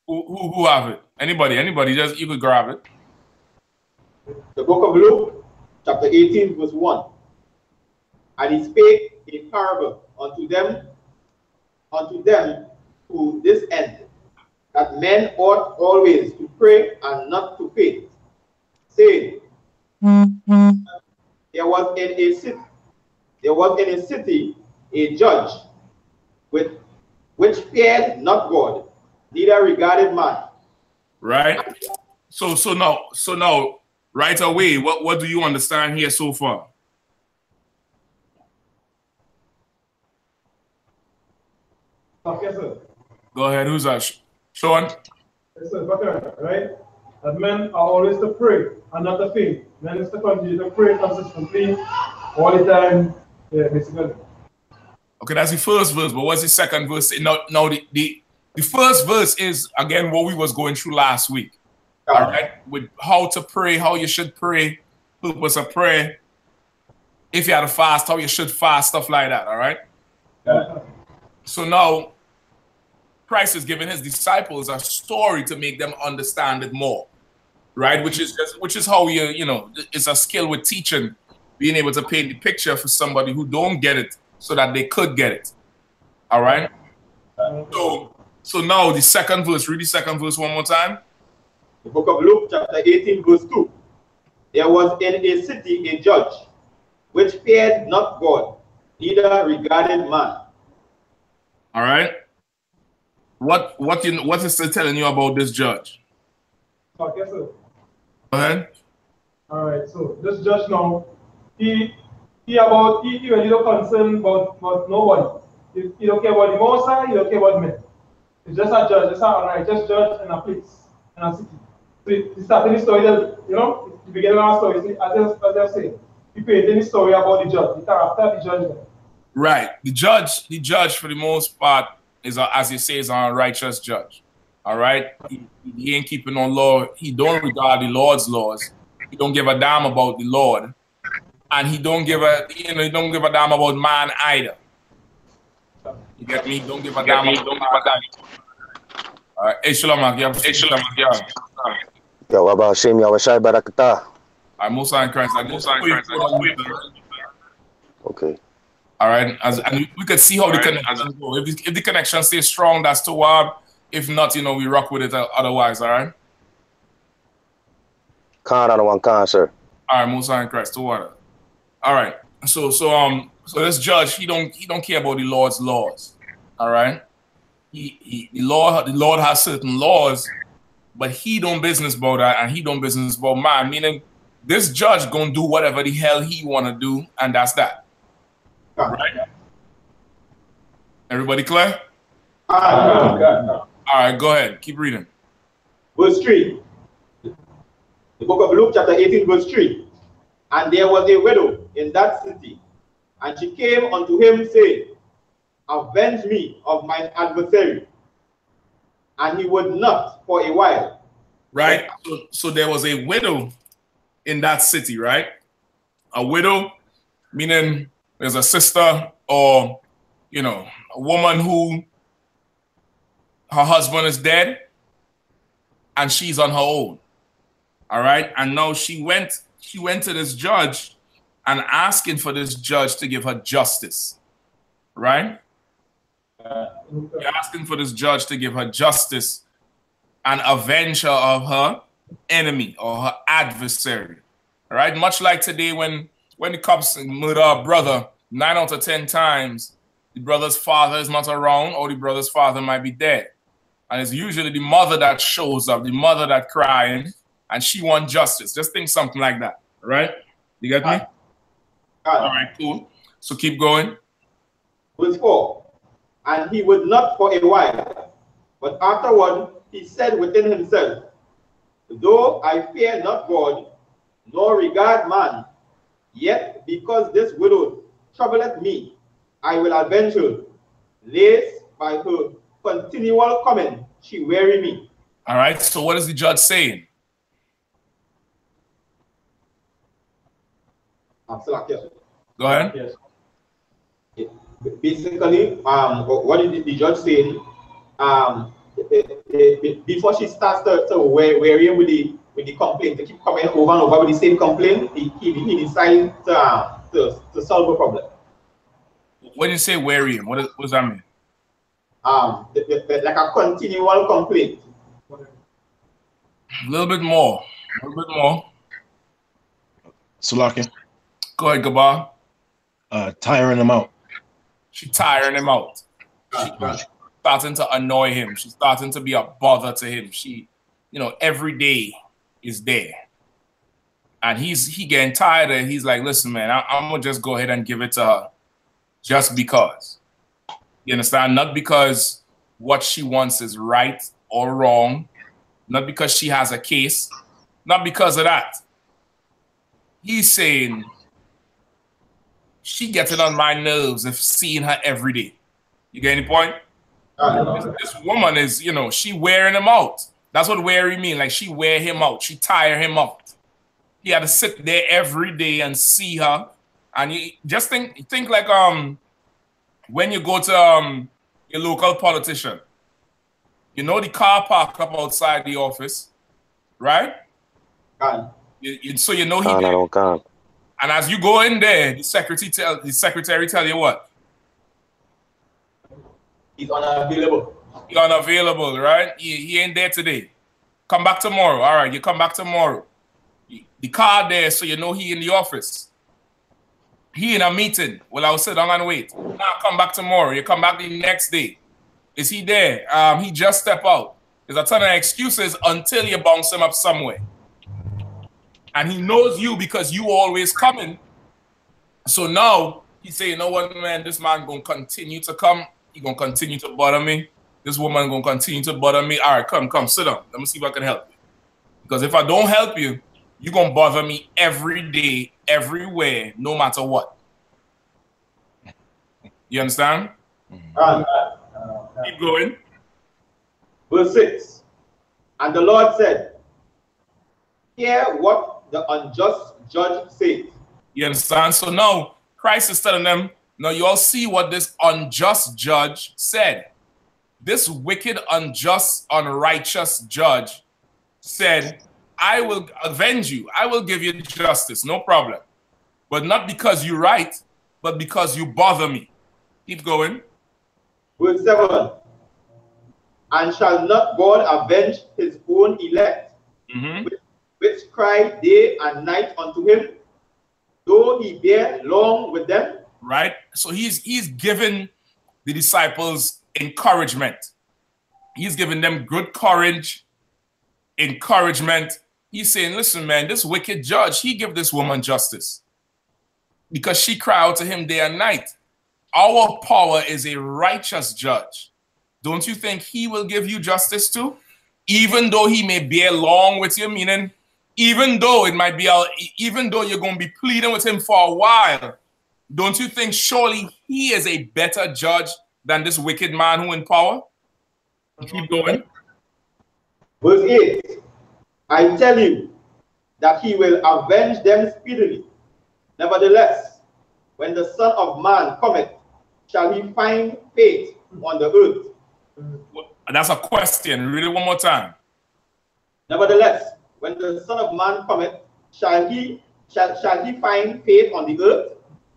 Who have it? Anybody, just you could grab it. The book of Luke, chapter 18, verse 1. And he spake a parable unto them to this end, that men ought always to pray and not to faint, saying, there was in a city a judge which feared not God, neither regarded man. Right. So now, right away, what do you understand here so far? Okay, sir. Go ahead. Who's that? Sean? Yes, sir. Right? That men are always to pray and not to faint. Men is to continue to pray consistently all the time. Yeah, basically. Okay, that's the first verse, but what's the second verse? Now the first verse is, again, what we was going through last week. All right? With how to pray, how you should pray, purpose of prayer. If you had to fast, how you should fast, stuff like that, all right? So now, Christ is giving his disciples a story to make them understand it more, right? Which is how it's a skill with teaching, being able to paint the picture for somebody who don't get it so that they could get it, all right? So now the second verse, read the second verse one more time. The book of Luke, chapter 18, verse 2. There was in a city a judge, which feared not God, neither regarded man. All right. What is it telling you about this judge? Okay, sir. Go ahead. All right. So this judge now, he really don't concern about nobody. He don't care about the Mosai, he don't care about men. He's just a judge, just a righteous judge in a place, in a city. So he started the story that, the beginning of our story, as they're saying, he painted the story about the judge, the character of the judge. Right. The judge for the most part is, as you say, is a righteous judge. All right. He ain't keeping no law. He don't regard the Lord's laws. He don't give a damn about the Lord, and he don't give a damn about man either. You get me? Don't give a damn. All right. Hey, Shalom. Yo, about Shem, yo, Shai Barakata. I'm Musa in Christ. Okay. All right. And we could see how the connection go. If the connection stays strong, that's too hard. If not, we rock with it otherwise, all right? Khan on one con, sir. All right, Musa in Christ, to water. All right. So this judge, he don't care about the Lord's laws. All right. The Lord has certain laws, but he don't business about that, and he don't business about man. Meaning, this judge gonna do whatever the hell he wanna do, and that's that. Right? Everybody clear? All right, go ahead. Keep reading. Verse 3. The book of Luke, chapter 18, verse 3. And there was a widow in that city, and she came unto him, saying, avenge me of mine adversary. And he would not for a while. Right? So there was a widow in that city, right? A widow, meaning there's a sister or, a woman who her husband is dead and she's on her own. All right? And now she went to this judge and asking for this judge to give her justice. Right? You're asking for this judge to give her justice and avenge her of her enemy or her adversary. All right? Much like today when the cops murder a brother, 9 out of 10 times, the brother's father is not around or the brother's father might be dead. And it's usually the mother that shows up, the mother that crying, and she wants justice. Just think something like that, right? You get me? All right, cool. So keep going. Verse 4. And he would not for a while, but afterward he said within himself, though I fear not God, nor regard man, yet because this widow troubleth me, I will avenge her, lest by her continual coming she weary me. All right, so what is the judge saying? Go ahead. Yes. Basically, what is the judge saying? before she starts to weary him with the complaint, to keep coming over and over with the same complaint, he decides to solve the problem. When you say weary him, what does that mean? Like a continual complaint. A little bit more. A little bit more. Sulaki. Go ahead, Gabar. Tiring him out. She tiring him out. She starting to annoy him. She's starting to be a bother to him. She, you know, every day is there. And he getting tired and he's like, listen, man, I'm gonna just go ahead and give it to her just because. You understand? Not because what she wants is right or wrong. Not because she has a case. Not because of that. He's saying she gets it on my nerves of seeing her every day. You get any point? This woman is, you know, she wearing him out. That's what weary mean. Like she wear him out. She tire him out. He had to sit there every day and see her. And you just think like when you go to your local politician, you know the car park up outside the office, right? So you know he there. And as you go in there, the secretary tell you what? He's unavailable. He's unavailable, right? He ain't there today. Come back tomorrow. All right, you come back tomorrow. The car there, so you know he in the office. He in a meeting. Well, I'll sit down and wait. Now come back tomorrow. You come back the next day. Is he there? He just step out. There's a ton of excuses until you bounce him up somewhere. And he knows you because you always coming. So now he say, you know what, man, this man gonna continue to come. He gonna continue to bother me. This woman gonna continue to bother me. All right, come, sit down. Let me see if I can help you. Because if I don't help you, you're gonna bother me every day, everywhere, no matter what. You understand? Keep going. Verse 6. And the Lord said, hear what the unjust judge said. You understand? So now Christ is telling them, now you all see what this unjust judge said. This wicked, unjust, unrighteous judge said, I will avenge you. I will give you justice, no problem. But not because you're right, but because you bother me. Keep going. Verse 7. And shall not God avenge his own elect, which cry day and night unto him, though he bear long with them? Right? So he's given the disciples encouragement. He's giving them good courage, encouragement. He's saying, listen, man, this wicked judge, he give this woman justice because she cried out to him day and night. Our power is a righteous judge. Don't you think he will give you justice too? Even though he may bear long with you, meaning even though it might be, even though you're going to be pleading with him for a while, don't you think surely he is a better judge than this wicked man who in power? Keep going. Verse 8. I tell you that he will avenge them speedily. Nevertheless, when the Son of Man cometh, shall he find faith on the earth? That's a question. Read it one more time. Nevertheless, when the Son of Man cometh, shall he find faith on the earth?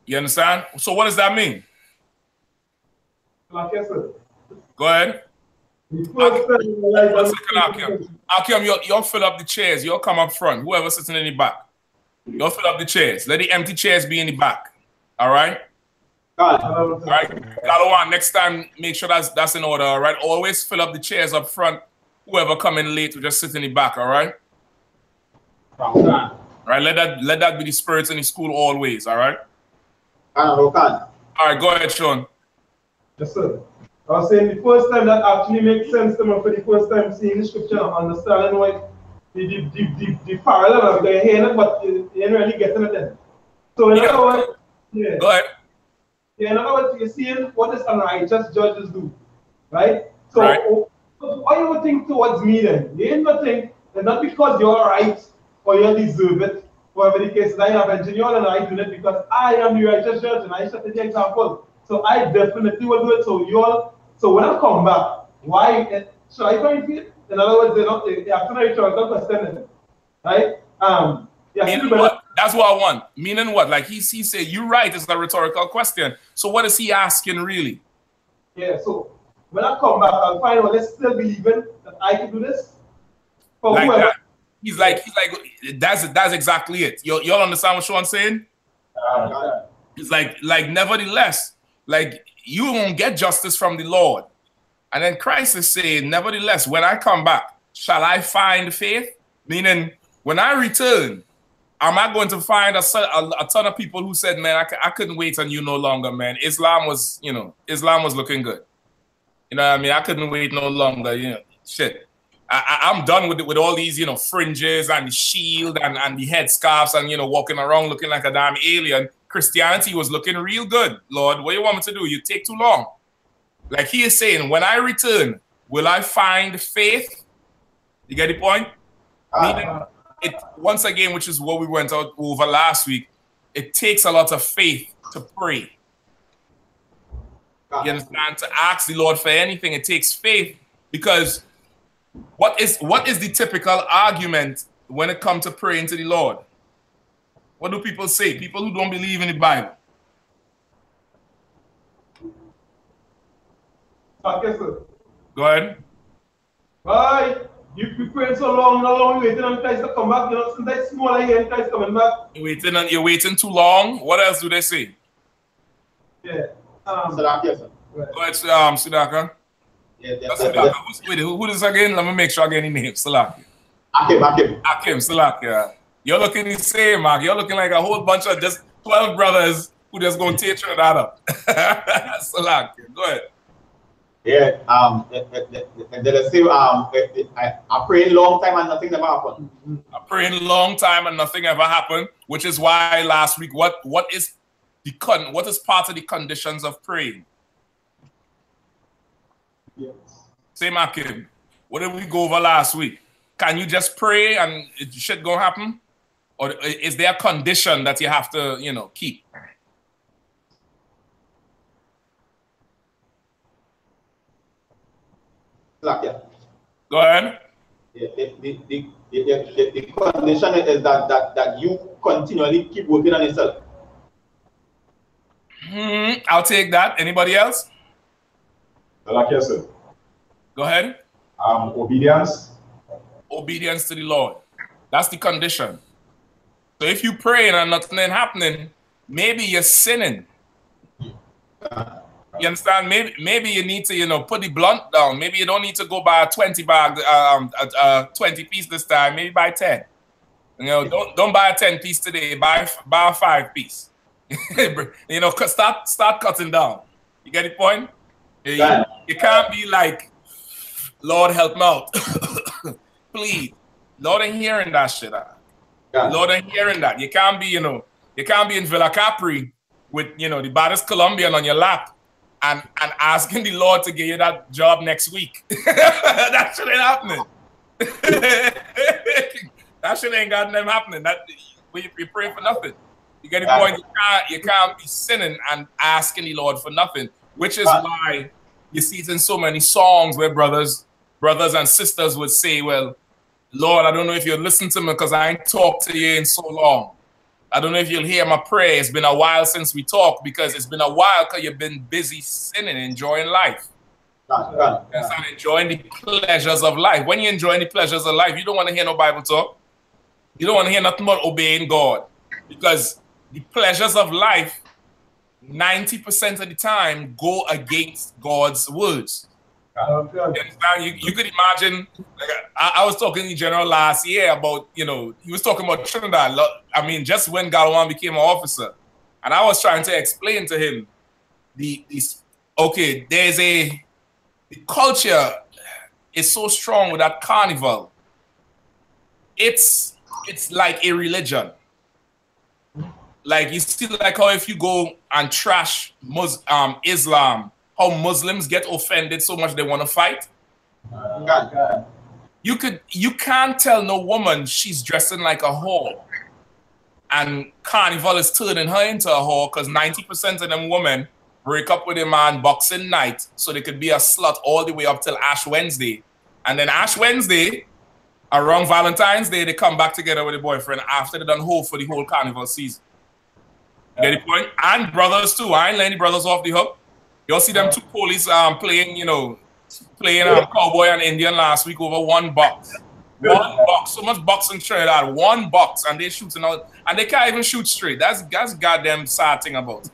You understand? So what does that mean? Go ahead. Akim, you'll fill up the chairs. You'll come up front. Whoever sitting in the back. You'll fill up the chairs. Let the empty chairs be in the back. All right? All right. Galawan, next time, make sure that's in order. All right? Always fill up the chairs up front. Whoever come in late will just sit in the back. All right? All right. Let that be the spirits in the school always. All right? All right. Go ahead, Sean. Yes, sir. I was saying the first time that actually makes sense to me for the first time seeing the scripture and understanding what the parallel of the hearing it, but you ain't really getting it then. So in other words, yeah. Go ahead. Yeah, in other words, you're seeing what this unrighteous judges do, right? So what you would think towards me then? You ain't gonna think that not because you're right or you deserve it, whatever the case is, I have engineered and I do it because I am the righteous judge and I set the example. So I definitely will do it. So when I come back, why So I find faith. In other words, they have to know rhetorical question, right? Meaning what? That's what I want. Meaning what? Like he said, you're right, it's a rhetorical question. So what is he asking really? Yeah, so when I come back, I'll find out, let's still believing that I can do this. For like whoever. that. He's like, that's exactly it. Y'all understand what Sean's saying? It's like, nevertheless, like you won't get justice from the Lord. And then Christ is saying, nevertheless, when I come back, shall I find faith? Meaning, when I return, am I going to find a ton of people who said, man, I couldn't wait on you no longer, man. Islam was looking good. You know what I mean? I couldn't wait no longer, shit. I'm done with all these, fringes and the shield and the headscarves and, walking around looking like a damn alien. Christianity was looking real good. Lord, what do you want me to do? You take too long. Like he is saying, when I return, will I find faith? You get the point? Meaning, once again, which is what we went over last week, it takes a lot of faith to pray. You understand? To ask the Lord for anything, it takes faith, because what is the typical argument when it comes to praying to the Lord? What do people say? People who don't believe in the Bible. Okay, sir. Go ahead. Bye. You praying so long, how long you waiting on Christ to come back? Sometimes smaller here and Christ coming back. You're waiting too long. What else do they say? Yeah. Sadaka, sir. Go ahead, Sudaka. Yeah, Who is this again? Let me make sure I get any names. Salaki. Akim, Salaki. You're looking the same, Mark. You're looking like a whole bunch of just 12 brothers who just going to tear that up. Salaki. Go ahead. Yeah, they say, I prayed a long time and nothing ever happened. I prayed a long time and nothing ever happened, which is why last week, what is part of the conditions of praying? Yes. Same Akim. What did we go over last week? Can you just pray and shit gonna happen? Or is there a condition that you have to, keep? Yeah. Go ahead. Yeah, the condition is that you continually keep working on yourself. I'll take that. Anybody else? Yes, sir. Go ahead. Obedience. Obedience to the Lord. That's the condition. So if you pray and nothing happening, maybe you're sinning. You understand? Maybe you need to, put the blunt down. Maybe you don't need to go buy a 20 bag, 20 piece this time. Maybe buy 10. Don't buy a 10 piece today. Buy a 5 piece. Start cutting down. You get the point? You can't be like, Lord, help me out. Please. Lord ain't hearing that shit. Lord ain't hearing that. You can't be, you can't be in Villa Capri with, the baddest Colombian on your lap and asking the Lord to give you that job next week. That shit ain't happening. That shit ain't got them happening. You pray for nothing. You get the point? You can't be sinning and asking the Lord for nothing, which is why you see it in so many songs where brothers and sisters would say, well, Lord, I don't know if you'll listen to me because I ain't talked to you in so long. I don't know if you'll hear my prayer. It's been a while since we talked, because it's been a while because you've been busy sinning, enjoying life. And enjoying the pleasures of life. When you're enjoying the pleasures of life, you don't want to hear no Bible talk. You don't want to hear nothing about obeying God, because the pleasures of life, 90% of the time, go against God's words. You understand? You could imagine, like, I was talking to the general last year about, he was talking about Trinidad. I mean, just when Galawan became an officer. And I was trying to explain to him the culture is so strong with that carnival. It's like a religion. Like, you see, like how if you go and trash Islam, how Muslims get offended so much they want to fight. You can't tell no woman she's dressing like a whore, and carnival is turning her into a whore, because 90% of them women break up with a man Boxing night so they could be a slut all the way up till Ash Wednesday, And then Ash Wednesday, around Valentine's Day, they come back together with the boyfriend after they done hold for the whole carnival season. You get the point? And brothers too. I ain't letting the brothers off the hook. You'll see them two police playing, you know, playing cowboy and Indian last week over $1. $1. So much boxing Trinidad, $1, and they shooting out, and they can't even shoot straight. That's goddamn sad thing about it.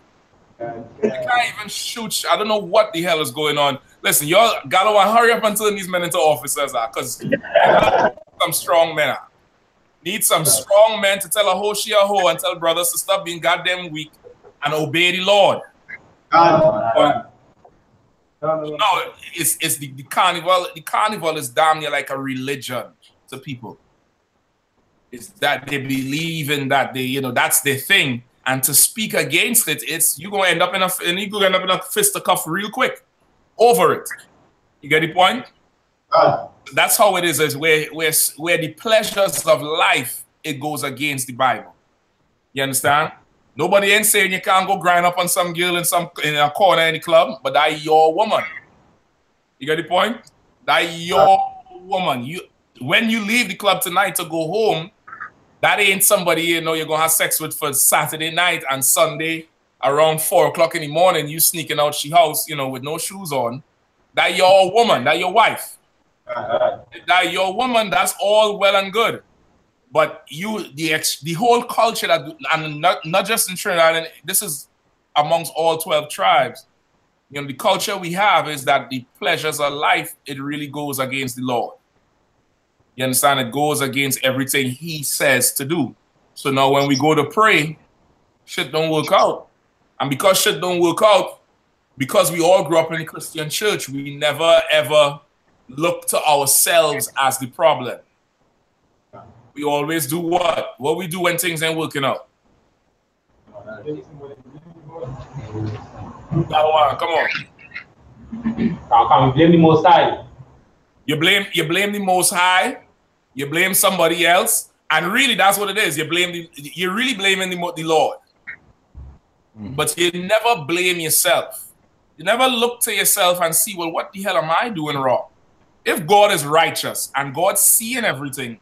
They can't even shoot. I don't know what the hell is going on. Listen, y'all gotta hurry up and turn these men into officers, because some strong men are. Need some strong men to tell a hoe she a hoe and tell brothers to stop being goddamn weak and obey the Lord. No, it's the carnival. The carnival is damn near like a religion to people. It's that they believe in that, they, you know, that's their thing. And to speak against it, it's you're gonna end up in a fisticuff real quick over it. You get the point? That's how it is where the pleasures of life, it goes against the Bible. You understand? Nobody ain't saying you can't go grind up on some girl in a corner in the club, but that your woman. You get the point? That your woman. When you leave the club tonight to go home, that ain't somebody you know you're gonna have sex with for Saturday night and Sunday around 4 o'clock in the morning. You sneaking out she house, you know, with no shoes on. That your woman. That your wife. That your woman. That's all well and good. But the whole culture that, and not just in Trinidad, and this is amongst all 12 tribes, you know, the culture we have is that the pleasures of life, it really goes against the Lord. You understand? It goes against everything he says to do. So now when we go to pray, shit don't work out. And because shit don't work out, because we all grew up in a Christian church, we never ever look to ourselves as the problem. We always do what? What we do when things ain't working out. Come on. Can we blame the Most High? You blame the Most High. You blame somebody else, and really that's what it is. You're really blaming the Lord, but you never blame yourself. You never look to yourself and see, well, what the hell am I doing wrong? If God is righteous and God's seeing everything,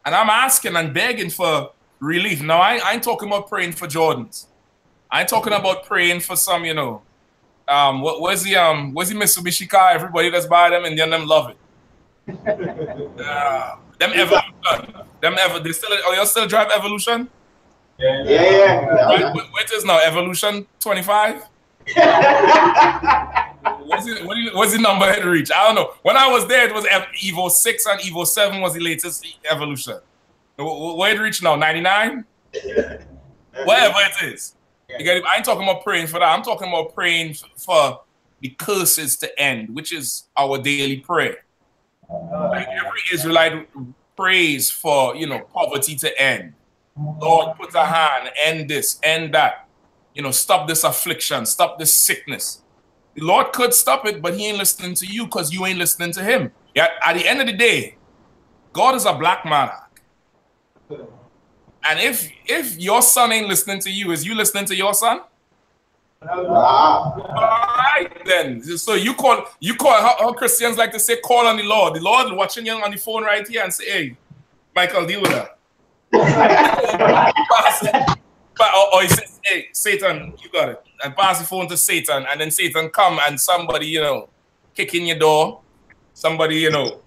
and I'm asking and begging for relief. Now, I ain't talking about praying for Jordans. I ain't talking about praying for some, you know, where's the Mitsubishi car? Everybody that's buy them and then them love it. Them Evolution. They still, you still drive Evolution? Yeah. What is now? Evolution 25? What's the number it reach? I don't know. When I was there, it was Evo 6 and Evo 7 was the latest Evolution. Where it reach now? 99? Whatever it is. I ain't talking about praying for that. I'm talking about praying for the curses to end, which is our daily prayer. Like every Israelite prays for, you know, poverty to end. Lord, put a hand, end this, end that. You know, stop this affliction, stop this sickness. The Lord could stop it, but he ain't listening to you because you ain't listening to him. Yeah, at the end of the day, God is a black monarch. And if your son ain't listening to you, is you listening to your son? All right, then. So you call how Christians like to say, call on the Lord. The Lord watching you on the phone right here and say, hey, Michael, deal with that. Or he says, hey, Satan, you got it. And pass the phone to Satan. And then Satan come and somebody, you know, kick in your door. Somebody, you know,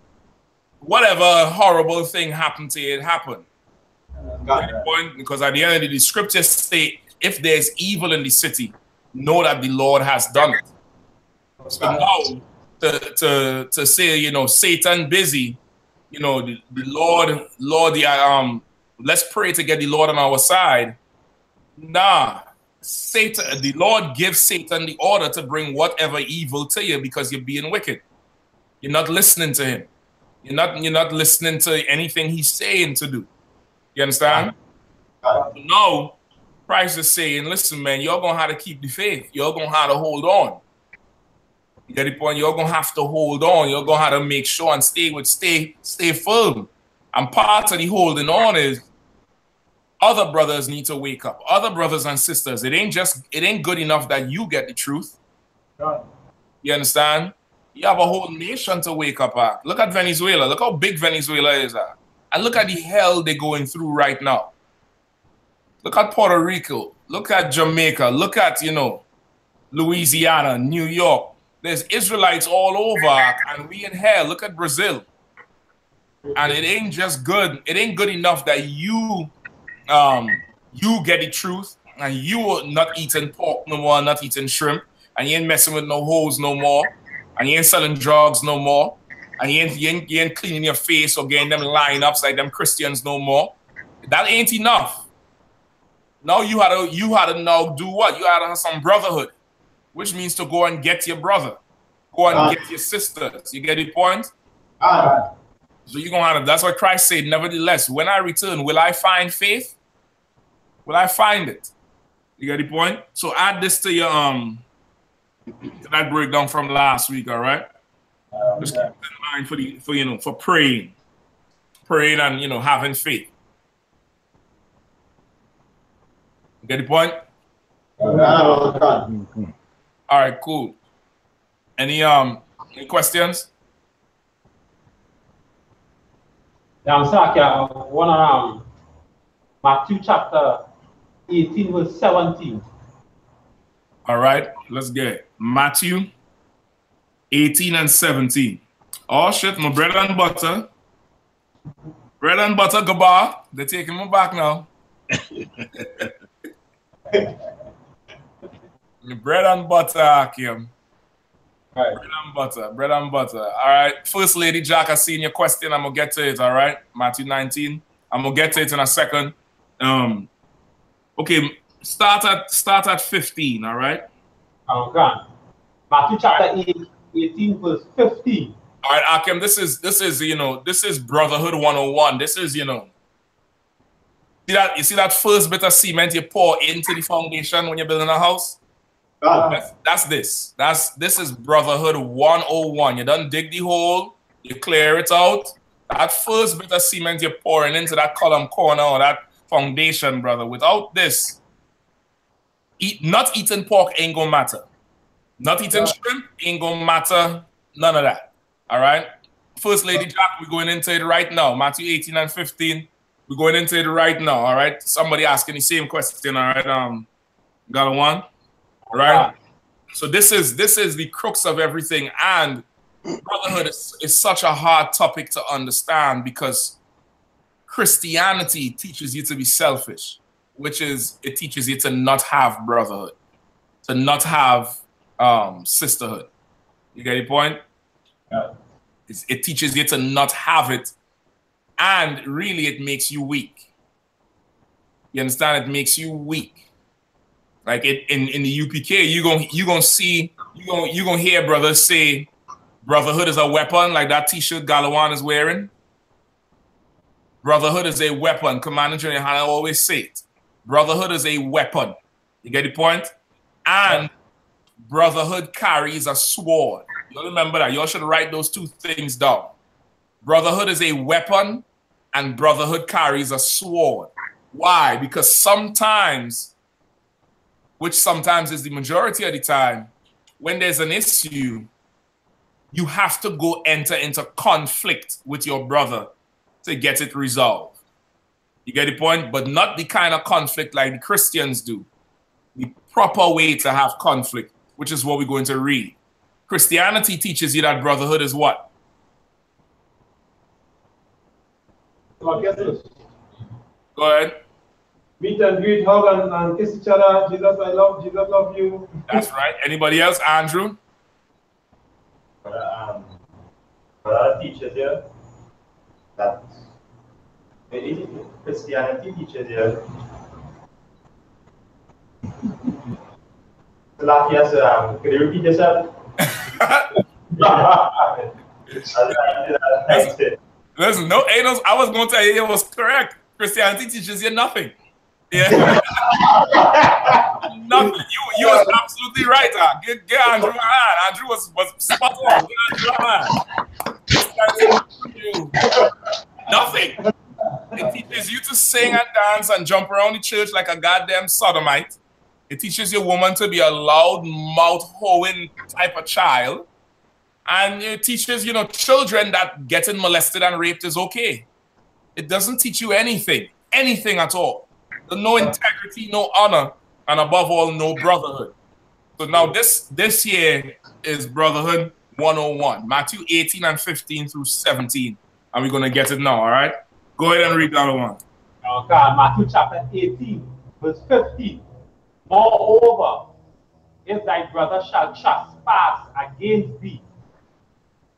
whatever horrible thing happened to you, it happened. Because at the end of the scriptures say, if there's evil in the city, know that the Lord has done it. So now to say, you know, Satan busy, you know, the Lord, let's pray to get the Lord on our side. Nah, Satan, the Lord gives Satan the order to bring whatever evil to you because you're being wicked. You're not listening to him. You're not listening to anything he's saying to do. You understand? No, Christ is saying, listen, man, you're going to have to keep the faith. You're going to have to hold on. You get the point? You're going to have to hold on. You're going to have to make sure and stay firm. And part of the holding on is other brothers need to wake up. Other brothers and sisters. It ain't good enough that you get the truth. You understand? You have a whole nation to wake up at. Look at Venezuela. Look how big Venezuela is at. And look at the hell they're going through right now. Look at Puerto Rico. Look at Jamaica. Look at, you know, Louisiana, New York. There's Israelites all over, and we in hell. Look at Brazil. And it ain't just good. It ain't good enough that you get the truth, and you are not eating pork no more, not eating shrimp, and you ain't messing with no hoes no more, and you ain't selling drugs no more, and you ain't cleaning your face or getting them lineups like them Christians no more. That ain't enough. Now you had to now do what? You had to have some brotherhood, which means to go and get your brother, go and get your sisters. You get the point? So you're gonna have to, that's what Christ said, nevertheless, when I return, will I find faith? Will I find it? You get the point? So add this to your to that breakdown from last week, all right? Just keep in mind for praying and, you know, having faith. You get the point? All right, cool. Any questions? Yeah, I'm sorry, I want Matthew chapter 18, verse 17. All right, let's get it. Matthew 18 and 17. Oh shit, my bread and butter. Bread and butter, Gabar. They're taking me back now. Bread and butter, Akim. All right. Bread and butter. All right. First Lady Jack, I seen your question. I'm gonna get to it. All right. Matthew 19. I'm gonna get to it in a second. Okay. Start at 15. All right. Matthew chapter 18, verse 15. All right, Akim. This is Brotherhood 101. This is, you know. You see that first bit of cement you pour into the foundation when you're building a house? That's this. This is Brotherhood 101. You done dig the hole, you clear it out. That first bit of cement you're pouring into that column corner or that foundation, brother. Without this, not eating pork ain't gonna matter. Not eating shrimp ain't gonna matter. None of that. All right? First Lady Jack, we're going into it right now. Matthew 18 and 15. We're going into it right now. All right? Somebody asking the same question. All right? Got a one? All right? So this is the crux of everything. And brotherhood is such a hard topic to understand because Christianity teaches you to be selfish, which is it teaches you to not have brotherhood, to not have sisterhood. You get the point? Yeah. It teaches you to not have it, and really it makes you weak. You understand? It makes you weak. Like in the UPK, you gonna hear brothers say brotherhood is a weapon, like that T-shirt Galawan is wearing. Brotherhood is a weapon. Commander Gen.YAHANNA always say it. Brotherhood is a weapon. You get the point? And brotherhood carries a sword. You remember that. You all should write those two things down. Brotherhood is a weapon and brotherhood carries a sword. Why? Because sometimes, which sometimes is the majority of the time, when there's an issue, you have to go enter into conflict with your brother to get it resolved. You get the point? But not the kind of conflict like the Christians do. The proper way to have conflict, which is what we're going to read. Christianity teaches you that brotherhood is what? Go ahead. Meet and greet, hug and kiss each other. Jesus, I love Jesus, love you. That's right. Anybody else? Andrew? Brother teaches you that Christianity teaches you. Could you repeat yourself? Listen, no, I was going to tell you it was correct. Christianity teaches you nothing. Yeah. Nothing. You was absolutely right. Get Andrew a hand. Andrew was spot on. Get Andrew a hand. Nothing. It teaches you to sing and dance and jump around the church like a goddamn sodomite. It teaches your woman to be a loud mouth hoeing type of child. And it teaches, you know, children that getting molested and raped is okay. It doesn't teach you anything at all. No integrity, no honor, and above all, no brotherhood. So now this year is Brotherhood 101, Matthew 18 and 15 through 17. And we're going to get it now, all right? Go ahead and read that one. Okay, Matthew chapter 18, verse 15. Moreover, if thy brother shall trespass against thee,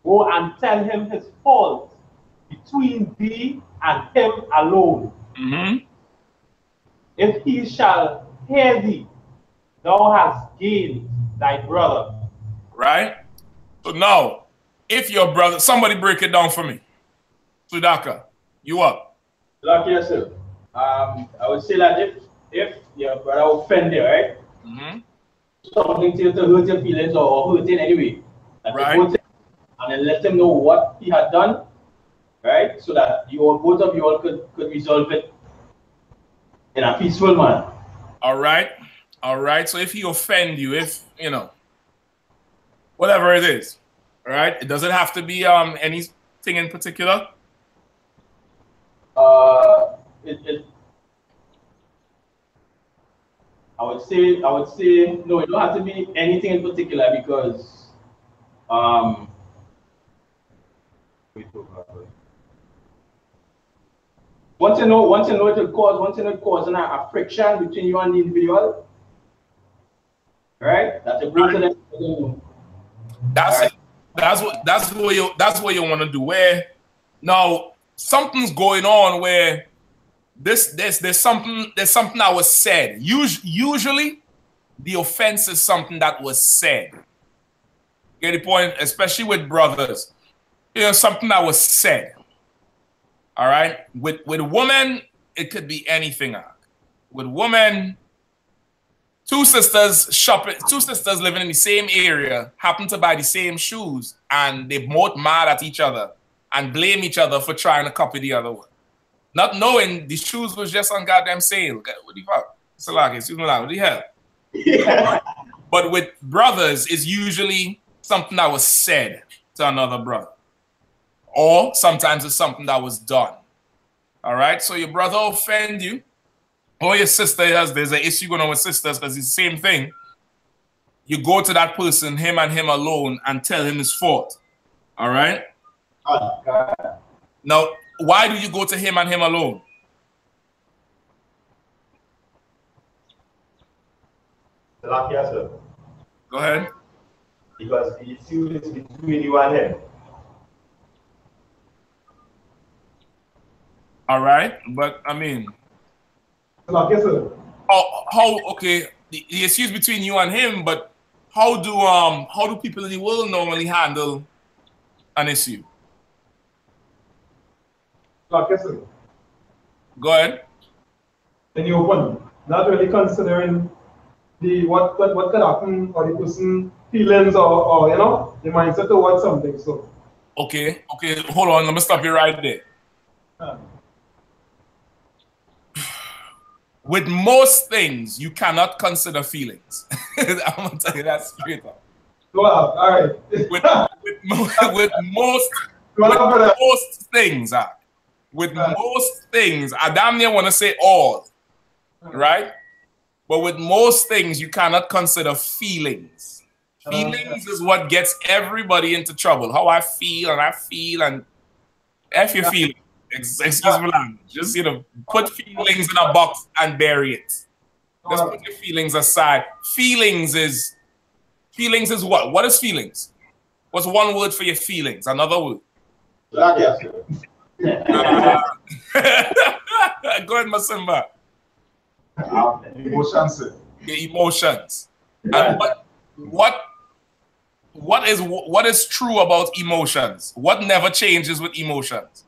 go and tell him his fault between thee and him alone. If he shall hear thee, thou hast gained thy brother. Right? So now, if your brother, somebody break it down for me. Sudaka, you up? Like yes, sir. I would say that if your brother offend you, right? Something to hurt your feelings or hurt in any way. Right. And then let them know what he had done, right? So that both of you all could resolve it in a peaceful manner. All right. All right. So if he offend you, if, you know, whatever it is, all right? It doesn't have to be anything in particular. I would say no, it don't have to be anything in particular because once you know it will cause a friction between you and the individual, right? That's a brutal. That's it. That's what you want to do. Where now something's going on where there's something that was said. Usually the offense is something that was said. Get the point? Especially with brothers. You know, something that was said. All right? With women, it could be anything. With women, two sisters living in the same area happen to buy the same shoes, and they both mad at each other and blame each other for trying to copy the other one. Not knowing the shoes was just on goddamn sale. What the fuck? It's like, excuse me, what the hell? Yeah. But with brothers, it's usually something that was said to another brother. Or sometimes it's something that was done. All right? So your brother offend you, or your sister there's an issue going on with sisters because it's the same thing. You go to that person, him and him alone, and tell him his fault. All right? Now, why do you go to him and him alone? Yes, sir. Go ahead. Because the issue is between you and him. All right, but I mean, Yes, sir. how okay, the issue is between you and him, but how do people in the world normally handle an issue? Yes, sir. Go ahead. In the open, not really considering the what could happen or the person feelings or you know the mindset towards something. So okay, hold on, let me stop you right there. With most things, you cannot consider feelings. I'm gonna tell you that straight up. Well, all right. with most things, I damn near want to say all, right? But with most things, you cannot consider feelings. Feelings is what gets everybody into trouble. How I feel, and F your feelings. Excuse me, just, you know, put feelings in a box and bury it. Just put your feelings aside. Feelings is what? What is feelings? What's one word for your feelings? Another word. Go ahead, Masimba. Emotions, sir. Your emotions. And what is true about emotions? What never changes with emotions?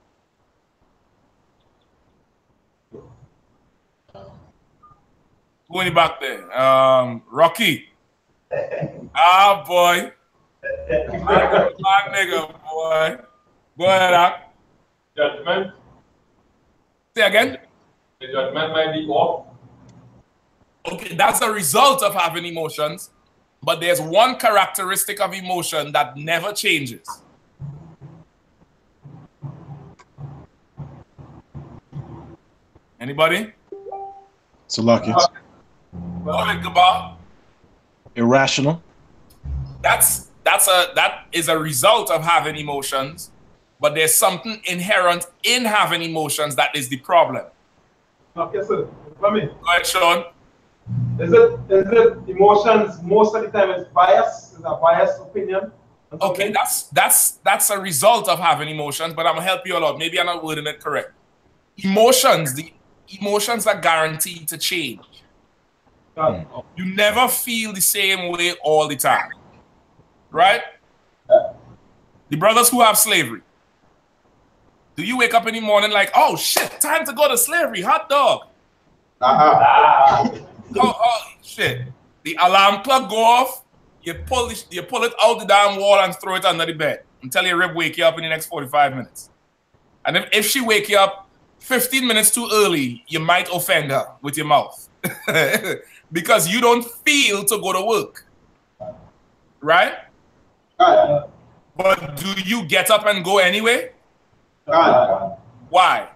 Going back there, Rocky. Ah, boy. My nigga, boy. Go ahead, Ak. Judgment. Say again? The judgment might be off. Okay, that's a result of having emotions. But there's one characteristic of emotion that never changes. Anybody? Salaki. Go ahead, Gabal. Irrational. That is a result of having emotions, but there's something inherent in having emotions that is the problem. Okay, sir. Come in. Go ahead, Sean. Is it emotions most of the time it's bias? Is a biased opinion? Okay, that's a result of having emotions, but I'm gonna help you a lot. Maybe I'm not wording it correct. The emotions are guaranteed to change. You never feel the same way all the time. Right? The brothers who have slavery. Do you wake up in the morning like, oh shit, time to go to slavery, hot dog? Oh shit. The alarm clock go off, you pull it out the damn wall and throw it under the bed until your rib wake you up in the next 45 minutes. And if she wake you up 15 minutes too early, you might offend her with your mouth. Because you don't feel to go to work. Right? But do you get up and go anyway? Why?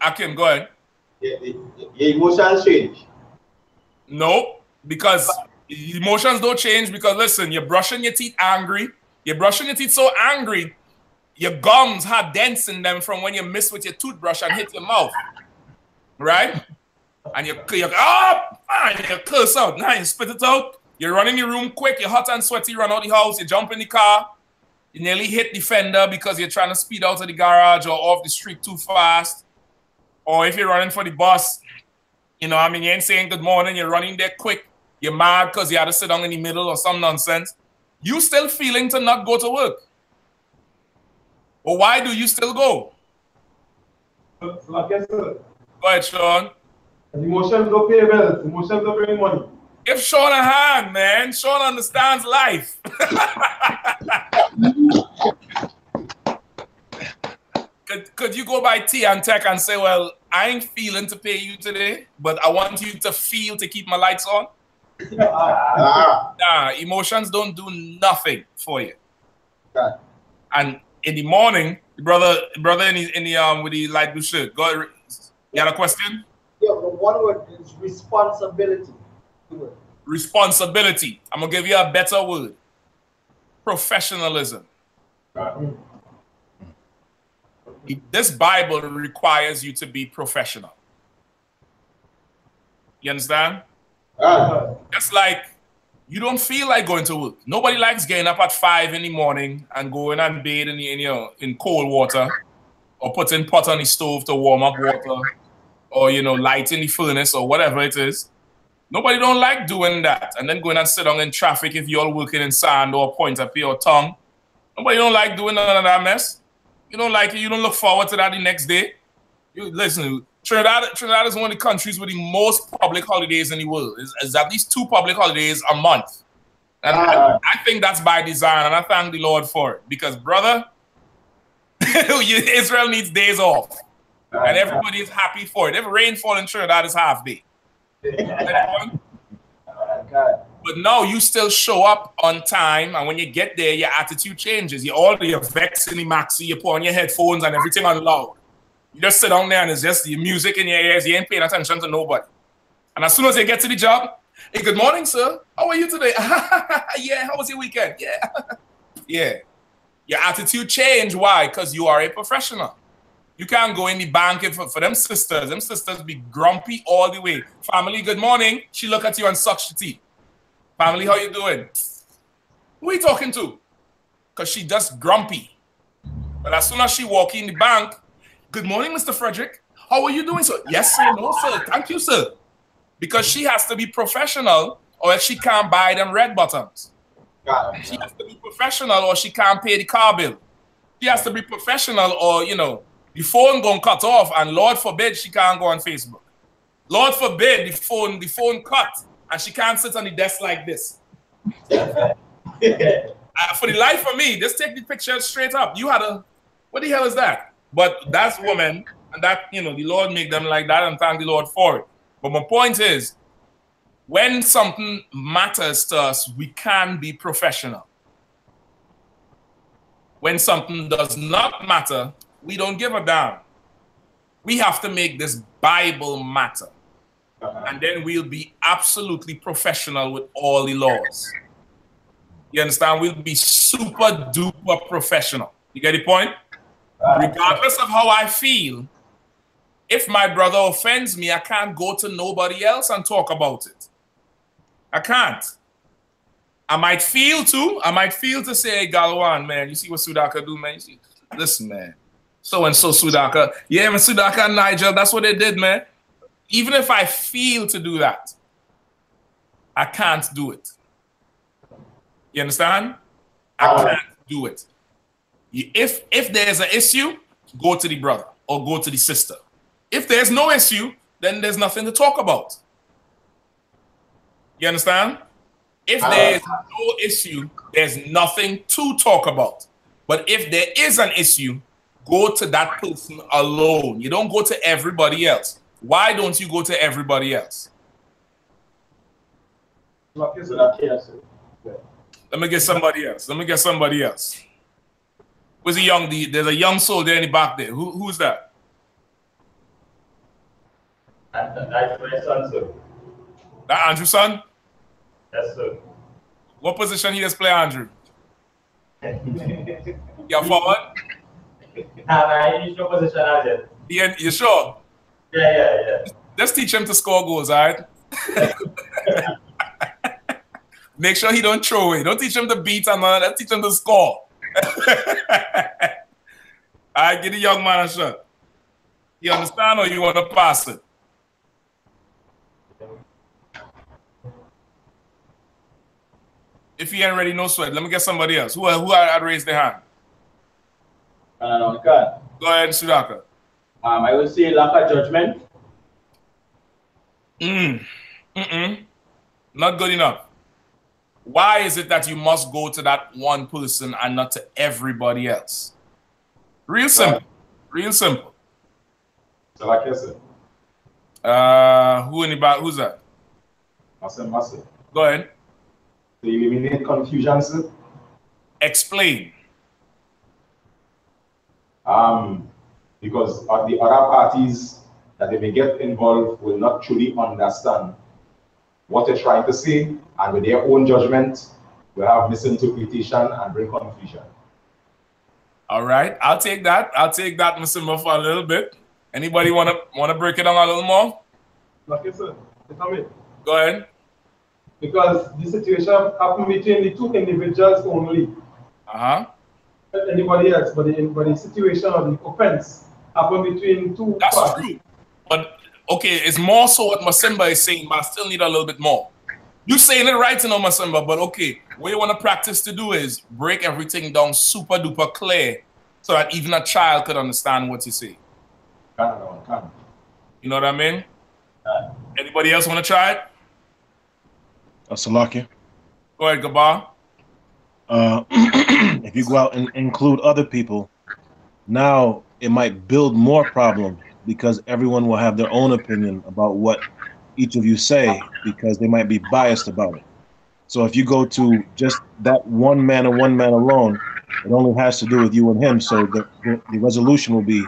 Akim, go ahead. Your emotions change. No, because emotions don't change because, listen, you're brushing your teeth angry. You're brushing your teeth so angry, your gums have dents in them from when you miss with your toothbrush and hit your mouth. Right? And you curse out. Now you spit it out. You run in your room quick. You're hot and sweaty. Run out the house. You jump in the car. You nearly hit the fender because you're trying to speed out of the garage or off the street too fast. Or if you're running for the bus, you know, I mean, you ain't saying good morning. You're running there quick. You're mad because you had to sit down in the middle or some nonsense. You still feeling to not go to work. Well, why do you still go? Go ahead, Sean. Emotions don't pay bills. Emotions don't bring money. Give Sean a hand, man. Sean understands life. Could you go by tea and tech and say, well, I ain't feeling to pay you today, but I want you to feel to keep my lights on? Nah, emotions don't do nothing for you. And in the morning, the brother in the with the light blue shirt. Go ahead. You had a question? Yeah, but one word is responsibility. Responsibility. I'm gonna give you a better word. Professionalism. This Bible requires you to be professional. You understand? It's like you don't feel like going to work. Nobody likes getting up at 5 in the morning and going and bathe in cold water, or putting pot on the stove to warm up water, or lighting the furnace or whatever it is. Nobody don't like doing that. And then going and sit down in traffic if you're all working in sand or point up your tongue. Nobody don't like doing none of that mess. You don't like it. You don't look forward to that the next day. Listen, Trinidad is one of the countries with the most public holidays in the world. It's at least 2 public holidays a month. And I think that's by design, and I thank the Lord for it. Because, brother, Israel needs days off. And everybody is happy for it. If rainfall in Trinidad is half day. But no, you still show up on time, and when you get there, your attitude changes. You're vexed in the maxi, you put on your headphones and everything on loud. You just sit down there and it's just your music in your ears. You ain't paying attention to nobody. And as soon as you get to the job, hey, good morning, sir. How are you today? Yeah, how was your weekend? Yeah. Yeah. Your attitude change. Why? Because you are a professional. You can't go in the bank for them sisters. Them sisters be grumpy all the way. Family, good morning. She look at you and sucks your teeth. Family, how you doing? Who are you talking to? Because she just grumpy. But as soon as she walk in the bank, good morning, Mr. Frederick. How are you doing, sir? Yes, sir. No, sir. Thank you, sir. Because she has to be professional or she can't buy them red bottoms. She has to be professional or she can't pay the car bill. She has to be professional or, the phone gonna cut off, and Lord forbid she can't go on Facebook. Lord forbid the phone cut and she can't sit on the desk like this. For the life of me, just take the picture straight up. You had what the hell is that? But that woman And that, you know, the Lord make them like that, and thank the Lord for it. But my point is, when something matters to us, we can be professional. When something does not matter, we don't give a damn. We have to make this Bible matter. And then we'll be absolutely professional with all the laws. You understand? We'll be super duper professional. You get the point? Regardless of how I feel, if my brother offends me, I can't go to nobody else and talk about it. I can't. I might feel to say, hey, Galwan, man, you see what Sudaka do, man? You see, listen, man. So-and-so Sudaka. Yeah, man, Sudaka and Nigel, that's what they did, man. Even if I feel to do that, I can't do it. You understand? I can't do it. If there's an issue, go to the brother or go to the sister. If there's no issue, then there's nothing to talk about. You understand? If there's no issue, there's nothing to talk about. But if there is an issue, go to that person alone. You don't go to everybody else. Why don't you go to everybody else? Let me get somebody else. Who's a young? There's a young soul there in the back there. Who's that? That's my son, sir. That Andrew's son? Yes, sir. What position he does play, Andrew? You're forward? I use your position as it. Yeah, you sure? Yeah. Just teach him to score goals, all right? Make sure he don't throw away. Don't teach him to beat and all that. Teach him to score. All right, give the young man a shot. You understand, or you want to pass it? If he ain't ready, no sweat. Let me get somebody else. Who had raised their hand? Go Go ahead, Sudaka. I would say lack of judgment. Not good enough. Why is it that you must go to that one person and not to everybody else? Real simple. Real simple. So like I said. Who in the back? Who's that? Massive. Go ahead. To eliminate confusion, sir. Explain. Because the other parties that they may get involved will not truly understand what you're trying to say, and with their own judgment will have misinterpretation and bring confusion. All right, I'll take that. Mr. Muff, for a little bit. Anybody wanna break it down a little more? Okay, sir. Go ahead. Because the situation happened between the two individuals only. Not anybody else, but the situation or the offense happened between two That's parties. true. But okay, it's more so what Masimba is saying, but I still need a little bit more. You're saying it right, you know, Masimba, but okay, what you want to practice to do is break everything down super duper clear so that even a child could understand what you say. You know what I mean? Anybody else want to try it? Salakia. Go ahead, Gabar. If you go out and include other people, now it might build more problems because everyone will have their own opinion about what each of you say because they might be biased about it. So if you go to just that one man and one man alone, it only has to do with you and him. So the resolution will be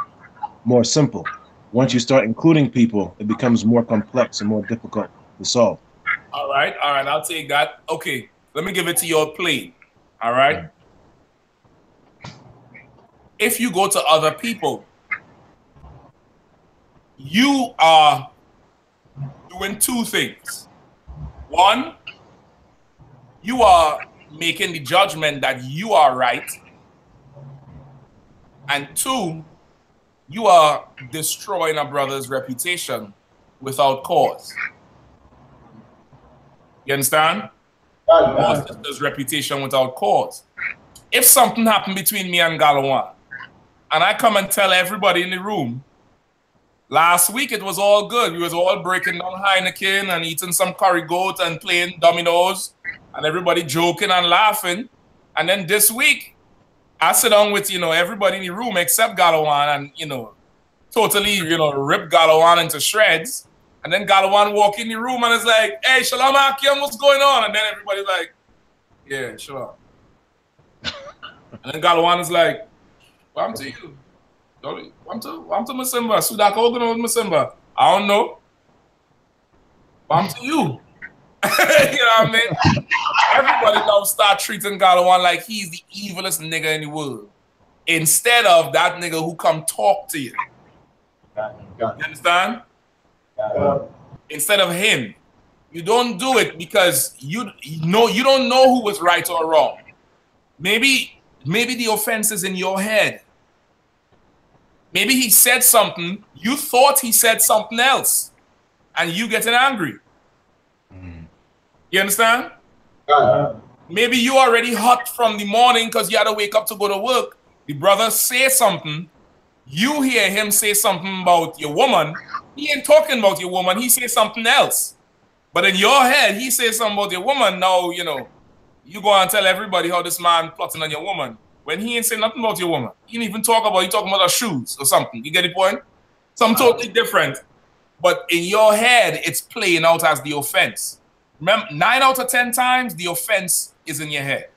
more simple. Once you start including people, it becomes more complex and more difficult to solve. All right, I'll take that. Okay, let me give it to your plate. All right. If you go to other people, you are doing two things. One, you are making the judgment that you are right. And two, you are destroying a brother's reputation without cause. You understand? Or sister's reputation without cause. If something happened between me and Galawan, and I come and tell everybody in the room, last week it was all good. We was all breaking down Heineken and eating some curry goat and playing dominoes and everybody joking and laughing. And then this week, I sit down with, everybody in the room except Galawan and, totally, you know, rip Galawan into shreds. And then Galawan walk in the room and it's like, hey, Shalom Akim, what's going on? And then everybody's like, yeah, Shalom. And then Galawan is like, well, I'm to you. I'm to Masimba. Sudaka Ogono with Masimba. I don't know. But I'm to you. You know what I mean? Everybody now start treating Galawan like he's the evilest nigga in the world. Instead of that nigga who come talk to you. You understand? Instead of him. You don't do it because you don't know who was right or wrong. Maybe the offense is in your head. Maybe he said something, you thought he said something else, and you getting angry. You understand? Maybe you already hot from the morning because you had to wake up to go to work. The brother say something, you hear him say something about your woman. He ain't talking about your woman, he say something else. But in your head, he says something about your woman. Now, you know, you go and tell everybody how this man plotting on your woman. When he ain't saying nothing about your woman. He didn't even talk about, he talking about her shoes or something. You get the point? Something totally different. But in your head, it's playing out as the offense. Remember, 9 out of 10 times, the offense is in your head.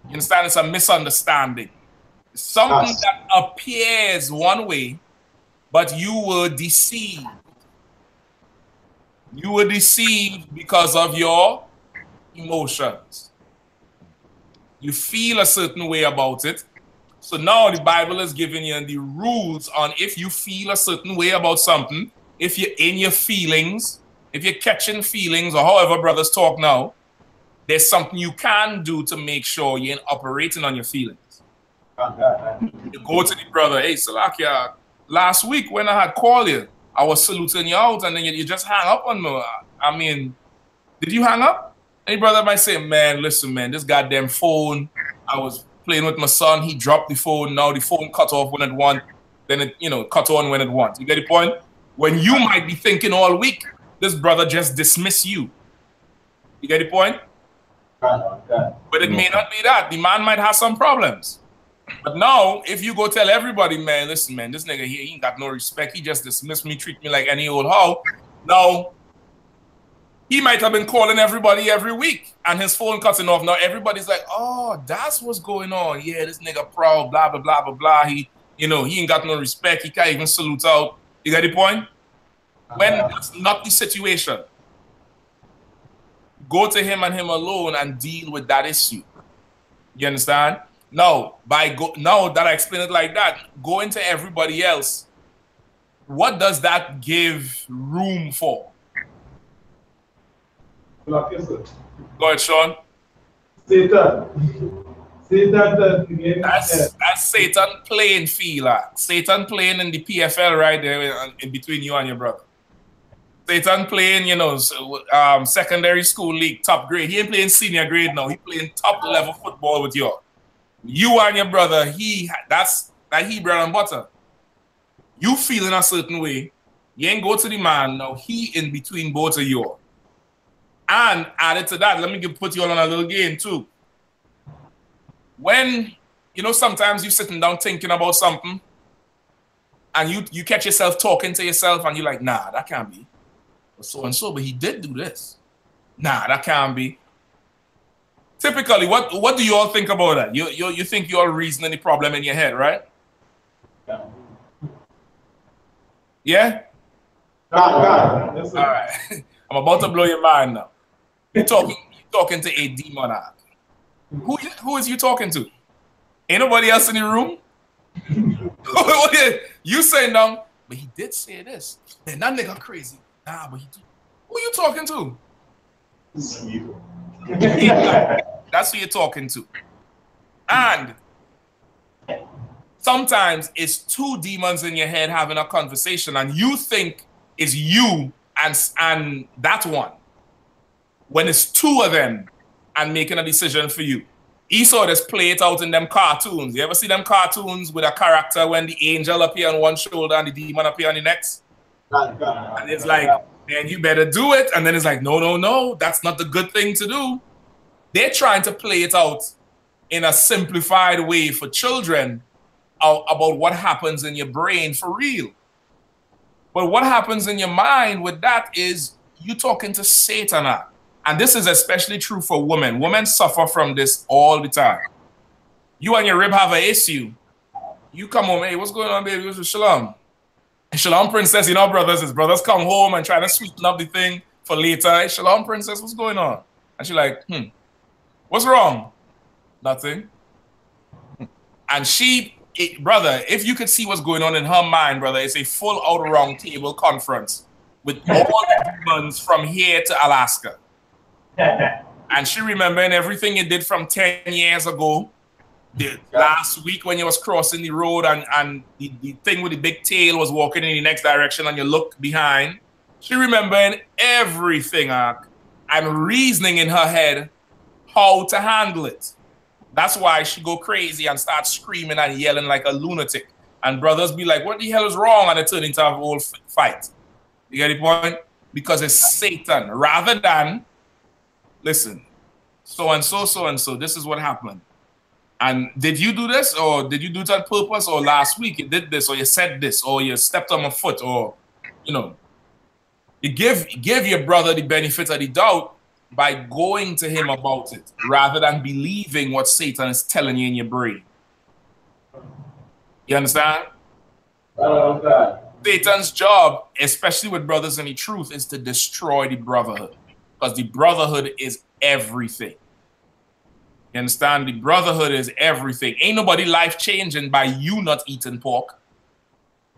You understand? It's a misunderstanding. It's something that appears one way, but you were deceived. You were deceived because of your emotions. You feel a certain way about it. So now the Bible is giving you the rules on if you feel a certain way about something, if you're in your feelings, if you're catching feelings, or however brothers talk now, there's something you can do to make sure you're operating on your feelings. You go to the brother, hey, Salakia, last week when I had called you, I was saluting you out, and then you just hang up on me. I mean, did you hang up? Any brother might say, man, listen, man, this goddamn phone, I was playing with my son, he dropped the phone, now the phone cut off when it want, then it, you know, cut on when it wants. You get the point? When you might be thinking all week, this brother just dismiss you. You get the point? But it may not be that. The man might have some problems. But now, if you go tell everybody, man, listen, man, this nigga here, he ain't got no respect. He just dismissed me, treat me like any old hoe. Now, he might have been calling everybody every week and his phone cutting off. Now everybody's like, oh, that's what's going on. Yeah, this nigga proud, blah, blah, blah, blah, blah. He, you know, he ain't got no respect. He can't even salute out. You get the point? When that's not the situation, go to him and him alone and deal with that issue. You understand? Now, now that I explain it like that, go into everybody else. What does that give room for? Go ahead, Sean. Satan. That's Satan playing field. Satan playing in the PFL right there in between you and your brother. Satan playing, you know, secondary school league, top grade. He ain't playing senior grade now. He playing top level football with you. You and your brother, that's he bread and butter. You feeling a certain way. You ain't go to the man now. He in between both of you. And added to that, let me put you all on a little game too. When, you know, sometimes you're sitting down thinking about something and you catch yourself talking to yourself and you're like, nah, that can't be. So-and-so, but he did do this. Nah, that can't be. Typically, what do you all think about that? You think you're reasoning the problem in your head, right? Yeah? All right. I'm about to blow your mind now. You're talking to a demon. Who is you talking to? Ain't nobody else in the room? You saying no, but he did say this. Man, that nigga crazy. Nah, but he did. Who you talking to? That's who you're talking to. And sometimes it's two demons in your head having a conversation and you think it's you and that one. When it's two of them and making a decision for you. Esau just play it out in them cartoons. You ever see them cartoons with a character when the angel appear on one shoulder and the demon appear on the next? And it's like, man, you better do it. And then it's like, no, that's not the good thing to do. They're trying to play it out in a simplified way for children. about what happens in your brain for real. But what happens in your mind with that is you talking to Satan. And this is especially true for women. Women suffer from this all the time. You and your rib have an issue. You come home, hey, what's going on, baby? What's the Shalom? Shalom, princess, you know, brothers, his brothers come home and try to sweeten up the thing for later. Hey, Shalom, princess, what's going on? And she's like, what's wrong? Nothing. And brother, if you could see what's going on in her mind, brother, it's a full out round table conference with all the demons from here to Alaska. And she remembering everything you did from 10 years ago. The last week when you was crossing the road and the thing with the big tail was walking in the next direction and you look behind. She remembering everything and reasoning in her head how to handle it. That's why she go crazy and start screaming and yelling like a lunatic. And brothers be like, what the hell is wrong? And it turn into a whole fight. You get the point? Because it's Satan. Rather than, listen, so-and-so, this is what happened. And did you do this? Or did you do it on purpose? Or last week you did this? Or you said this? Or you stepped on my foot? Or, you know, you give your brother the benefit of the doubt by going to him about it, rather than believing what Satan is telling you in your brain. You understand? Satan's job, especially with brothers in the truth, is to destroy the brotherhood. Because the brotherhood is everything. You understand? The brotherhood is everything. Ain't nobody life-changing by you not eating pork.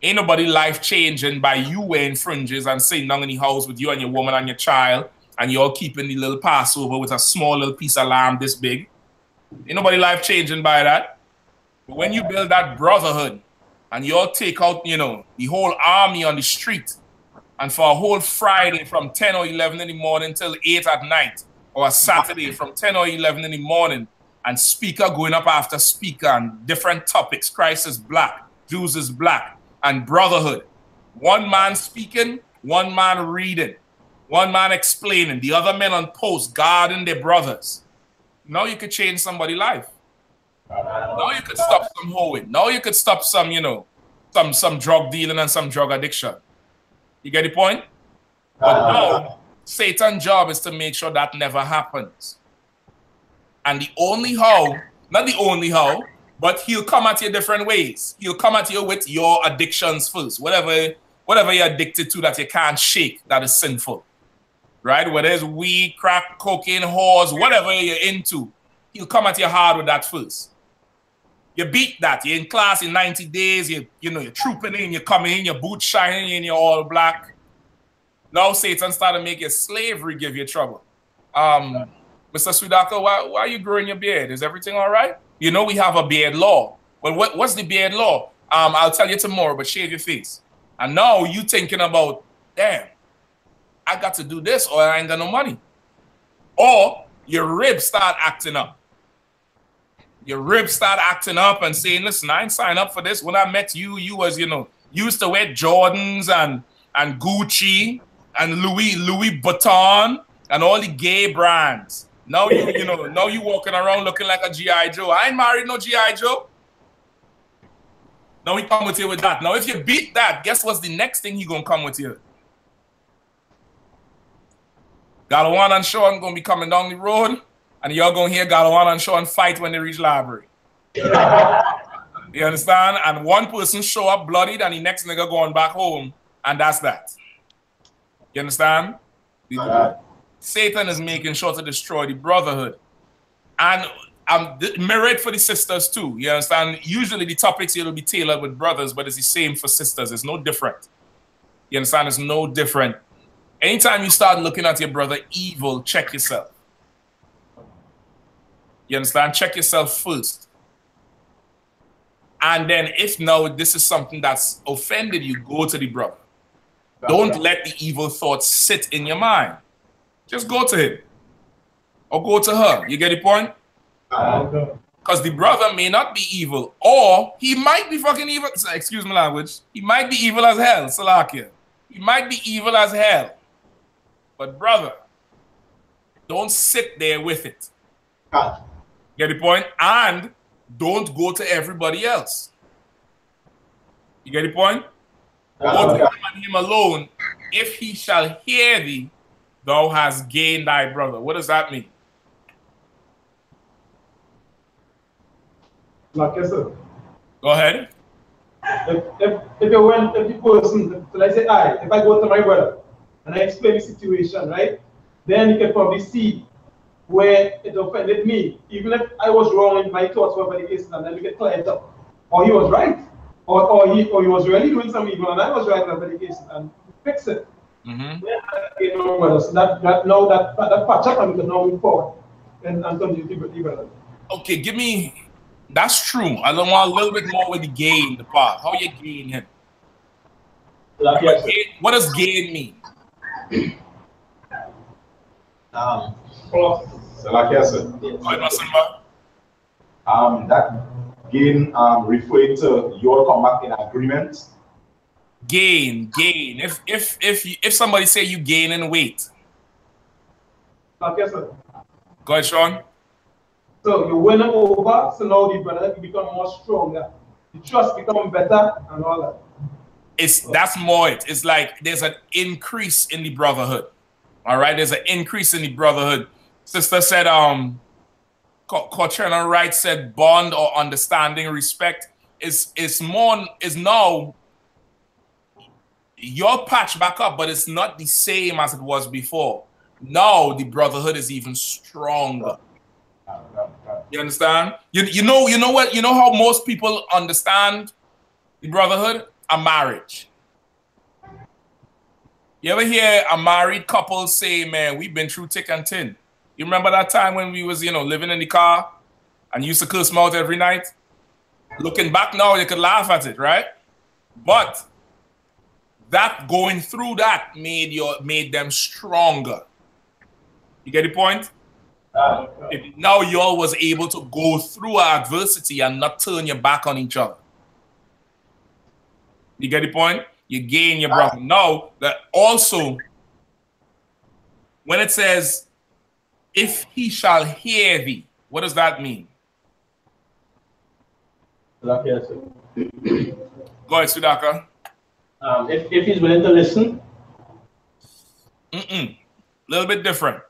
Ain't nobody life-changing by you wearing fringes and sitting down in the house with you and your woman and your child, and you're keeping the little Passover with a small little piece of lamb this big. Ain't nobody life-changing by that. But when you build that brotherhood, and you'll take out, you know, the whole army on the street, and for a whole Friday from 10 or 11 in the morning till 8 at night, or a Saturday from 10 or 11 in the morning, and speaker going up after speaker and different topics. Christ is black, Jews is black, and brotherhood. One man speaking, one man reading, one man explaining, the other men on post guarding their brothers. Now you could change somebody's life. Now you could stop some hoeing. Now you could stop some, you know, some drug dealing and some drug addiction. You get the point? But now, Satan's job is to make sure that never happens. And the only how, not the only how, but he'll come at you different ways. He'll come at you with your addictions first. Whatever you're addicted to that you can't shake, that is sinful. Right? Whether it's weed, crack, cocaine, whores, whatever you're into, he'll come at you hard with that first. You beat that. You're in class in 90 days, you're trooping in, you're coming in, your boots shining in, you're all black. Now Satan started to make your slavery give you trouble. Mr. Sudaka, why are you growing your beard? Is everything all right? You know we have a beard law. Well, what's the beard law? I'll tell you tomorrow, but shave your face. And now you thinking about, damn, I got to do this or I ain't got no money. Or your ribs start acting up. Your ribs start acting up and saying, listen, I ain't signed up for this. When I met you, you was, you used to wear Jordans and Gucci and Louis Vuitton and all the gay brands. Now now you walking around looking like a G.I. Joe. I ain't married no G.I. Joe. Now he come with you with that. Now if you beat that, guess what's the next thing he gonna come with you? Galawan and Sean gonna be coming down the road, and y'all gonna hear Galawan and Sean fight when they reach library. You understand? And one person show up bloodied and the next nigga going back home, and that's that. You understand? Satan is making sure to destroy the brotherhood. And mirrored for the sisters too. You understand? Usually the topics here will be tailored with brothers, but it's the same for sisters. It's no different. You understand? It's no different. Anytime you start looking at your brother evil, check yourself. You understand? Check yourself first. And then if now this is something that's offended you, go to the brother. Don't let the evil thoughts sit in your mind. Just go to him. Or go to her. You get the point? Because the brother may not be evil. Or he might be fucking evil. Excuse my language. He might be evil as hell. Salakia. He might be evil as hell. But brother, don't sit there with it. Get the point? And don't go to everybody else. You get the point? Go to him and him alone. If he shall hear thee, thou hast gained thy brother. What does that mean? Like I said. Go ahead. If the person, so let's say if I go to my brother and I explain the situation, right? Then you can probably see where it offended me, even if I was wrong in my thoughts were the case, and then we get cleared up. Or he was right, or he was really doing some evil, and I was right in the case, and fix it. You know, so that patch up, and we can now move forward and continue to brother. Okay, give me. That's true. I don't want a little bit more with the gain, the part. How you gain him? What does gain mean? So like I said, that gain referring to your come back in agreement. Gain. If somebody say you gain in weight. Like I said. Go ahead, Sean. So you win them over, so now the brother become more stronger. The trust become better and all that. That's more it. It's like there's an increase in the brotherhood. All right, there's an increase in the brotherhood. Sister said, Colonel Wright said bond or understanding, respect is now you're patched back up, but it's not the same as it was before. Now the brotherhood is even stronger. You understand? You know how most people understand the brotherhood? A marriage. You ever hear a married couple say, man, we've been through thick and thin? You remember that time when we was, living in the car and used to curse them out every night? Looking back now, you could laugh at it, right? But that going through that made them stronger. You get the point? Now you all was able to go through adversity and not turn your back on each other. You get the point? You gain your brother. Now that also, when it says, if he shall hear thee, what does that mean? Go ahead, Sudhakar. If he's willing to listen. A little bit different.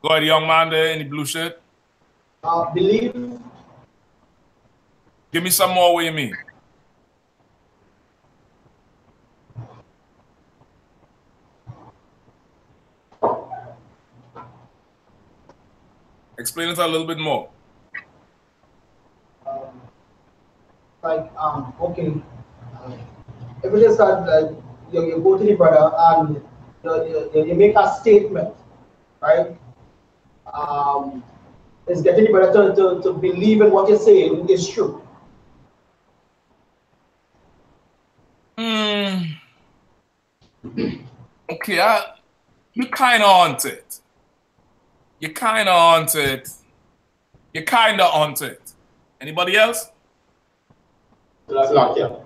Go ahead, young man there in the blue shirt. Believe. Give me some more. What you mean? Explain it a little bit more. Okay. If it is that you go to the brother and you make a statement, right? It's getting the brother to believe in what you're saying is true. Okay, you're kind of onto it. You're kind of onto it. You're kind of onto it. Anybody else? Yeah. Go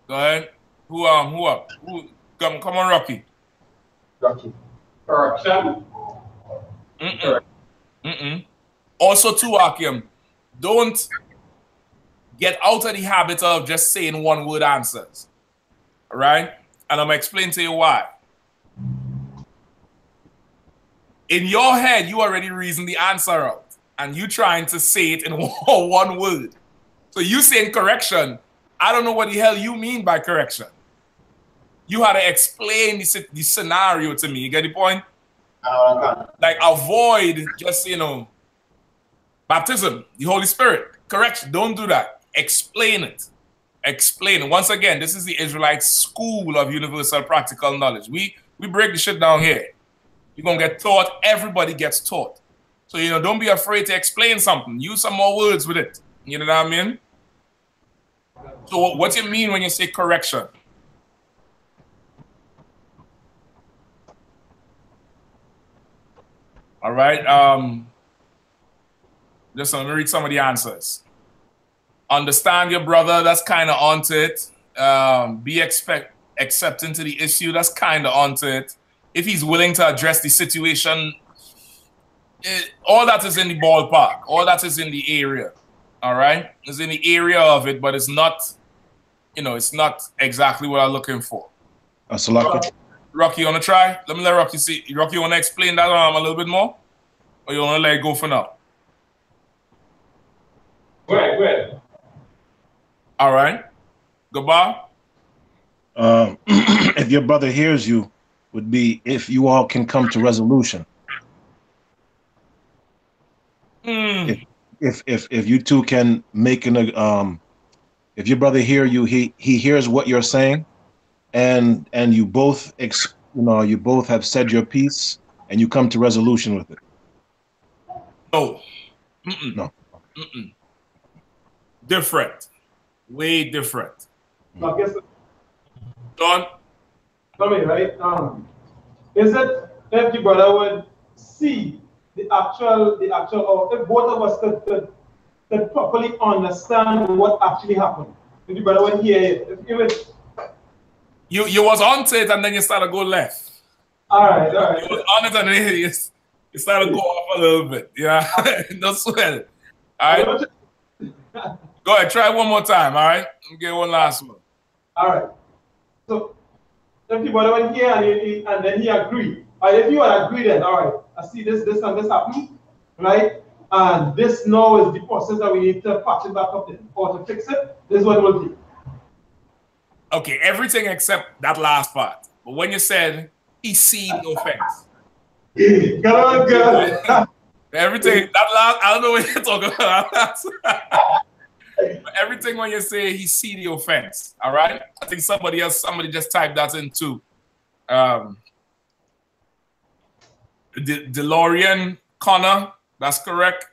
ahead. Who up? Come on, Rocky. Rocky. Correction. Also, too, Akim, don't get out of the habit of just saying one-word answers. All right? And I'm going to explain to you why. In your head, you already reasoned the answer out, and you trying to say it in one word. So you saying correction, I don't know what the hell you mean by correction. You had to explain the scenario to me. You get the point? Like avoid just, baptism, the Holy Spirit. Correction, don't do that. Explain it. Explain it. Once again, this is the Israelite School of Universal Practical Knowledge. We break the shit down here. You're going to get taught. Everybody gets taught. So, don't be afraid to explain something. Use some more words with it. You know what I mean? So what do you mean when you say correction? All right. Just let me read some of the answers. Understand your brother. That's kind of onto it. Be accepting to the issue. That's kind of onto it. If he's willing to address the situation, all that is in the ballpark. All that is in the area. All right, it's in the area of it, but it's not, it's not exactly what I'm looking for. Rocky, you wanna try? Let me let Rocky see. Rocky, you wanna explain that a little bit more, or you wanna let it go for now? Go ahead. All right, goodbye. If your brother hears you, would be if you all can come to resolution. If you two can make if your brother hear you, he hears what you're saying, and you both you both have said your piece, and you come to resolution with it. No. No. Different. Way different. I guess. Don? Tell me, right? Is it if the brother would see the actual, or if both of us could properly understand what actually happened? If the brother would hear it. You was on to it and then you started to go left. All right. You was on it and then you started to go off a little bit. Yeah. No sweat it. All right. Go ahead, try one more time, all right? Let me get one last one. All right. So if the brother went here and then he agreed. Or if you would agree then, all right, I see this and this happened, right? And this now is the process that we need to patch it back up then, or to fix it. This is what it will be. Okay, everything except that last part. But when you said he see the offense. Good. Everything, that last, I don't know what you're talking about. Everything when you say he see the offense, all right? I think somebody just typed that into DeLorean Connor, that's correct.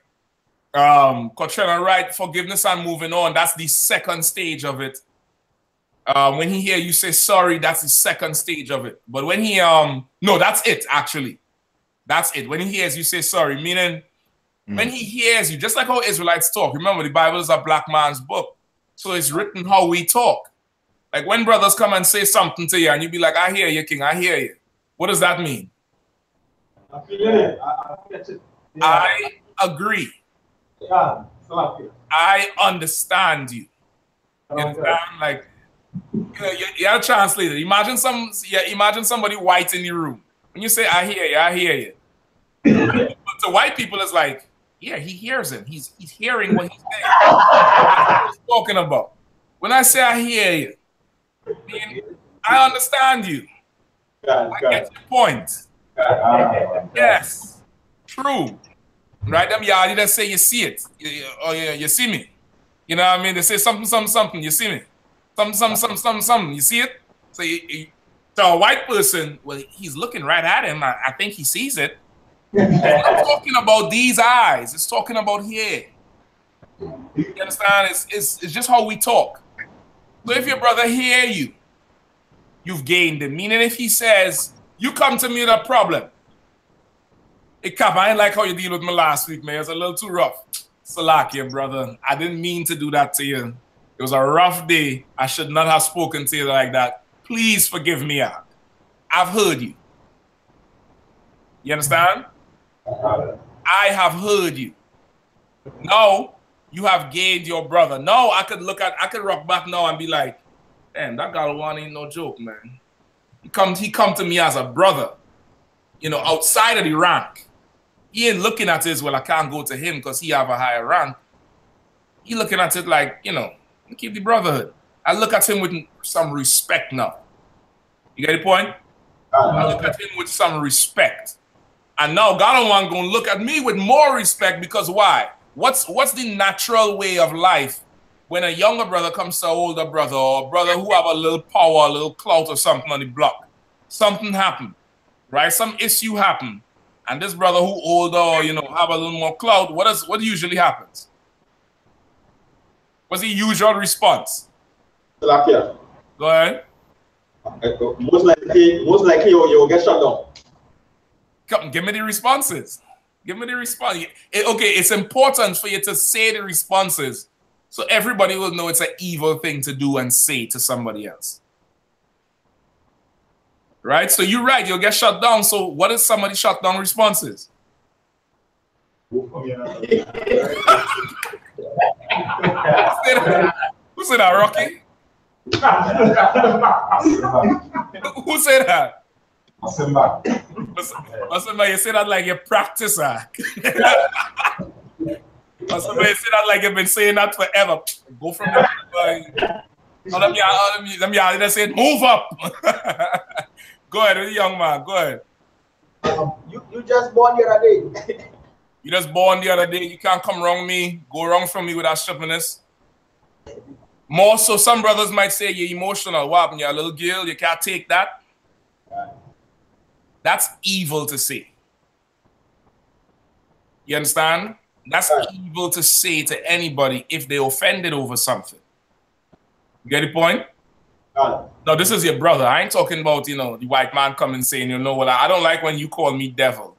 Katrina Wright, forgiveness and moving on, that's the second stage of it. When he hear you say sorry, that's the second stage of it. But when he, no, that's it, actually. That's it. When he hears you say sorry, meaning when he hears you, just like how Israelites talk. Remember, the Bible is a black man's book. So it's written how we talk. Like when brothers come and say something to you and you be like, I hear you, King, I hear you. What does that mean? I feel it. I get it. Yeah. I agree. Yeah, so I feel. I understand you. You understand? Like, you're a translator. Imagine somebody white in the room. When you say, I hear you, I hear you. But to white people, it's like, yeah, he hears him. He's hearing what he's saying. That's what he's talking about. When I say I hear you, I mean, I understand you. I get your point. Yes, true. Right? Them yardie that say you see it. You see me. You know what I mean? They say something, you see me. Something, you see it? So to a white person, well, he's looking right at him. I think he sees it. It's not talking about these eyes. It's talking about here. You understand? It's just how we talk. So if your brother hear you, you've gained him. Meaning if he says, you come to me with a problem. Hey, Cap, I ain't like how you deal with me last week, man. It's a little too rough. Salakia, brother. I didn't mean to do that to you. It was a rough day. I should not have spoken to you like that. Please forgive me out. I've heard you. You understand? I have heard you. No, you have gained your brother. No, I could rock back now and be like, damn, that Galawan ain't no joke, man. He come to me as a brother, outside of the rank. He ain't looking at it as, well, I can't go to him because he have a higher rank. He looking at it like, keep the brotherhood. I look at him with some respect now. You get the point? I look at him with some respect. And now Galawan gonna look at me with more respect because why? What's the natural way of life when a younger brother comes to an older brother or a brother who have a little power, a little clout or something on the block? Something happened, right? Some issue happened. And this brother who older or, have a little more clout, what usually happens? What's the usual response? Go ahead. Most likely you will get shut down. Come, give me the responses. Give me the response. Okay, it's important for you to say the responses so everybody will know it's an evil thing to do and say to somebody else. Right? So you're right, you'll get shut down. So what is somebody shut down responses? Who said that, Rocky? Who said that? Masimba. Masimba, you say that like you practice that. Masimba, you say that like you've been saying that forever. Go from there. Let me just say, move up. Go ahead, young man. Go ahead. You just born the other day. You just born the other day. You can't come wrong me. Go wrong from me with that stubbornness. More so, some brothers might say you're emotional. What? You're a little girl. You can't take that. That's evil to say. You understand? That's evil to say to anybody if they're offended over something. You get the point? No, this is your brother. I ain't talking about, you know, the white man coming saying, you know what, I don't like when you call me devil.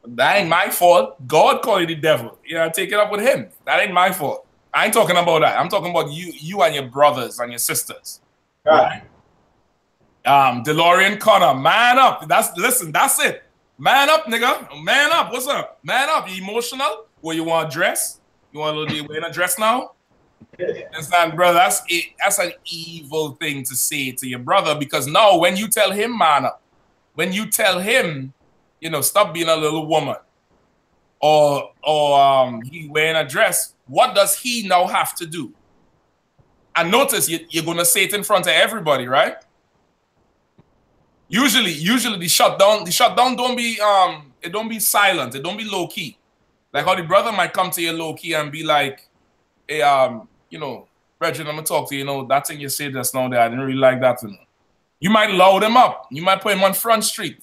That ain't my fault. God called you the devil. You know, take it up with him. That ain't my fault. I ain't talking about that. I'm talking about you and your brothers and your sisters. Right? DeLorean Connor, man up. Listen, that's it. Man up, nigga. Man up. What's up? Man up. You emotional? Well, you want to dress? You want a little bit wearing a dress now? Understand, brother? That's an evil thing to say to your brother, because now when you tell him, man up, when you tell him, you know, stop being a little woman, or he wearing a dress, what does he now have to do? And notice you're gonna say it in front of everybody, right? Usually the shutdown don't be it don't be silent, it don't be low key. Like how the brother might come to you low key and be like, hey, you know, Reggie, I'm gonna talk to you. You know, that thing you said just now there, I didn't really like that. You might loud him up. You might put him on Front Street.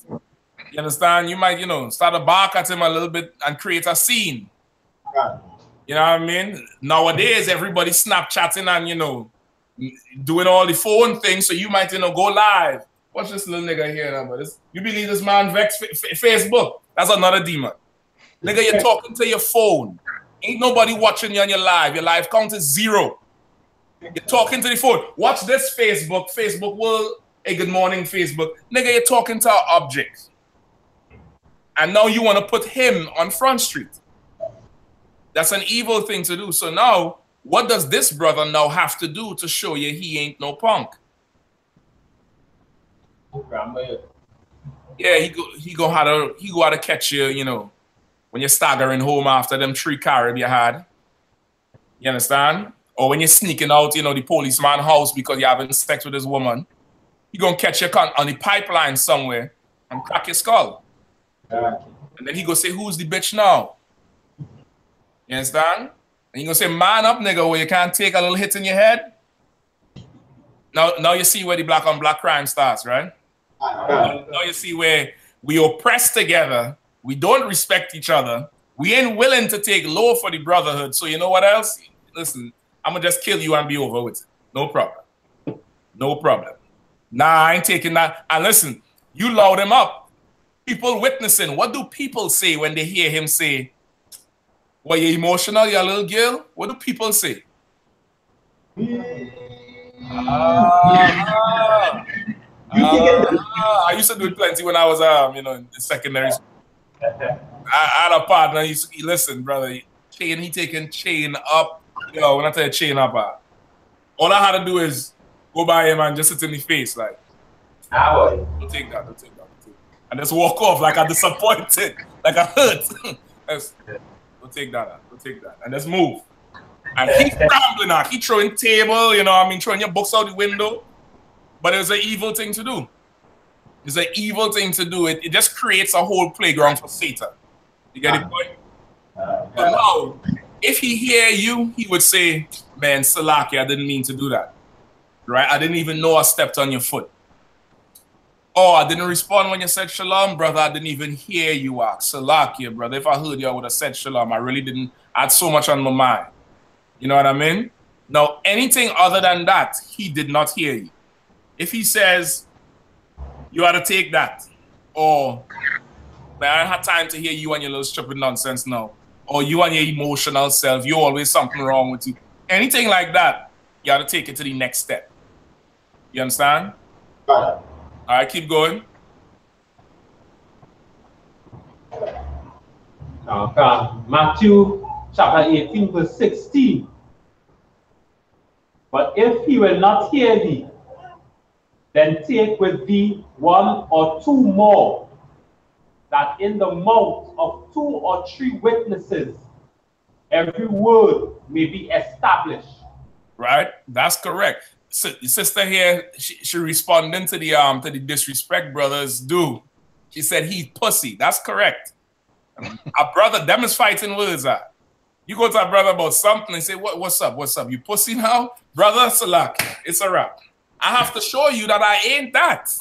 You understand? You might, you know, start to bark at him a little bit and create a scene. You know what I mean? Nowadays, everybody's Snapchatting and, you know, doing all the phone things. So you might, you know, go live. Watch this little nigga here now, but you believe this man vex Facebook? That's another demon. Nigga, you're talking to your phone. Ain't nobody watching you on your live. Your live count is 0. You're talking to the phone. Watch this Facebook. Facebook will, hey, good morning, Facebook. Nigga, you're talking to an object. And now you want to put him on Front Street. That's an evil thing to do. So now, what does this brother now have to do to show you he ain't no punk? Yeah, he go how to catch you, you know, when you're staggering home after them 3 Carib you had. You understand? Or when you're sneaking out, you know, the policeman's house because you're having sex with this woman. He gonna catch you on the pipeline somewhere and crack your skull. And then he gonna say, who's the bitch now? You understand? And you gonna say, man up, nigga, where you can't take a little hit in your head. Now you see where the black on black crime starts, right? Now you see where we oppress together. We don't respect each other. We ain't willing to take low for the brotherhood. So you know what else? Listen, I'm gonna just kill you and be over with it. No problem. No problem. Nah, I ain't taking that. And listen, you loud him up. People witnessing. What do people say when they hear him say, well, you're emotional, you're a little girl? What do people say? I used to do it plenty when I was, you know, in secondary school. I had a partner. He listen, brother. He taking chain up. Yo, when I tell you chain up, all I had to do is go by him and just sit in his face, like, don't take that, don't take that, and just walk off like I'm disappointed, like I hurt. Don't take that, and just move. And he's scrambling out. He throwing table, you know what I mean, throwing your books out the window. But it's an evil thing to do. It's an evil thing to do. It just creates a whole playground for Satan. You get the point? But now, if he hear you, he would say, man, Salaki, I didn't mean to do that. Right? I didn't even know I stepped on your foot. Oh, I didn't respond when you said shalom, brother. I didn't even hear you ask. Salaki, brother. If I heard you, I would have said shalom. I really didn't. I had so much on my mind. You know what I mean? Now, anything other than that, he did not hear you. If he says, you ought to take that, or man, I don't have time to hear you and your little stupid nonsense now, or you and your emotional self, you always something wrong with you. Anything like that, you ought to take it to the next step. You understand? All right, keep going. Matthew chapter 18, verse 16. But if he will not hear thee, then take with thee 1 or 2 more, that in the mouth of 2 or 3 witnesses every word may be established. Right? That's correct. Sister here, she responding to the disrespect brothers do. She said he's pussy. That's correct. Our brother, them is fighting words. You go to a brother about something and say, what's up? What's up? You pussy now? Brother, Salak, it's a wrap. I have to show you that I ain't that.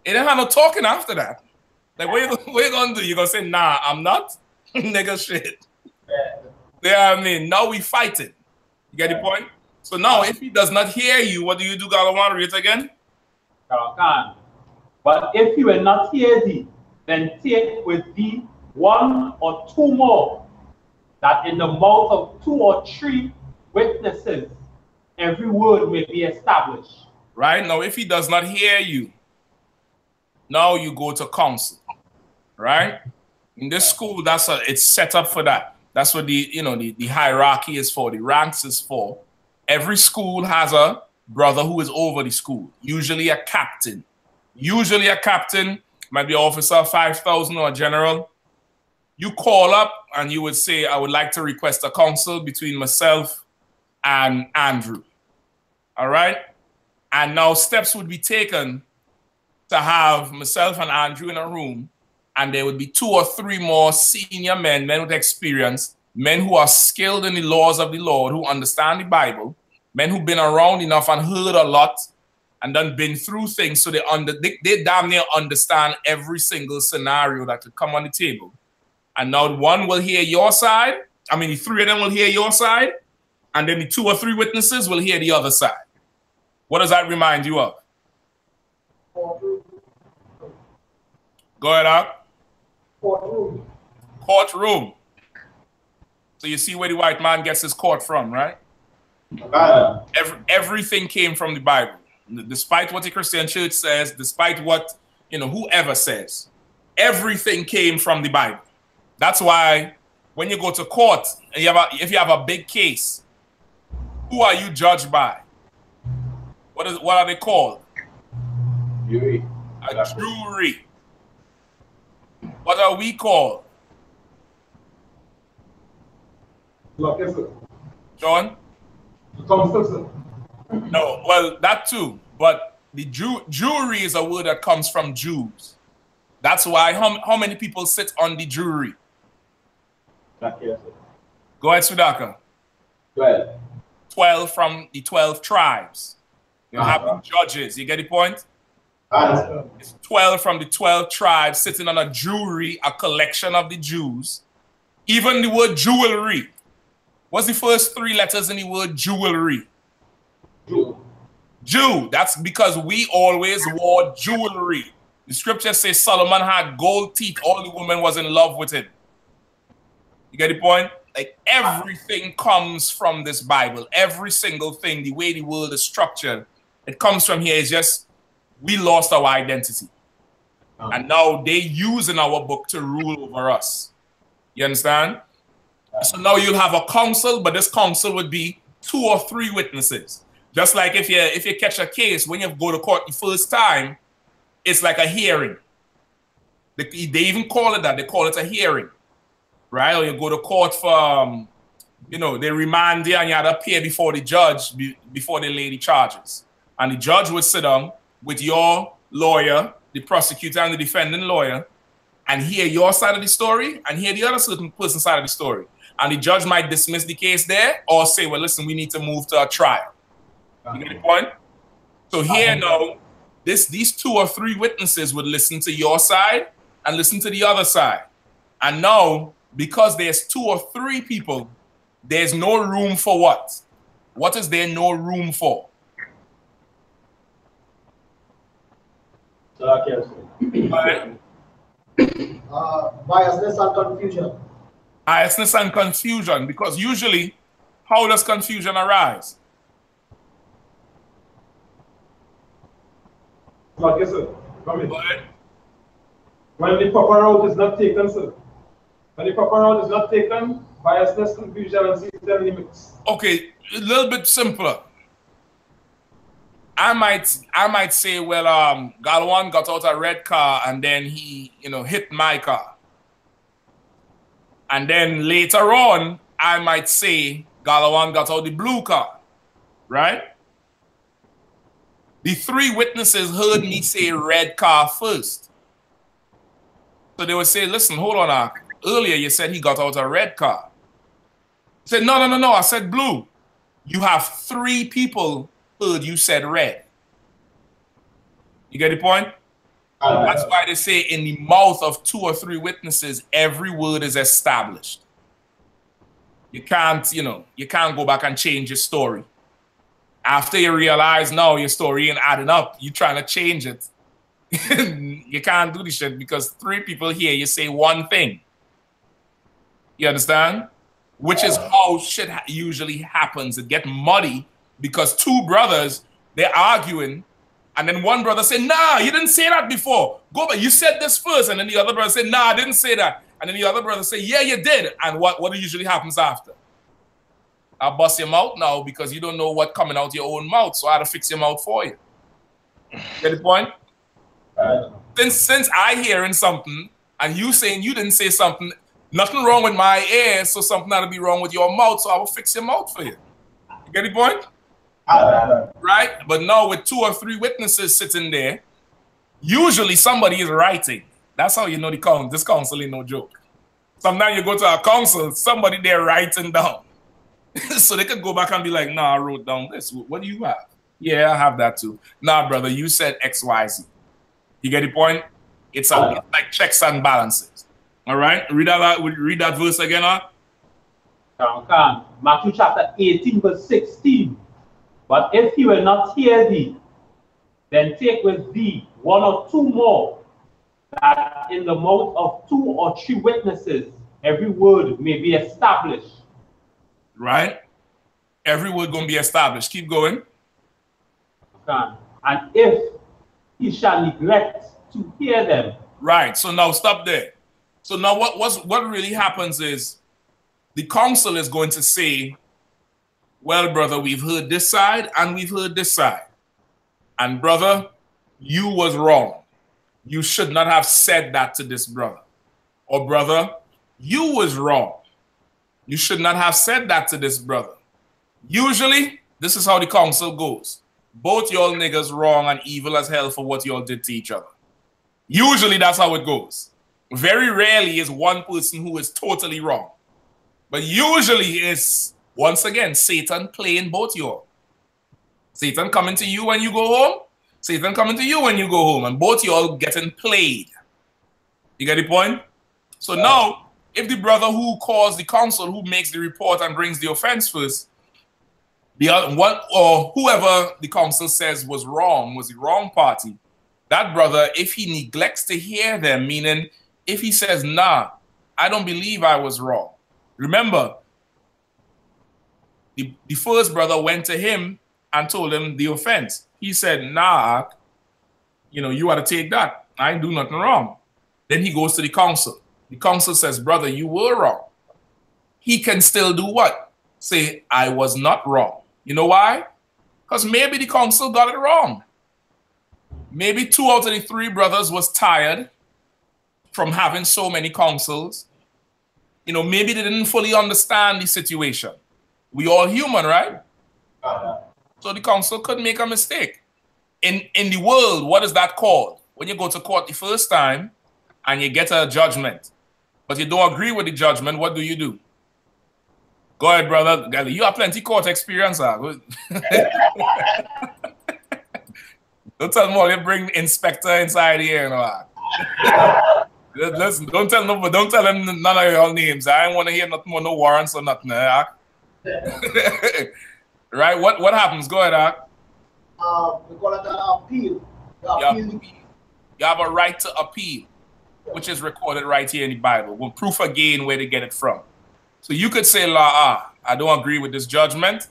It ain't have no talking after that. Like, what you gonna do? You gonna say, nah, I'm not? Nigga shit. Yeah, I mean, now we fighting. You get the point? So now, if he does not hear you, what do you do, Galawan? Read it again. But if he will not hear thee, then take with thee 1 or 2 more, that in the mouth of 2 or 3 witnesses every word may be established. Right? Now, if he does not hear you, now you go to council. Right? In this school, it's set up for that. That's what the hierarchy is for, the ranks is for. Every school has a brother who is over the school, usually a captain. Usually a captain, might be an officer of 5,000 or a general. You call up and you would say, I would like to request a council between myself and Andrew. All right? And now steps would be taken to have myself and Andrew in a room, and there would be 2 or 3 more senior men with experience, men who are skilled in the laws of the Lord, who understand the Bible, men who've been around enough and heard a lot and then been through things, so they damn near understand every single scenario that could come on the table. And now 1 will hear your side. I mean, the 3 of them will hear your side, and then the 2 or 3 witnesses will hear the other side. What does that remind you of? Go ahead, Al. Courtroom. Courtroom. So you see where the white man gets his court from, right? Everything came from the Bible. Despite what the Christian church says, despite what whoever says, everything came from the Bible. That's why when you go to court and if you have a big case, who are you judged by? What are they called? Jury. A jury. What are we called? John? No, well, that too. But the jury is a word that comes from Jews. That's why how many people sit on the jury? Go ahead, Sudaka. 12. 12 from the 12 tribes. You have the judges. You get the point? It's 12 from the 12 tribes sitting on a jury, a collection of the Jews. Even the word jewelry. What's the first 3 letters in the word jewelry? Jew. That's because we always wore jewelry. The scripture says Solomon had gold teeth. All the women was in love with him. You get the point? Like, everything comes from this Bible. Every single thing, the way the world is structured, it comes from here. It's just we lost our identity. And now they using our book to rule over us. You understand? So now you'll have a council, but this council would be 2 or 3 witnesses. Just like if you catch a case, when you go to court the first time, it's like a hearing. They even call it that. They call it a hearing. Right? Or you go to court for, they remand you and you have to appear before the judge before they lay the charges. And the judge would sit down with your lawyer, the prosecutor and the defending lawyer, and hear your side of the story and hear the other certain person's side of the story. And the judge might dismiss the case there or say, well, listen, we need to move to a trial. You get the point? So here now, these 2 or 3 witnesses would listen to your side and listen to the other side. And now, because there's 2 or 3 people, there's no room for what? What is there no room for? Biasness and confusion. Biasness and confusion, because usually, how does confusion arise? Yes, sir. Come in. When the proper route is not taken, sir. When the proper route is not taken, biasness, confusion, and system limits. Okay, a little bit simpler. I might say, well, Galawan got out a red car and then he, hit my car. And then later on, I might say Galawan got out the blue car, right? The 3 witnesses heard me say red car first. So they would say, listen, hold on, Ak. Earlier you said he got out a red car. I said, no, I said blue. You have 3 people heard you said red. You get the point? That's why they say in the mouth of 2 or 3 witnesses, every word is established. You can't, you can't go back and change your story. After you realize, no, your story ain't adding up, you're trying to change it. You can't do this shit because 3 people here, you say one thing. You understand? Which is how shit usually happens. It gets muddy because 2 brothers, they're arguing, and then one brother said, nah, you didn't say that before. Go back, you said this first. And then the other brother said, nah, I didn't say that. And then the other brother said, yeah, you did. And what usually happens after? I'll bust your mouth now because you don't know what's coming out your own mouth. So I had to fix your mouth for you. Get the point? Since I hearing something and you saying you didn't say something, nothing wrong with my ear, so something ought to be wrong with your mouth, so I will fix your mouth for you. You get the point? Right? But now with 2 or 3 witnesses sitting there, usually somebody is writing. That's how you know this council ain't no joke. Sometimes you go to a council, somebody there writing down. So they could go back and be like, nah, I wrote down this. What do you have? Yeah, I have that too. Nah, brother, you said X, Y, Z. You get the point? It's like checks and balances. All right? Read that verse again, huh? Matthew chapter 18, verse 16. But if he will not hear thee, then take with thee 1 or 2 more, that in the mouth of 2 or 3 witnesses every word may be established. Right? Every word going to be established. Keep going. And if he shall neglect to hear them. Right. So now stop there. So now what really happens is the council is going to say, well, brother, we've heard this side and we've heard this side. And brother, you was wrong. You should not have said that to this brother. Or brother, you was wrong. You should not have said that to this brother. Usually, this is how the council goes. Both y'all niggas wrong and evil as hell for what y'all did to each other. Usually, that's how it goes. Very rarely is one person who is totally wrong. But usually it's, once again, Satan playing both y'all. Satan coming to you when you go home. Satan coming to you when you go home. And both y'all getting played. You get the point? So now, if the brother who calls the council, who makes the report and brings the offense first, the other one or whoever the council says was the wrong party, that brother, if he neglects to hear them, meaning if he says, nah, I don't believe I was wrong. Remember, the first brother went to him and told him the offense. He said, nah, you ought to take that. I ain't do nothing wrong. Then he goes to the council. The council says, brother, you were wrong. He can still do what? Say, I was not wrong. You know why? Because maybe the council got it wrong. Maybe 2 out of the 3 brothers was tired from having so many councils. Maybe they didn't fully understand the situation. We all human, right? So the council could make a mistake. In the world, what is that called? When you go to court the first time and you get a judgment, but you don't agree with the judgment, what do? Go ahead, brother. You have plenty court experience. Don't tell me you bring inspector inside here. Listen, don't tell them none of your names. I don't want to hear nothing more, no warrants or nothing. Right? What happens? Go ahead, We call it an appeal. You have a right to appeal, which is recorded right here in the Bible. We'll proof again where to get it from. So you could say, I don't agree with this judgment,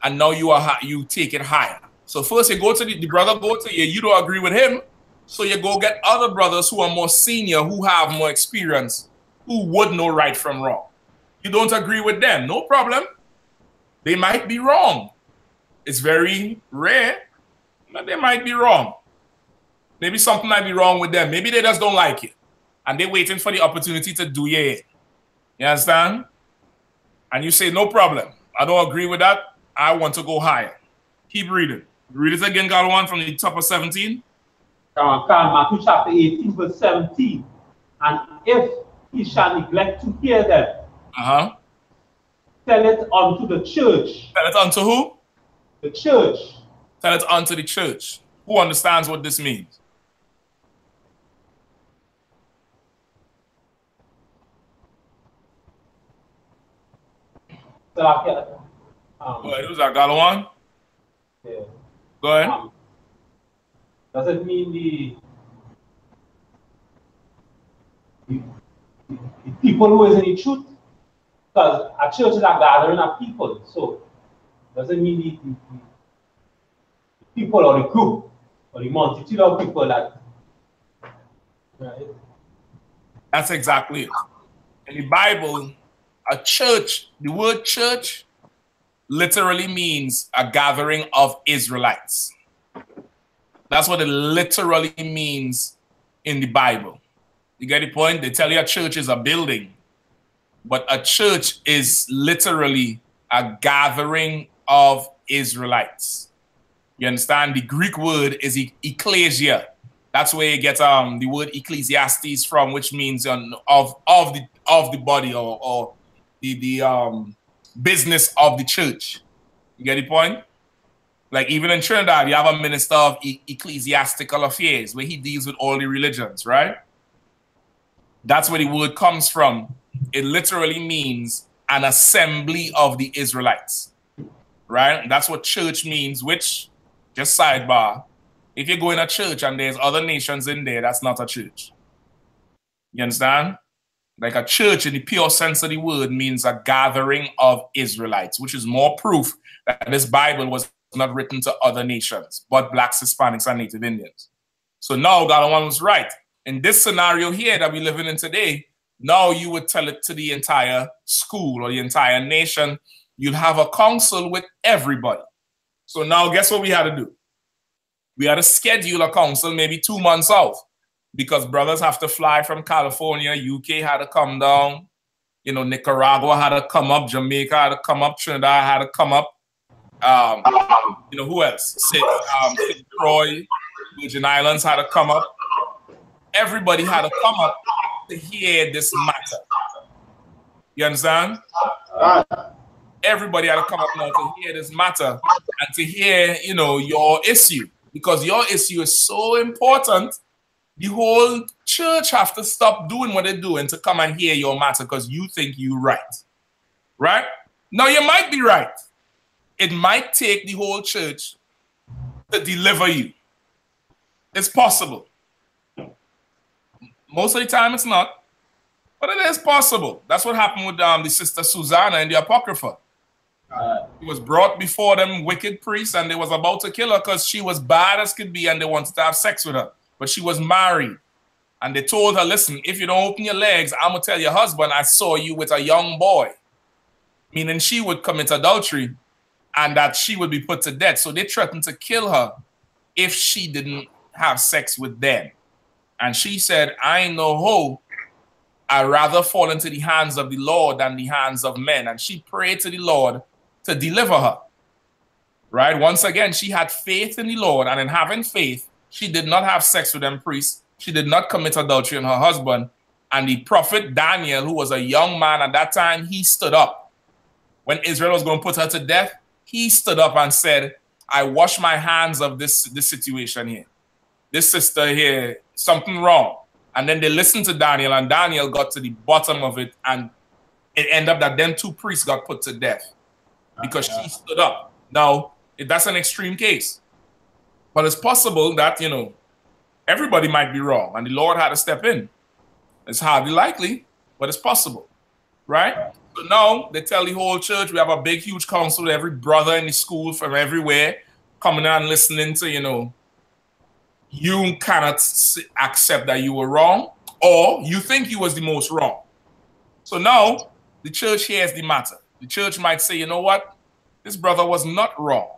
and now you take it higher. So first you go to the brother, you don't agree with him, so you go get other brothers who are more senior, who have more experience, who would know right from wrong. You don't agree with them, no problem. They might be wrong. It's very rare, But they might be wrong. Maybe something might be wrong with them. Maybe they just don't like it. And they're waiting for the opportunity to do your head. You understand? And you say, no problem. I don't agree with that. I want to go higher. Keep reading. Read it again, Galwan, from the top of 17. Matthew chapter 18, verse 17. And if he shall neglect to hear them, tell it unto the church. Tell it unto who? The church. Tell it unto the church. Who understands what this means? Go ahead, who's that, Galwan? Yeah. Go ahead. Does it mean the people who is in the truth? Because a church is a gathering of people, so does it mean the people or the group or the multitude of people that? Right? That's exactly it. In the Bible, a church, the word church literally means a gathering of Israelites. That's what it literally means in the Bible. You get the point? They tell you a church is a building, but a church is literally a gathering of Israelites. You understand? The Greek word is ecclesia. That's where you get the word ecclesiastes from, which means of the body or the business of the church. You get the point? Like even in Trinidad, you have a minister of ecclesiastical affairs where he deals with all the religions, right? That's where the word comes from. It literally means an assembly of the Israelites, right? That's what church means, which, just sidebar, if you go in a church and there's other nations in there, that's not a church. You understand? Like a church in the pure sense of the word means a gathering of Israelites, which is more proof that this Bible was not written to other nations, but blacks, Hispanics, and Native Indians. So now Galawan was right. In this scenario here that we're living in today, now you would tell it to the entire school or the entire nation. You'd have a council with everybody. So now guess what we had to do? We had to schedule a council maybe 2 months out because brothers have to fly from California, UK had to come down, you know, Nicaragua had to come up, Jamaica had to come up, Trinidad had to come up. You know, who else? St. Croix, Virgin Islands had to come up. Everybody had to come up to hear this matter. You understand? Everybody had to come up now to hear this matter and to hear, you know, your issue. Because your issue is so important, the whole church have to stop doing what they're doing to come and hear your matter because you think you're right. Right? Now, you might be right. It might take the whole church to deliver you. It's possible. Most of the time, it's not. But it is possible. That's what happened with the sister Susanna in the Apocrypha. She was brought before them wicked priests, and they was about to kill her because she was bad as could be, and they wanted to have sex with her. But she was married. And they told her, listen, if you don't open your legs, I'm going to tell your husband I saw you with a young boy. Meaning she would commit adultery and that she would be put to death. So they threatened to kill her if she didn't have sex with them. And she said, I ain't no hoe. I'd rather fall into the hands of the Lord than the hands of men. And she prayed to the Lord to deliver her. Right? Once again, she had faith in the Lord. And in having faith, she did not have sex with them priests. She did not commit adultery on her husband. And the prophet Daniel, who was a young man at that time, he stood up. When Israel was going to put her to death, he stood up and said, I wash my hands of this situation here. This sister here, something wrong. And then they listened to Daniel, and Daniel got to the bottom of it, and it ended up that them two priests got put to death because she stood up. Now, that's an extreme case. But it's possible that, you know, everybody might be wrong, and the Lord had to step in. It's hardly likely, but it's possible, right? So now they tell the whole church, we have a big, huge council with every brother in the school from everywhere coming out and listening to, you know, you cannot accept that you were wrong, or you think you was the most wrong. So now the church hears the matter. The church might say, you know what? This brother was not wrong.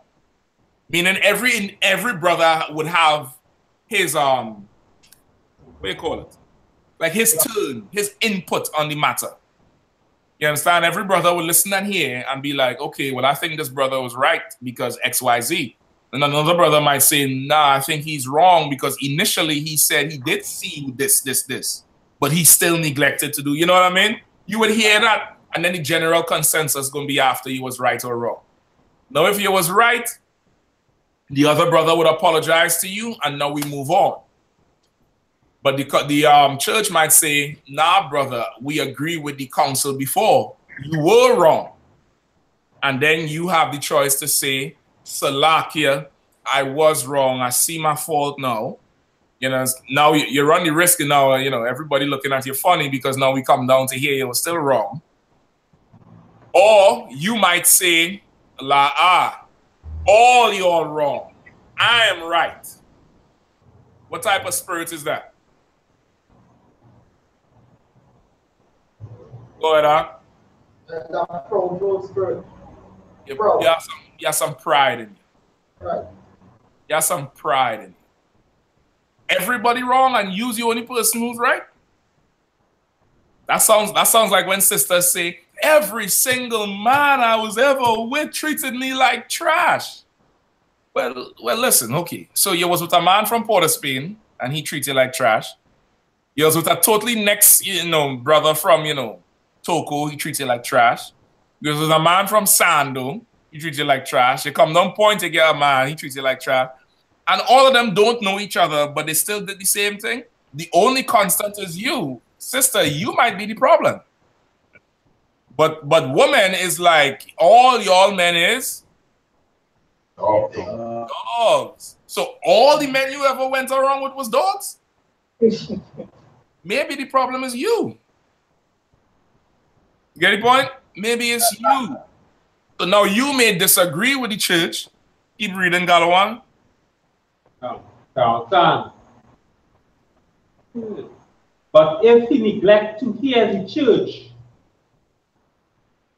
Meaning every brother would have his what do you call it? Like his turn, his input on the matter. You understand? Every brother would listen and hear and be like, okay, well, I think this brother was right because XYZ. And another brother might say, nah, I think he's wrong because initially he said he did see this, but he still neglected to do, you know what I mean? You would hear that, and then the general consensus is going to be after you was right or wrong. Now, if you was right, the other brother would apologize to you, and now we move on. But the church might say, nah, brother, we agree with the council before. You were wrong. And then you have the choice to say, Salakia, I was wrong. I see my fault now. You know, now you run the risk of now, you know, everybody looking at you funny because now we come down to here, you were still wrong. Or you might say, all you're wrong. I am right. What type of spirit is that? Go ahead, Doc. That proud spirit. You have some pride in you. Right. You have some pride in you. Everybody wrong and you's the only person who's right? That sounds like when sisters say, every single man I was ever with treated me like trash. Well, listen, okay. So you was with a man from Port of Spain and he treated you like trash. You was with a totally next, brother from, Toko, he treats you like trash. You was with a man from Sando, he treats you like trash. You come down Point to get a man, he treats you like trash. And all of them don't know each other, but they still did the same thing. The only constant is you. Sister, you might be the problem. But woman is like, all y'all men is? Dogs. So all the men you ever went around with was dogs? Maybe the problem is you. You get the point? Maybe it's you. So now you may disagree with the church. Keep reading, Galawan. But if he neglect to hear the church,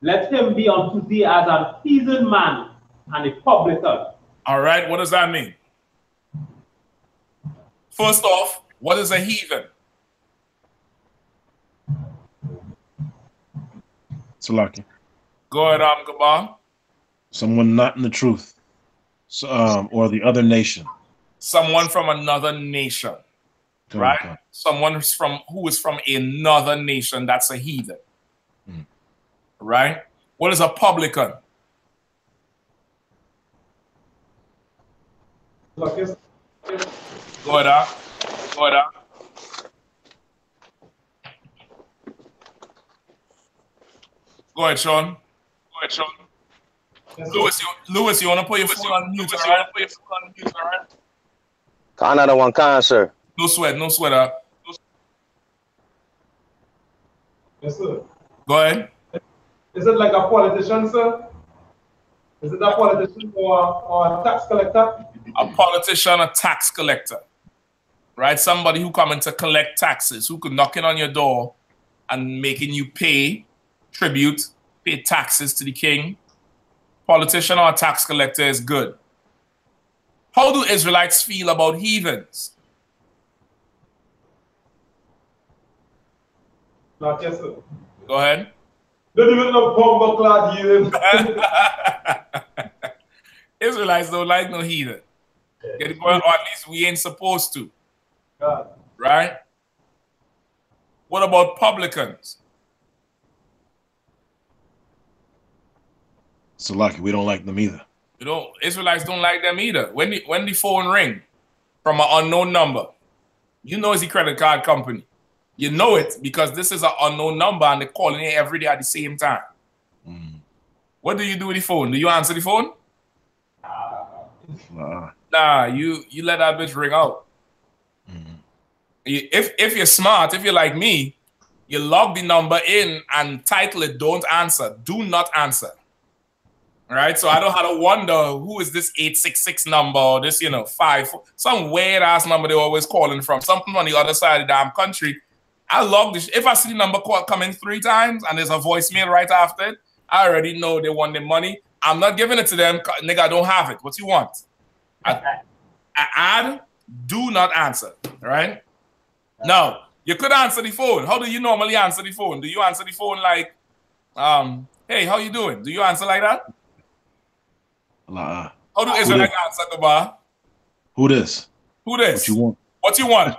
let him be unto thee as an heathen man and a publican. All right, what does that mean? First off, what is a heathen? Salaki. Go ahead, Gabar. Someone not in the truth, or the other nation. Someone from another nation, right? Okay. Someone who is from another nation, that's a heathen, right? What is a publican? Go ahead, Go ahead, Go ahead, Sean. Yes, Lewis, you want to put your phone on mute, all right? Another one, sir. No sweat. Yes, sir. Go ahead. Is it like a politician, sir? Is it a politician or a tax collector? A politician, a tax collector, right? Somebody who coming to collect taxes, who could knock in on your door and making you pay tribute, pay taxes to the king. Politician or a tax collector is good. How do Israelites feel about heathens? Not yes, sir. Go ahead. Don't even know bomber clad heathen. Israelites don't like no heathen. Get the point? Or at least we ain't supposed to. God. Right? What about publicans? So lucky, we don't like them either. Israelites don't like them either. When the phone ring from an unknown number, you know it's a credit card company. You know it because this is an unknown number and they're calling it every day at the same time. What do you do with the phone? Do you answer the phone? Nah, you let that bitch ring out. If you're smart, if you're like me, you log the number in and title it "Don't answer," do not answer. All right, so I don't have to wonder who is this 866 number or this, some weird ass number they're always calling from, something on the other side of the damn country. I log this. If I see the number coming 3 times and there's a voicemail right after it, I already know they want the money. I'm not giving it to them, nigga. I don't have it. What you want? Add, do not answer, right? Now, you could answer the phone. How do you normally answer the phone? Do you answer the phone like, hey, how you doing? Do you answer like that? How do Israelites answer, Kabar? Who this? Who this? What you want? What you want?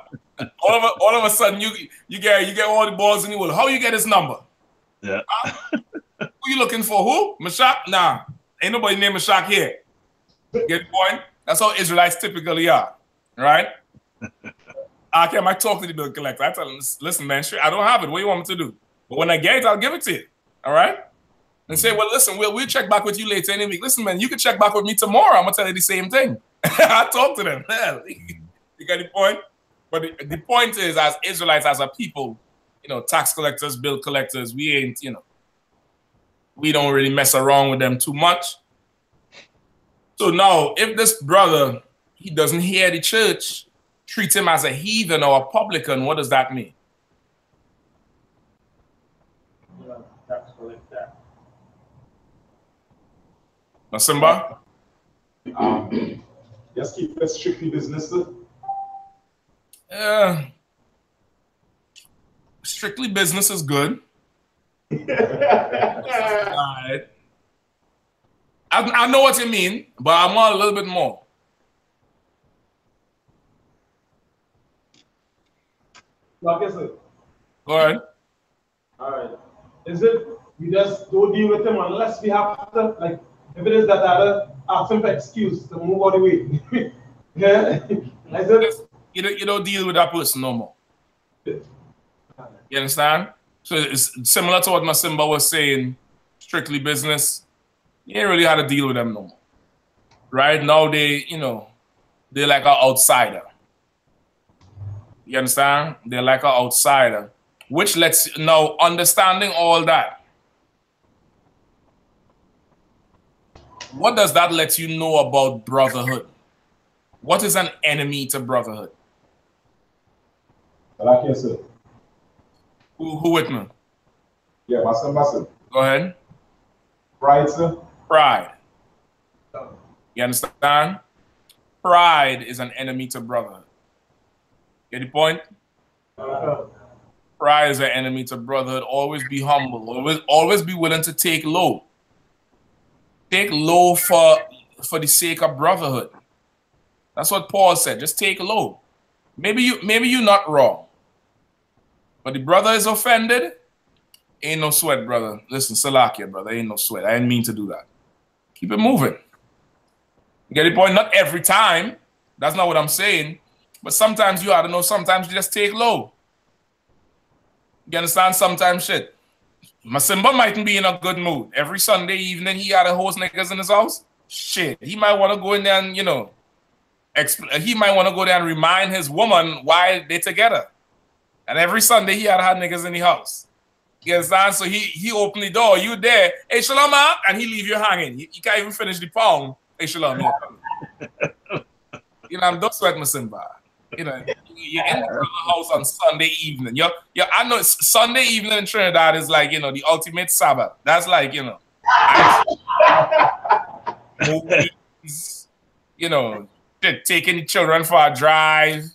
all of a sudden, you get all the balls in the world. How you get his number? Yeah. Who you looking for? Who? Meshach? Nah. Ain't nobody named Meshach here. Get the point? That's how Israelites typically are. Right? I might talk to the bill collector. I tell him, listen, man, I don't have it. What do you want me to do? But when I get it, I'll give it to you. All right? And say, well, listen, we'll check back with you later in the week. Listen, man, you can check back with me tomorrow. I'm going to tell you the same thing. I talk to them. You get the point? But the point is, as Israelites, as a people, tax collectors, bill collectors, we ain't, we don't really mess around with them too much. So now, if this brother, he doesn't hear the church, treat him as a heathen or a publican, what does that mean? Tax collector. Now, Simba? Just keep it strictly business. Strictly business is good. Right. I know what you mean, but I want a little bit more. Okay, sir. Go ahead. All right. Is it we just don't deal with him unless we have to, like, if it is that other ask him for excuse to move out of the way? Yeah? Is it? You don't deal with that person no more. You understand? So it's similar to what Masimba was saying, strictly business. You ain't really had to deal with them no more. Right now, they're like an outsider. You understand? They're like an outsider, which lets now understanding all that. What does that let you know about brotherhood? What is an enemy to brotherhood? Like you said. Who with me? Yeah, Master. Go ahead. Pride, sir. Pride. You understand? Pride is an enemy to brotherhood. Get the point? Pride is an enemy to brotherhood. Always be humble. Always be willing to take low. Take low for the sake of brotherhood. That's what Paul said. Just take low. Maybe you're not wrong. But the brother is offended. Ain't no sweat, brother. Listen, Salakia, brother. Ain't no sweat. I didn't mean to do that. Keep it moving. You get the point? Not every time. That's not what I'm saying. But sometimes you ought to know. Sometimes you just take low. You understand? Sometimes shit. Masimba mightn't be in a good mood. Every Sunday evening he had to host niggas in his house. Shit. He might want to go in there and, he might want to go there and remind his woman why they're together. And every Sunday he had to have niggas in the house. You understand? So he opened the door. You there. Hey, Shalom, and he leave you hanging. You can't even finish the pound. Hey, Shalom. Don't sweat Masimba. You're in the house on Sunday evening. I know Sunday evening in Trinidad is like, the ultimate Sabbath. That's like, movies, taking the children for a drive.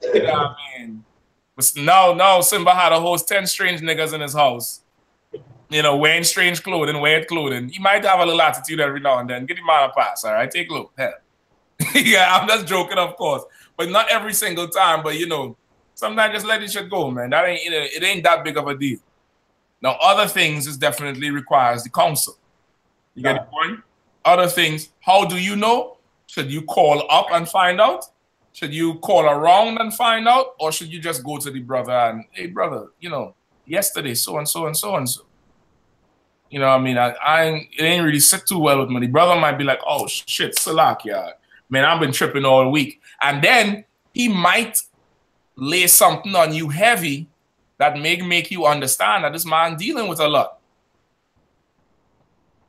You know what I mean? But no, Simba had a host 10 strange niggas in his house. Wearing strange clothing, weird clothing. He might have a little attitude every now and then. Get him out a pass, all right? Take a look. Hell. Yeah, I'm just joking, of course. But not every single time. But, sometimes just let it shit go, man. That ain't, it ain't that big of a deal. Now, other things is definitely requires the counsel. You get the point? Other things, how do you know? Should you call up and find out? Should you call around and find out? Or should you just go to the brother and, hey, brother, yesterday, so-and-so and so-and-so. You know what I mean? It ain't really sit too well with me. The brother might be like, oh, shit, Salakia. Man, I've been tripping all week. And then he might lay something on you heavy that make you understand that this man dealing with a lot.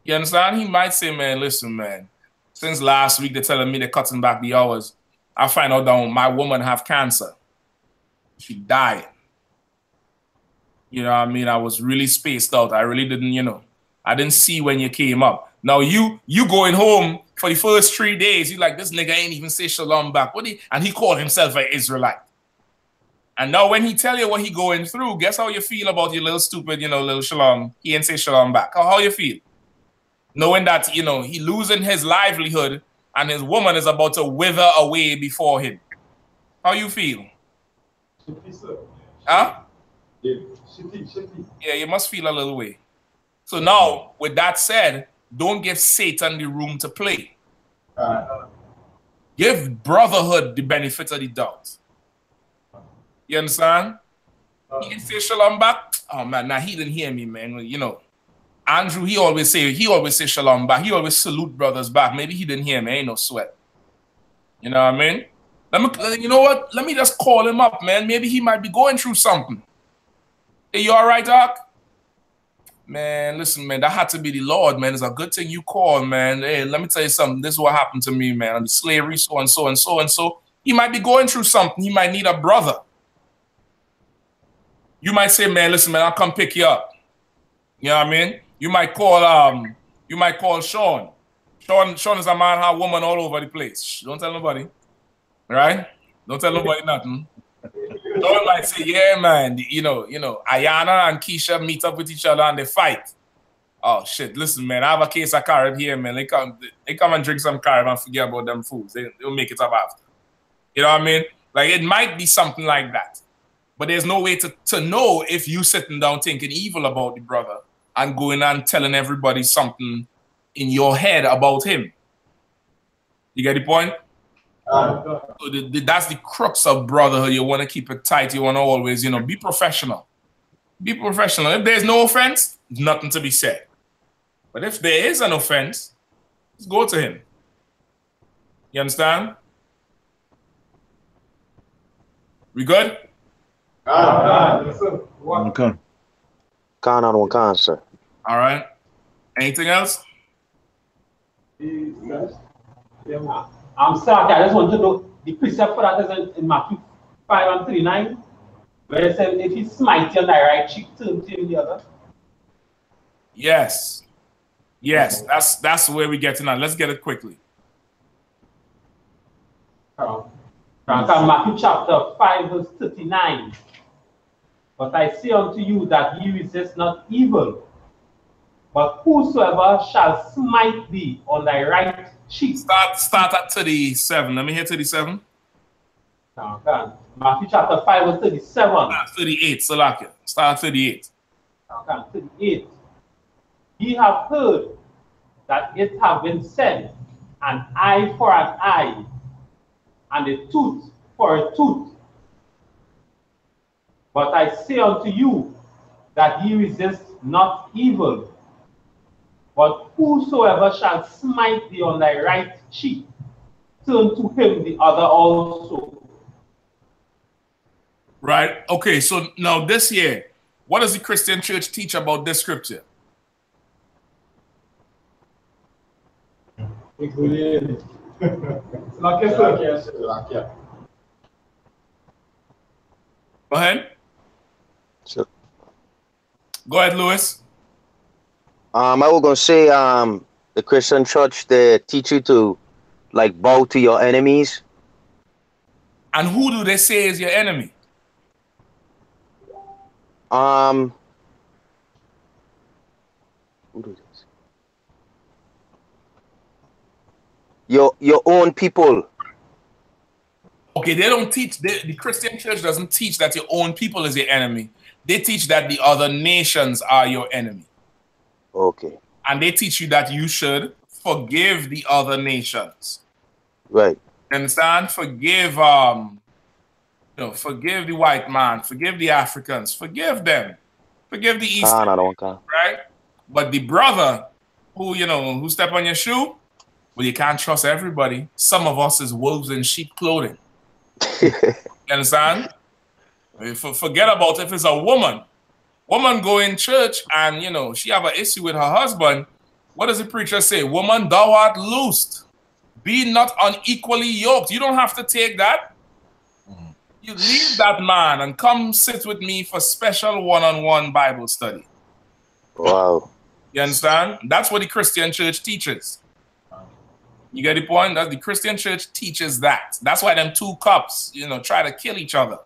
You understand? He might say, man, listen, man, since last week they're telling me they're cutting back the hours. I find out that my woman have cancer. She died. You know what I mean? I was really spaced out. I really didn't, I didn't see when you came up. Now you going home for the first 3 days, you like, this nigga ain't even say shalom back. And he called himself an Israelite. And now when he tell you what he going through, guess how you feel about your little stupid, little shalom. He ain't say shalom back. How you feel? Knowing that, he losing his livelihood and his woman is about to wither away before him. How you feel? Shitty, sir. Huh? Shitty. Yeah, you must feel a little way. So now, with that said, don't give Satan the room to play. Give Brotherhood the benefit of the doubt. You understand? He didn't say shalom back. Oh man, nah, he didn't hear me, man. Andrew, he always say shalom back. He always salute brothers back. Maybe he didn't hear me. Ain't no sweat. You know what I mean? You know what? Let me just call him up, man. Maybe he might be going through something. Hey, you all right, Doc? Man, listen, man, that had to be the Lord, man. It's a good thing you called, man. Hey, let me tell you something. This is what happened to me, man. I'm slavery, so and so and so and so. He might be going through something. He might need a brother. You might say, man, listen, man, I'll come pick you up. You know what I mean? You might call Sean. Sean is a man, a woman all over the place. Shh, don't tell nobody. Right? Don't tell nobody nothing. Sean might say, yeah, man, Ayana and Keisha meet up with each other and they fight. Oh shit, listen, man, I have a case of Carib here, man. They come and drink some Carib and forget about them fools. They'll make it up after. You know what I mean? Like, it might be something like that. But there's no way to know if you sitting down thinking evil about the brother and going and telling everybody something in your head about him. You get the point? So that's the crux of brotherhood. You want to keep it tight. You want to always, be professional. Be professional. If there's no offense, there's nothing to be said. But if there is an offense, just go to him. You understand? We good? Okay. Khan on one Khan, sir. All right. Anything else? I'm sorry, I just want to know the precept for that is in Matthew 5:39, where it says, if he smite you on the right cheek, turn to the other. Yes. Yes, that's where we get to now. Let's get it quickly. Matthew chapter 5:39. But I say unto you that ye resist not evil, but whosoever shall smite thee on thy right cheek. Start at 37. Let me hear 37. Matthew chapter 5:37. 38, Salakia. Start at 38. 38. Ye have heard that it have been said, an eye for an eye, and a tooth for a tooth. But I say unto you that ye resist not evil, but whosoever shall smite thee on thy right cheek, turn to him the other also. Right. Okay. So now this year, what does the Christian church teach about this scripture? Go ahead. Sure. Go ahead, Lewis. I was gonna say, the Christian church, they teach you to bow to your enemies. And who do they say is your enemy? Who do this? Your own people. Okay, they don't teach, the Christian church doesn't teach that your own people is your enemy. They teach that the other nations are your enemy. Okay. And they teach you that you should forgive the other nations. Right. You understand? Forgive, forgive the white man, forgive the Africans, forgive them, forgive the East. Right? But the brother who step on your shoe, well, you can't trust everybody. Some of us is wolves in sheep clothing. You understand? Forget about if it's a woman. Woman go in church and, she have an issue with her husband. What does the preacher say? Woman, thou art loosed. Be not unequally yoked. You don't have to take that. You leave that man and come sit with me for special one-on-one Bible study. Wow. You understand? That's what the Christian church teaches. You get the point? That the Christian church teaches that. That's why them two cops, you know, try to kill each other.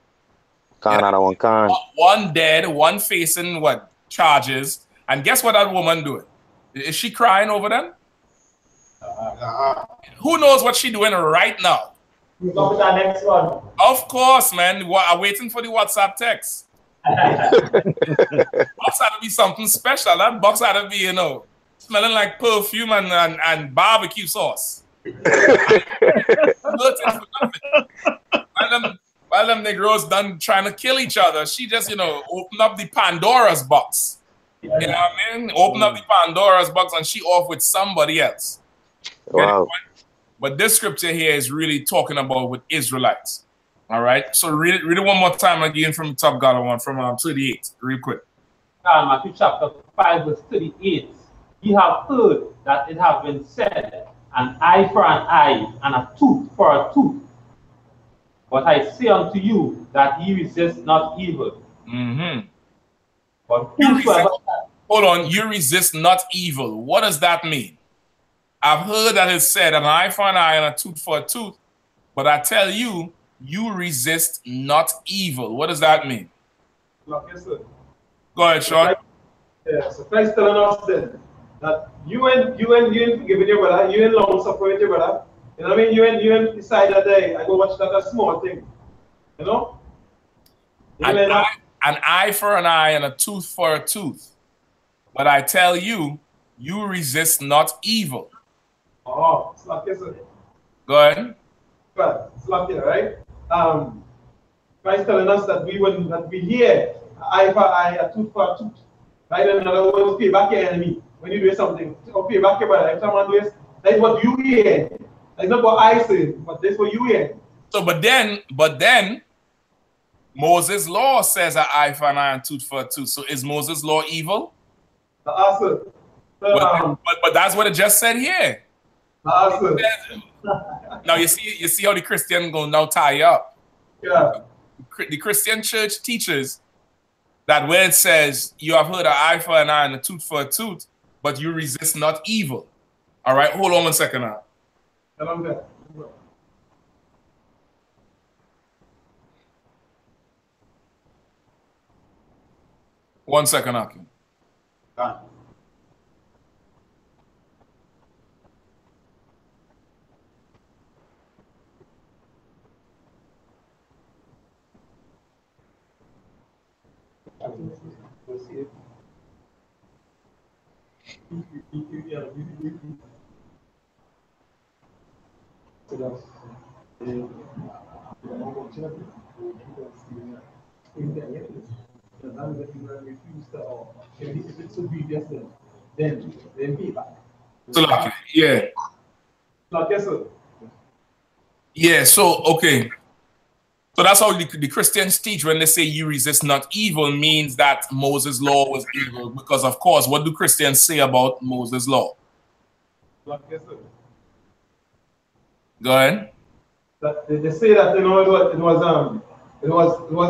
One dead, one facing what? Charges. And guess what that woman doing? Is she crying over them? Who knows what she doing right now? Go with our next one. Of course, man. I'm waiting for the WhatsApp text. Box had to be something special. That box had to be, you know, smelling like perfume and barbecue sauce. While them Negroes done trying to kill each other, she just, you know, opened up the Pandora's box. You know what I mean? Open up the Pandora's box and she off with somebody else. Wow. But this scripture here is really talking about with Israelites. All right. So read it one more time again from the top God one from 38, real quick. Matthew chapter 5, verse 38. Ye have heard that it has been said, an eye for an eye, and a tooth for a tooth. But I say unto you that ye resist not evil. But hold on, you resist not evil. What does that mean? I've heard that it's said, an eye for an eye and a tooth for a tooth. But I tell you, you resist not evil. What does that mean? Like I said. Go ahead, Sean. Yeah, so Christ telling us then that you ain't forgiving your brother, you ain't long suffering with your brother. You know what I mean? You ain't decide that day, I go watch that a small thing. You know? An eye for an eye and a tooth for a tooth. But I tell you, you resist not evil. Oh, it's like this. Go ahead. Well, it's like it, right? Christ telling us that we hear eye for eye, a tooth for a tooth. Right? And another words, pay back your enemy when you do something. Or pay back your brother. If someone does, that is what you hear. That's not what I say, but that's what you hear. So, but then, Moses' law says an eye for an eye and tooth for a tooth. So, is Moses' law evil? Awesome. But that's what it just said here. Awesome. Now you see how the Christian gonna now tie you up. Yeah. The Christian church teaches that when it says you have heard an eye for an eye and a tooth for a tooth, but you resist not evil. All right, hold on 1 second now. One second, Akim. Yeah. Yeah, so, okay. So that's how the Christians teach when they say you resist not evil means that Moses' law was evil. Because, of course, what do Christians say about Moses' law? Go ahead. They say that, you know, it was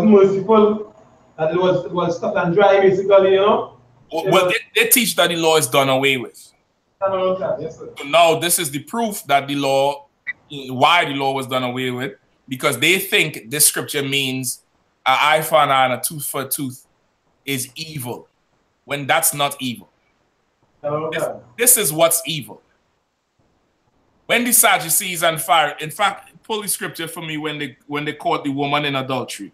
merciful, that it was stuck and dry, basically, you know. Well, they teach that the law is done away with. Yes, sir. So now this is the proof that the law, why the law was done away with, because they think this scripture means an eye for an eye and a tooth for a tooth is evil, when that's not evil. This is what's evil. When the Sadducees and Pharisees, in fact, pull the scripture for me when they caught the woman in adultery.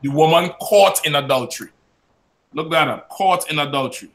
The woman caught in adultery. Look that up. Caught in adultery.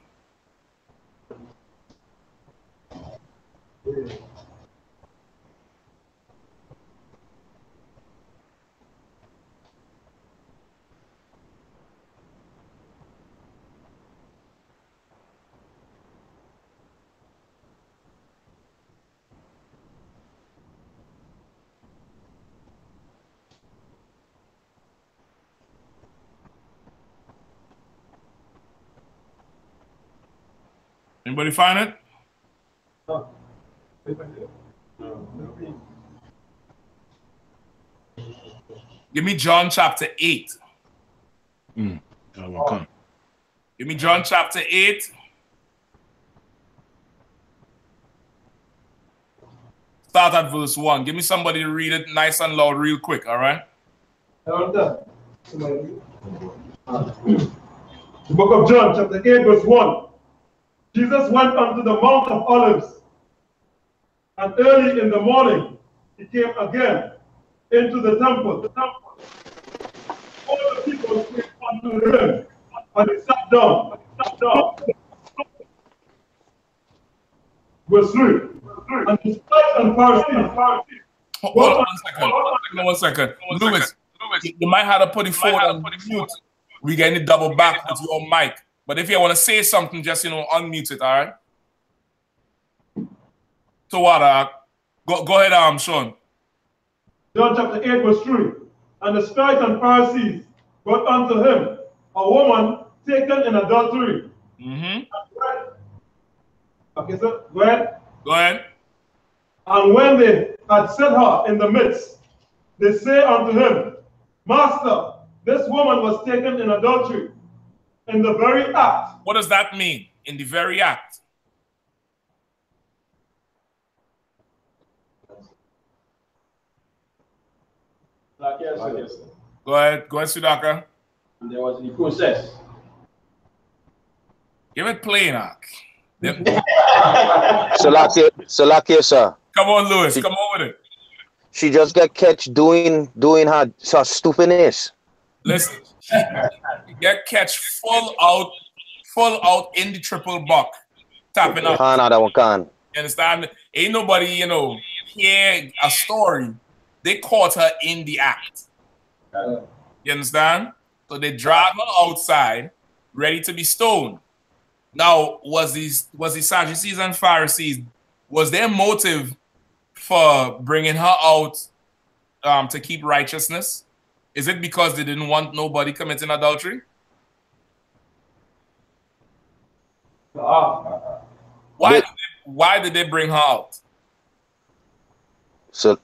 Anybody find it? Give me John chapter 8. Give me John chapter 8. Start at verse 1. Give me somebody to read it nice and loud real quick, all right? The book of John, chapter 8, verse 1. Jesus went unto the Mount of Olives, and early in the morning he came again into the temple. All the people came unto him, and he sat down. Verse 3. And the scribes and Pharisees. Hold on 1 second. Lewis, you might have to put it forward on mute. We get it double back with your mic. But if you want to say something, just, unmute it, all right? So what, go ahead, Sean. John chapter 8, verse 3. And the scribes and Pharisees brought unto him a woman taken in adultery. Okay, so go ahead. Go ahead. And when they had set her in the midst, they say unto him, Master, this woman was taken in adultery, in the very act. What does that mean? In the very act? Go ahead, Sudhakar. There was the process. Give it plain, Ak. Salakia, sir. Come on, Lewis. Come on with it. She just got catch doing her stupidness. Listen, she get catch full out in the triple buck, tapping up. You understand? Ain't nobody, hear a story. They caught her in the act. You understand? So they drag her outside, ready to be stoned. Now, was the Sadducees and Pharisees, was their motive for bringing her out to keep righteousness? Is it because they didn't want nobody committing adultery? Why did they bring her out? So,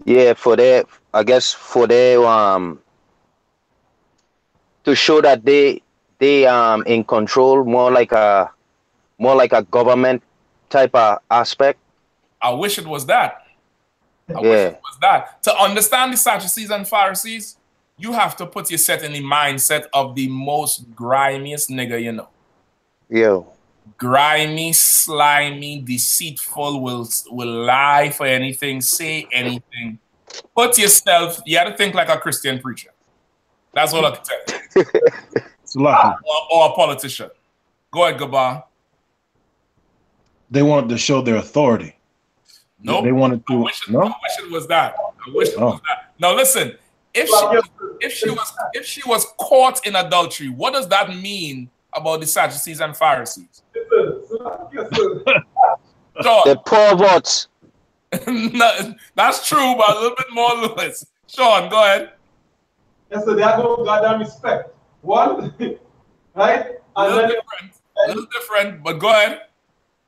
yeah, I guess for their to show that they in control, more like a government type of aspect. I wish it was that. I wish it was that. To understand the Sadducees and Pharisees, you have to put yourself in the mindset of the most grimiest nigga you know. Yo. Grimy, slimy, deceitful, will lie for anything, say anything. Put yourself, you have to think like a Christian preacher. That's all I can tell you. Or a politician. Go ahead, Gabar. They wanted to show their authority. No, they wanted to. I wish it was that. I wish it was that. Now listen, if she was caught in adultery, what does that mean about the Sadducees and Pharisees? The perverts. No, that's true, but a little bit more, Lewis. Sean, go ahead. Yes, so they have no goddamn respect. One, right? A little different, but go ahead.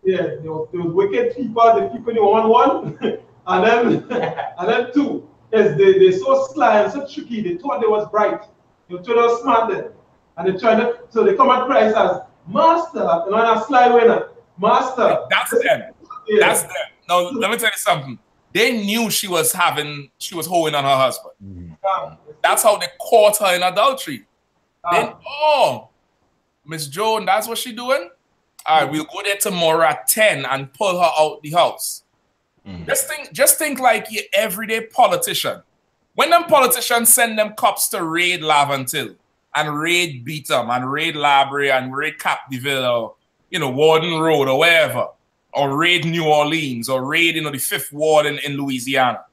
Yeah, those wicked people, the people you want one, and then two is they're so sly and so tricky. They thought they was bright, they thought they was smart then, and they try to, so they come at Christ as master, and on a sly winner, master. That's them. Yeah. That's them. Now let me tell you something. They knew she was holding on her husband. That's how they caught her in adultery. Then, Miss Joan, that's what she doing? All right, we'll go there tomorrow at 10 and pull her out the house. Just think like your everyday politician. When them politicians send them cops to raid Laventille and raid Beetham and raid Labre and raid Cap Deville or Warden Road or wherever, or raid New Orleans or raid the 5th Ward in Louisiana,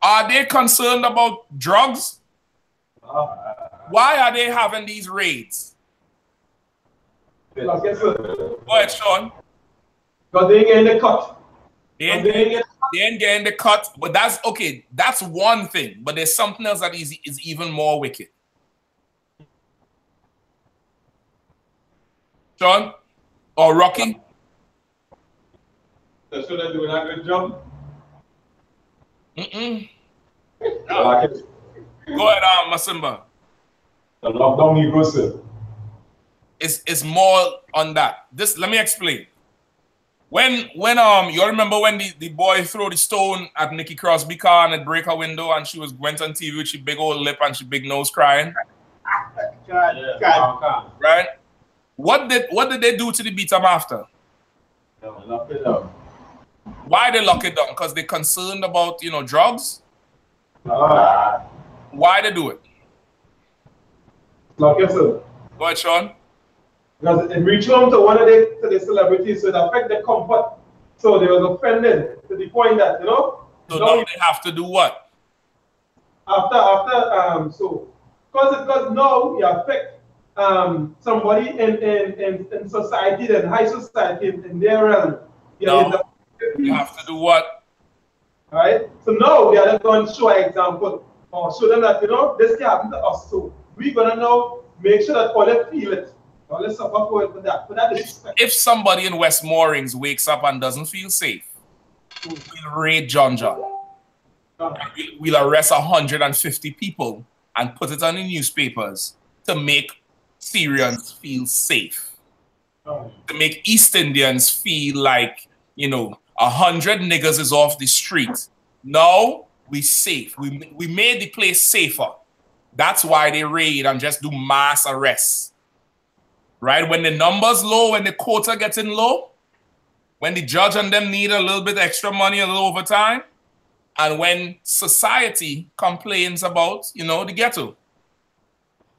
are they concerned about drugs? Why are they having these raids? Go ahead, Sean. Because they ain't getting the cut. They ain't getting the cut, but that's okay. That's one thing. But there's something else that is even more wicked. Sean or Rocky? So should I doing a good job? No. Go ahead, Masimba. The lockdown Negro, sir. It's more on that. Let me explain. When you remember when the boy threw the stone at Nikki Crosby car and it break her window and she went on TV with she big old lip and she big nose crying? Right? What did they do to the beat 'em after? Lock it up. Why they lock it down? Because they're concerned about, you know, drugs? Why they do it? Lock yourself. Go ahead, Sean. Because it reached home to one of the celebrities, so it affect the comfort. So they was offended to the point that, you know. So now they have to do what? So because now you affect somebody in society, in high society, in their realm. You have to do what? Right? So now we are going to show an example or show them that, you know, this can happen to us too. We're going to now make sure that all they feel it. All they suffer for that. If somebody in West Moorings wakes up and doesn't feel safe, we'll raid John. We'll arrest 150 people and put it on the newspapers to make Syrians feel safe. To make East Indians feel like, you know, 100 niggas is off the street. Now we safe. We made the place safer. That's why they raid and just do mass arrests. Right? When the numbers low, when the quota getting low, when the judge and them need a little bit extra money, a little overtime, and when society complains about, you know, the ghetto.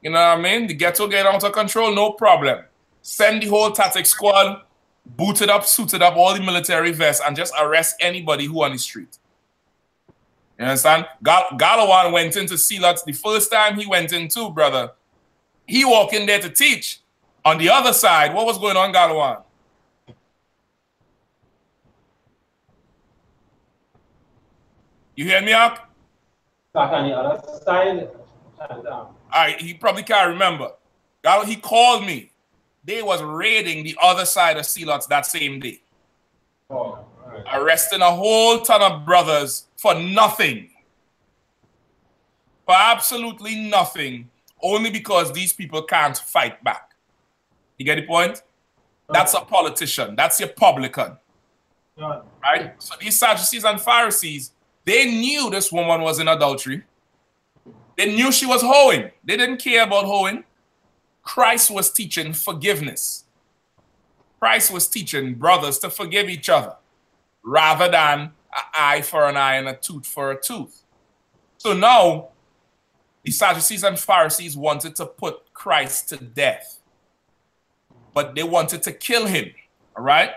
You know what I mean? The ghetto get out of control, no problem. Send the whole tactic squad, booted up, suited up, all the military vests, and just arrest anybody who on the street. You understand? Galawan went into Sealots the first time he went in too, brother. He walked in there to teach. On the other side, what was going on, Galawan? You hear me, Ak? Back on the other side. All right, he probably can't remember. He called me. They was raiding the other side of Sealots that same day. Oh, right. Arresting a whole ton of brothers for nothing. For absolutely nothing. Only because these people can't fight back. You get the point? That's a politician. That's your publican. Right? So these Sadducees and Pharisees, they knew this woman was in adultery. They knew she was hoeing. They didn't care about hoeing. Christ was teaching forgiveness. Christ was teaching brothers to forgive each other rather than an eye for an eye and a tooth for a tooth. So now, the Sadducees and Pharisees wanted to put Christ to death. But they wanted to kill him, all right?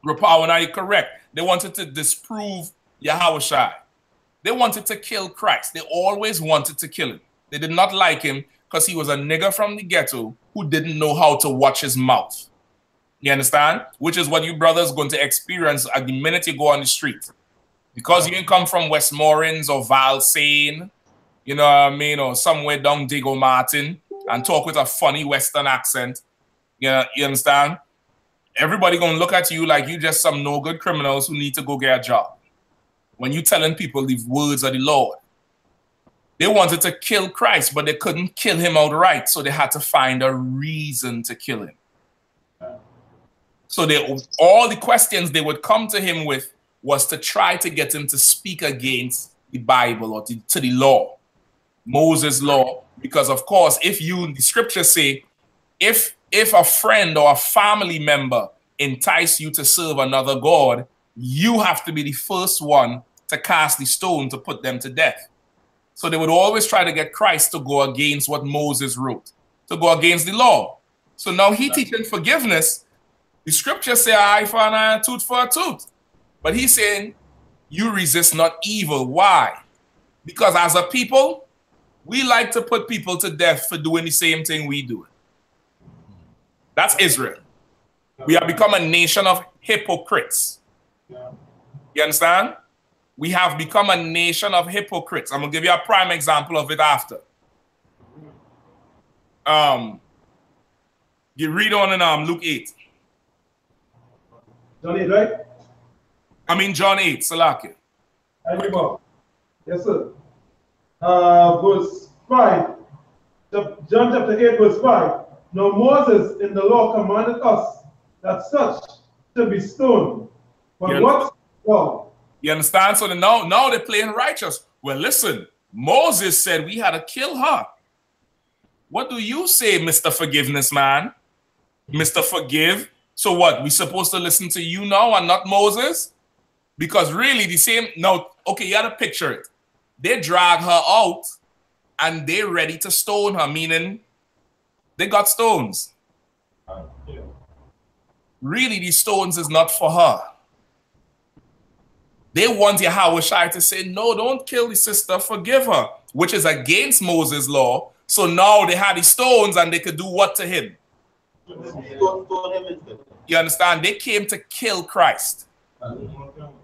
Rapawan, are you correct? They wanted to disprove Yahushua. They wanted to kill Christ. They always wanted to kill him. They did not like him because he was a nigger from the ghetto who didn't know how to watch his mouth. You understand? Which is what you brothers going to experience at the minute you go on the street. Because you didn't come from West Moorings or Valsane, you know what I mean, or somewhere down Diego Martin and talk with a funny Western accent. You understand? Everybody gonna look at you like you just some no good criminals who need to go get a job. When you telling people the words of the Lord. They wanted to kill Christ, but they couldn't kill him outright, so they had to find a reason to kill him. So all the questions they would come to him with was to try to get him to speak against the Bible or to the law, Moses' law, because of course, the scriptures say, if a friend or a family member entice you to serve another god, you have to be the first one to cast the stone to put them to death. So they would always try to get Christ to go against what Moses wrote, to go against the law. So now he teaching forgiveness. The scriptures say eye for an eye, a tooth for a tooth. But he's saying, you resist not evil. Why? Because as a people, we like to put people to death for doing the same thing we do. That's Israel. We have become a nation of hypocrites. You understand? We have become a nation of hypocrites. I'm going to give you a prime example of it after. You read on in Luke 8. John 8, right? I mean John 8, Salaki. Yes, sir. Verse 5. John chapter 8, verse 5. Now Moses in the law commanded us that such should be stoned. But what's wrong? You understand? So now they're playing righteous. Well, listen, Moses said we had to kill her. What do you say, Mr. Forgiveness Man? Mr. Forgive? So what? We supposed to listen to you now and not Moses? Because really the same, no, okay, you gotta picture it. They drag her out and they're ready to stone her, meaning they got stones. Really, these stones is not for her. They want Yahawashi to say, no, don't kill the sister, forgive her, which is against Moses' law. So now they had the stones and they could do what to him? You understand? They came to kill Christ.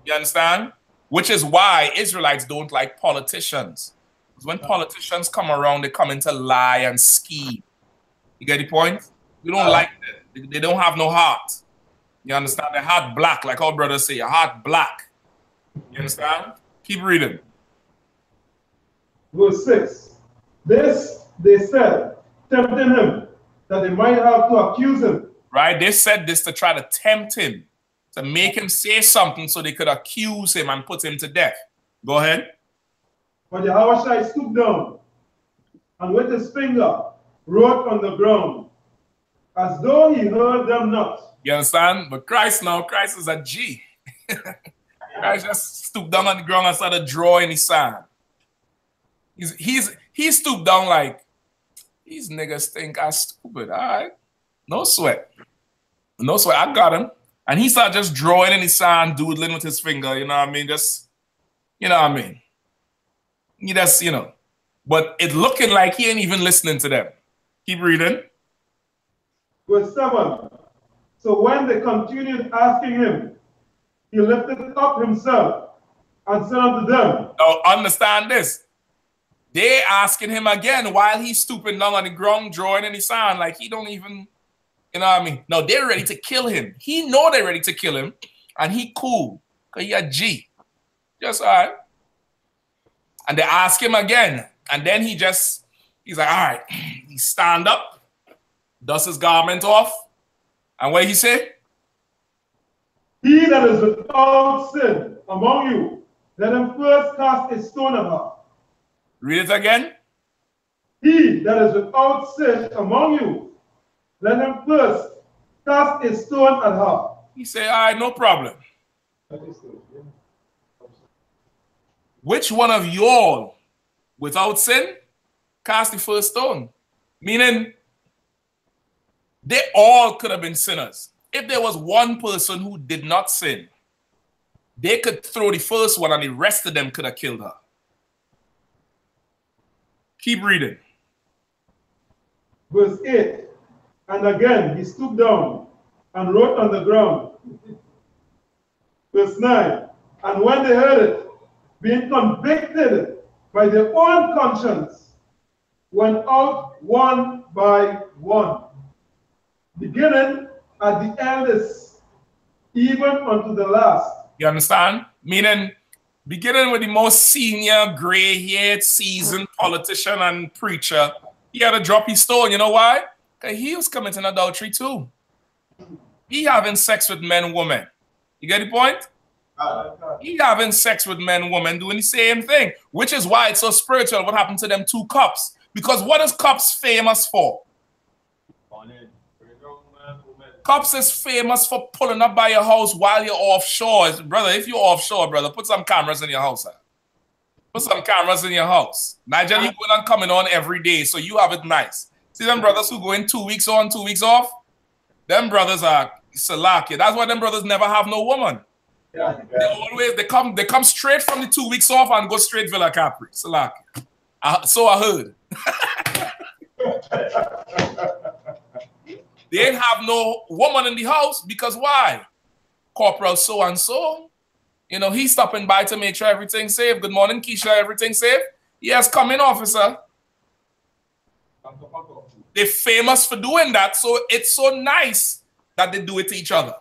You understand? Which is why Israelites don't like politicians. Because when politicians come around, they come in to lie and scheme. You get the point? We don't like that. They don't have no heart. You understand? Their heart black, like our brothers say, your heart black. You understand? Keep reading. Verse 6. This they said, tempting him, that they might have to accuse him. Right? They said this to try to tempt him, to make him say something so they could accuse him and put him to death. Go ahead. But Yahawashi stooped down and with his finger wrote on the ground, as though he heard them not. You understand? But Christ now, Christ is a G. Christ just stooped down on the ground and started drawing his sand. He stooped down like, these niggas think I'm stupid. All right. No sweat. No sweat. I got him. And he started just drawing in his sand, doodling with his finger. You know what I mean? Just, you know what I mean? He just, you know. But it looking like he ain't even listening to them. Keep reading. Verse 7. So when they continued asking him, he lifted up himself and said unto them. Now understand this. They asking him again while he's stooping down on the ground, drawing in his sand, like he don't even, you know what I mean? No, they're ready to kill him. He know they're ready to kill him, and he cool, because he a G. Just all right. And they ask him again, and then he's like, all right. He stand up, dust his garment off, and what he say? He that is without sin among you, let him first cast a stone at her. Read it again. He that is without sin among you, let him first cast a stone at her. He say, all right, no problem. Which one of y'all without sin cast the first stone? Meaning, they all could have been sinners. If there was one person who did not sin, they could throw the first one and the rest of them could have killed her. Keep reading. Verse 8. And again he stooped down and wrote on the ground. Verse 9. And when they heard it, being convicted by their own conscience, went out one by one, beginning at the eldest, even unto the last. You understand? Meaning, beginning with the most senior, gray-haired, seasoned politician and preacher, he had to drop his stone. You know why? Because he was committing adultery too. He having sex with men, women. You get the point? He having sex with men, women, doing the same thing, which is why it's so spiritual. What happened to them two cops? Because what is cops famous for? Cops is famous for pulling up by your house while you're offshore. Brother, if you're offshore, brother, put some cameras in your house. Put some cameras in your house. Nigel, you going and coming on every day, so you have it nice. See them brothers who go in 2 weeks on, 2 weeks off? Them brothers are salaki. That's why them brothers never have no woman. Yeah. They come straight from the 2 weeks off and go straight Villa Capri. Salaki. So I heard. They ain't have no woman in the house because why? Corporal so-and-so. You know, he's stopping by to make sure everything's safe. Good morning, Keisha. Everything safe? Yes, come in, officer. They're famous for doing that, so it's so nice that they do it to each other.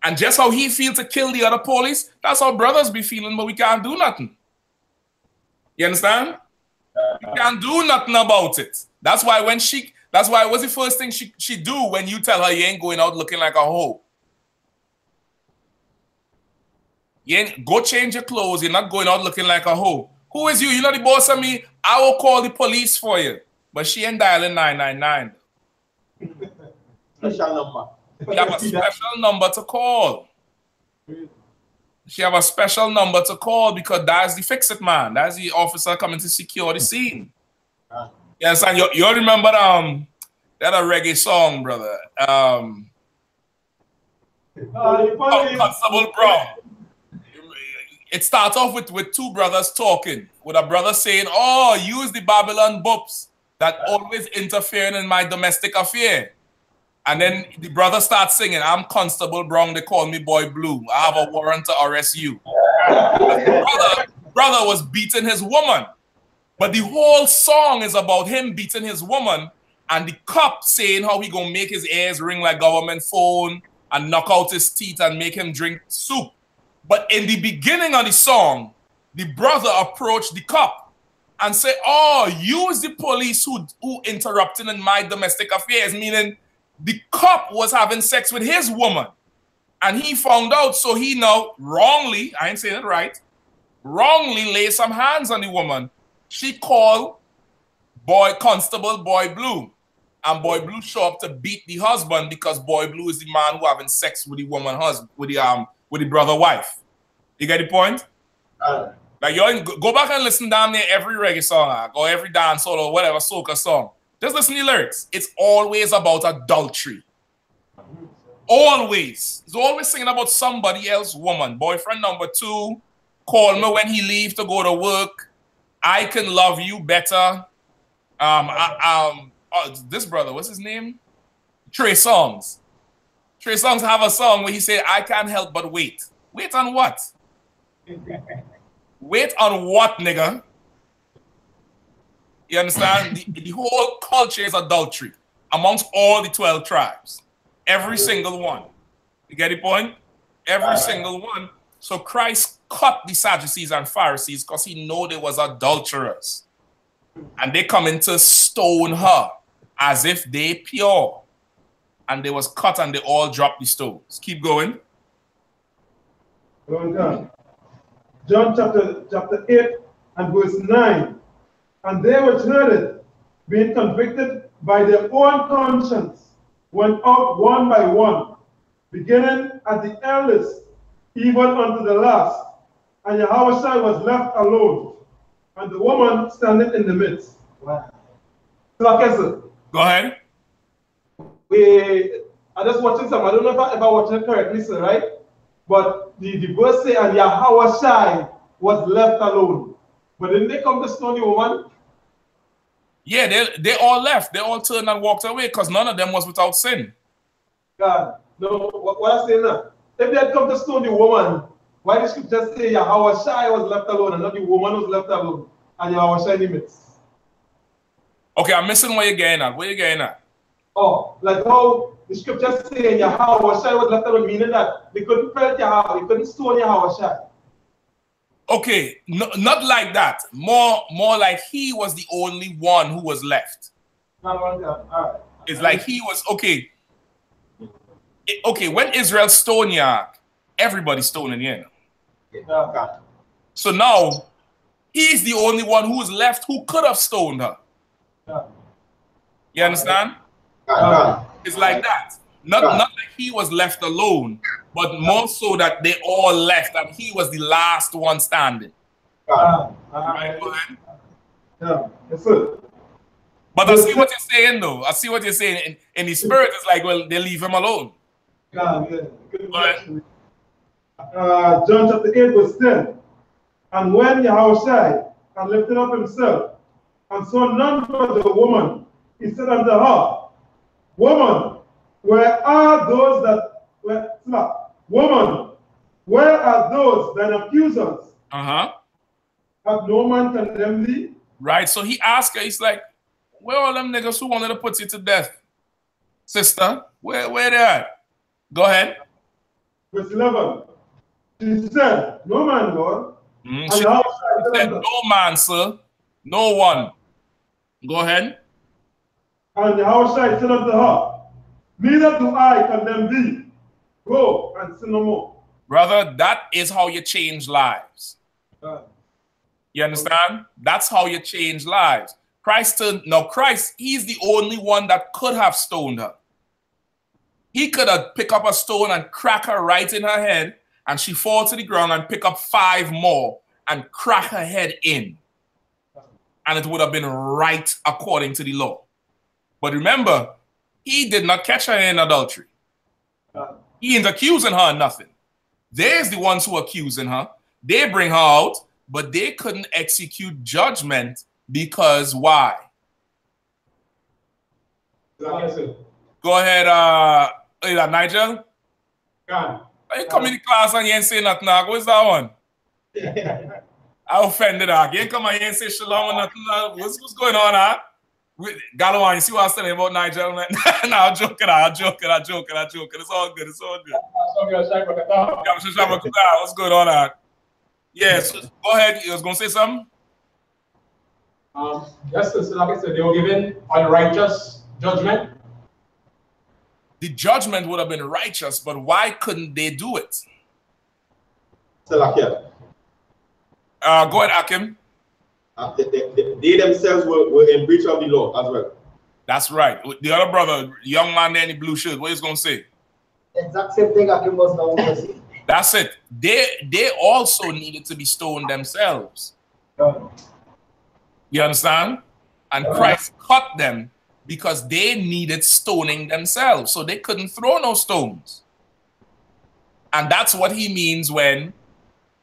And just how he feels to kill the other police, that's how brothers be feeling, but we can't do nothing. You understand? We can't do nothing about it. That's why what's the first thing she do when you tell her you ain't going out looking like a hoe? You ain't, go change your clothes. You're not going out looking like a hoe. Who is you? You're not the boss of me. I will call the police for you. But she ain't dialing 999. Special number. She have a special number to call. She have a special number to call because that's the fix-it man. That's the officer coming to secure the scene. Yes, and you remember that a reggae song, brother. Constable Brown. It starts off with two brothers talking, with a brother saying, "Oh, use the Babylon bops that always interfering in my domestic affair." And then the brother starts singing, "I'm Constable Brown, they call me Boy Blue. I have a warrant to arrest you." brother was beating his woman. But the whole song is about him beating his woman and the cop saying how he gonna make his ears ring like government phone and knock out his teeth and make him drink soup. But in the beginning of the song, the brother approached the cop and said, "Oh, use the police who interrupted in my domestic affairs," meaning the cop was having sex with his woman. And he found out, so he now wrongly, I ain't saying it right, wrongly laid some hands on the woman. She called Constable Boy Blue. And Boy Blue show up to beat the husband because Boy Blue is the man who having sex with the woman husband, with the brother wife. You get the point? Like you go back and listen down there every reggae song or every dance or whatever soca song. Just listen to the lyrics. It's always about adultery. Always. It's always singing about somebody else's woman. Boyfriend number 2, call me when he leaves to go to work. I can love you better. This brother, what's his name? Trey Songz. Trey Songz have a song where he said, "I can't help but wait." Wait on what? Wait on what, nigga? You understand? The whole culture is adultery amongst all the 12 tribes. Every single one. You get the point? Every single one. So Christ cut the Sadducees and Pharisees because he know they was adulterers. And they come in to stone her as if they pure. And they was cut and they all dropped the stones. Keep going. John chapter 8 and verse 9. And they which heard it, being convicted by their own conscience, went out one by one, beginning at the eldest, even unto the last. And Yahushua was left alone, and the woman standing in the midst. Wow. So, go ahead. I just watching some. I don't know if I watched it correctly, sir, right? But the verse say, and Yahushua was left alone. But didn't they come to stone the woman? Yeah, they all left. They all turned and walked away because none of them was without sin. God, no, what I'm saying now, if they had come to stone the woman, why the scripture say Yahushua was left alone and not the woman was left alone and Yahushua in the midst? Okay, I'm missing where you're getting at. Where you getting at? Oh, like how the scripture saying Yahushua was left alone, meaning that they couldn't pelt Yahushua, they couldn't stone Yahushua. Okay, no, not like that. More like he was the only one who was left. All right. It's like he was, okay. Okay, when Israel stoned Yah, everybody stoning Yah. So now, he's the only one who was left who could have stoned her. You understand? It's like that. Not like he was left alone, but more so that they all left and he was the last one standing. Right, go ahead. Yeah, that's it. But I see what you're saying, though. I see what you're saying. In the spirit, it's like, well, they leave him alone. John chapter 8, verse 10. And when Yahushua had lifted up himself and saw none but the woman, he said unto her, Woman, where are those that were Woman, where are those that accuse us? Have no man condemned thee? Right. So he asked her, he's like, where are all them niggas who wanted to put you to death? Sister, where they at? Go ahead. Verse 11. She said, no man, Lord. She said, no man, sir. No one. Go ahead. And Yahushua said unto her, neither do I condemn thee. Go and sin no more. Brother, that is how you change lives. You understand? That's how you change lives. Christ, he's the only one that could have stoned her. He could have picked up a stone and crack her right in her head, and she fall to the ground and pick up 5 more and crack her head in. And it would have been right according to the law. But remember, he did not catch her in adultery. He ain't accusing her of nothing. There's the ones who are accusing her. They bring her out, but they couldn't execute judgment because why? Go ahead, Nigel. You come in the class and you ain't say nothing. What's that one? I offended her. You ain't come and you ain't say shalom or nothing. What's going on, huh? Galawan, you see what I was telling you about Nigel, man? No, I'm joking. It's all good. What's going on, huh? Yes, go ahead. You was going to say something? Yes, so like I said, they were given unrighteous judgment. The judgment would have been righteous, but why couldn't they do it? So like, yeah. Go ahead, Akim. They themselves were in breach of the law as well. That's right. The other brother, young man there in the blue shirt, what he's going to say? Exact same thing Akim was now going to say. That's it. They also needed to be stoned themselves. You understand? And Christ cut them because they needed stoning themselves. So they couldn't throw no stones. And that's what he means when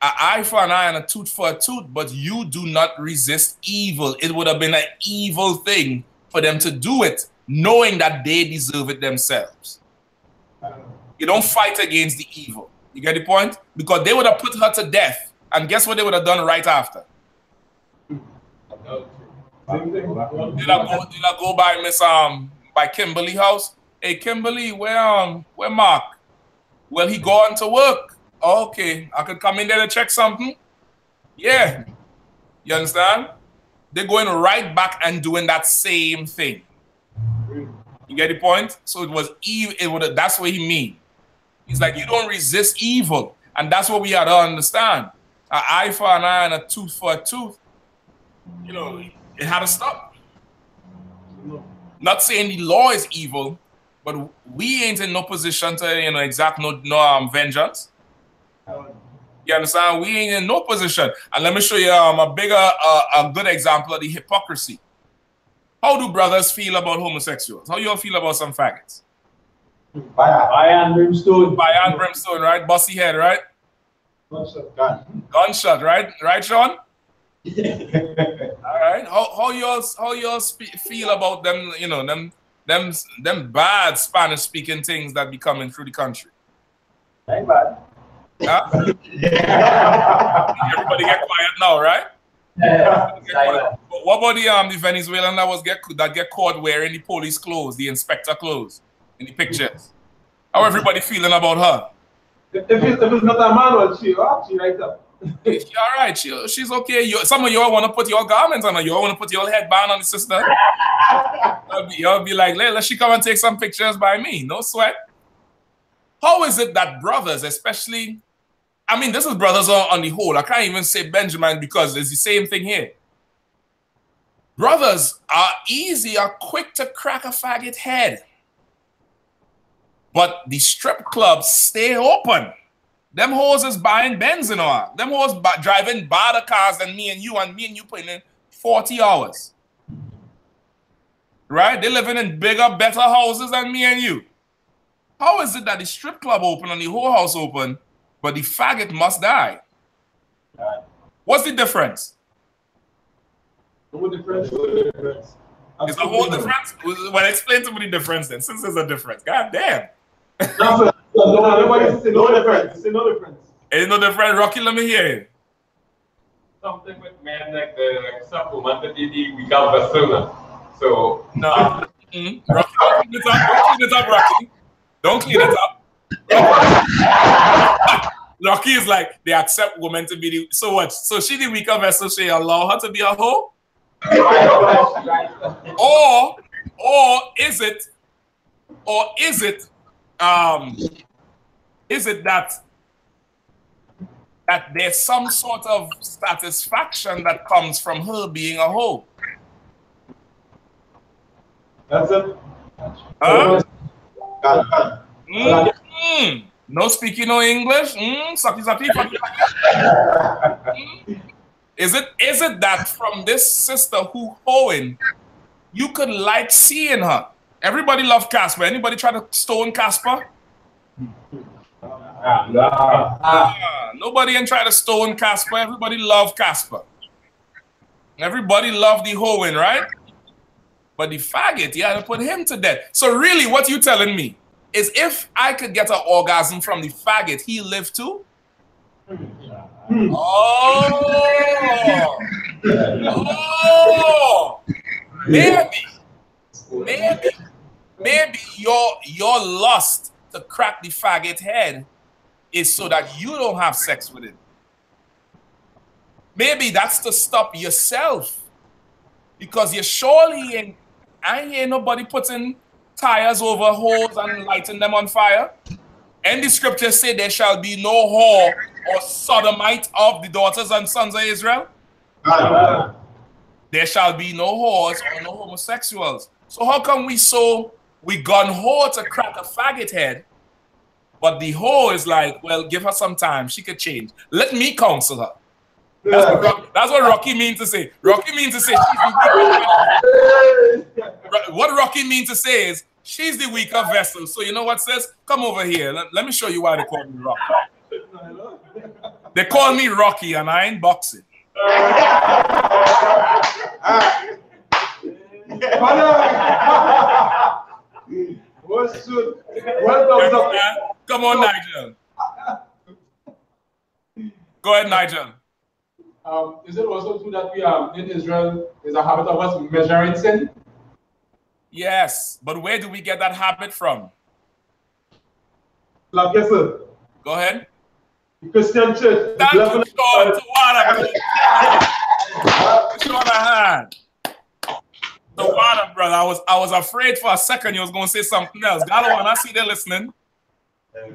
an eye for an eye and a tooth for a tooth, but you do not resist evil. It would have been an evil thing for them to do it, knowing that they deserve it themselves. You don't fight against the evil. You get the point? Because they would have put her to death. And guess what they would have done right after? Did I go by by Kimberly house? Hey Kimberly, where Mark? Well, he gone to work. Okay, I could come in there to check something. Yeah. You understand? They're going right back and doing that same thing. You get the point? So it was evil. That's what he means. He's like, you don't resist evil. And that's what we had to understand. An eye for an eye and a tooth for a tooth. You know, it had to stop. Not saying the law is evil, but we ain't in no position to, exact no vengeance. You understand? We ain't in no position. And let me show you a good example of the hypocrisy. How do brothers feel about homosexuals? How you all feel about some faggots? Fire and brimstone. Fire and brimstone, right? Bossy head, right? Gunshot, right? Right, Sean? All right. How y'all feel about them? Them bad Spanish speaking things that be coming through the country? Ain't bad. Huh? Everybody get quiet now, right? Yeah. But what about the Venezuelan that get caught wearing the police clothes, the inspector clothes in the pictures? How everybody feeling about her? If it's not a man, well, she right up. She all right. She's okay. Some of y'all want to put your garments on her. You all want to put your headband on the sister. Y'all be like, let she come and take some pictures by me. No sweat. How is it that brothers, especially, I mean, this is brothers on the whole. I can't even say Benjamin because it's the same thing here. Brothers are quick to crack a faggot head. But the strip clubs stay open. Them hoes is buying Benz and all. Them hoes driving better cars than me and you putting in 40 hours. Right? They're living in bigger, better houses than me and you. How is it that the strip club open and the whole house open, but the faggot must die? What's the difference? No difference. Is the whole difference? Well, explain to me the difference then, since there's a difference. God damn. Nobody say no difference. Say no difference. Ain't no difference. Rocky, let me hear you. Something with men like the supplement the we got persona. So no. Rocky, don't clean it up, Rocky. Don't clean it up. Rocky is like, they accept women to be the, so what? So she the weaker vessel, she allow her to be a hoe? Or is it that that there's some sort of satisfaction that comes from her being a hoe. That's it. Huh? No speaking no English? Is it that from this sister who hoeing, you could like seeing her? Everybody love Casper. Anybody try to stone Casper? Nobody ain't try to stone Casper. Everybody love Casper. Everybody love the hoeing, right? But the faggot, you had to put him to death. So really what you telling me is if I could get an orgasm from the faggot, he live too? Maybe your lust to crack the faggot head is so that you don't have sex with him. Maybe that's to stop yourself, because you surely ain't. I ain't hear nobody putting tires over holes and lighting them on fire. And the scriptures say there shall be no whore or sodomite of the daughters and sons of Israel. There shall be no whores or no homosexuals. So how come we gun whore to crack a faggot head, but the whore is like, well, give her some time, she could change. Let me counsel her. That's what Rocky means to say. Rocky means to say she's the weaker vessel. What Rocky means to say is she's the weaker vessel. So you know what says? Come over here. Let me show you why they call me Rocky. They call me Rocky and I ain't boxing. Come on, Nigel. Go ahead, Nigel. Is it also true that we in Israel is a habit of us measuring sin? Yes, but where do we get that habit from? Like, yes, sir. Go ahead. The Christian church. Thank you, Sean. To water, Sean, a hand. The water, brother. I was afraid for a second you was going to say something else. God, I see they're listening.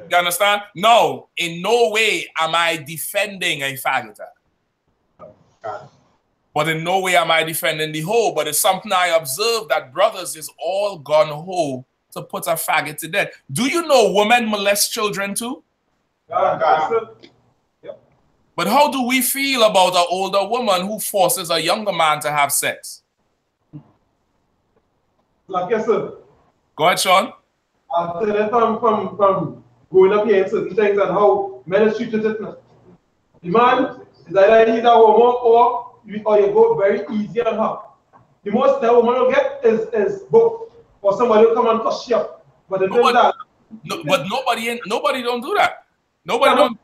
You understand? No, in no way am I defending a faggot. But in no way am I defending the hoe. But it's something I observe that brothers is all gone hoe to put a faggot to death. Do you know women molest children too? But how do we feel about an older woman who forces a younger man to have sex? Like, yes, sir. Go ahead, Sean. I'll tell you from growing up here in certain things and how men are treated. The man is either he's a homo or you go very easy on her. The most that woman will get is both. Or somebody will come and touch you up. But the thing that nobody don't do that. Nobody don't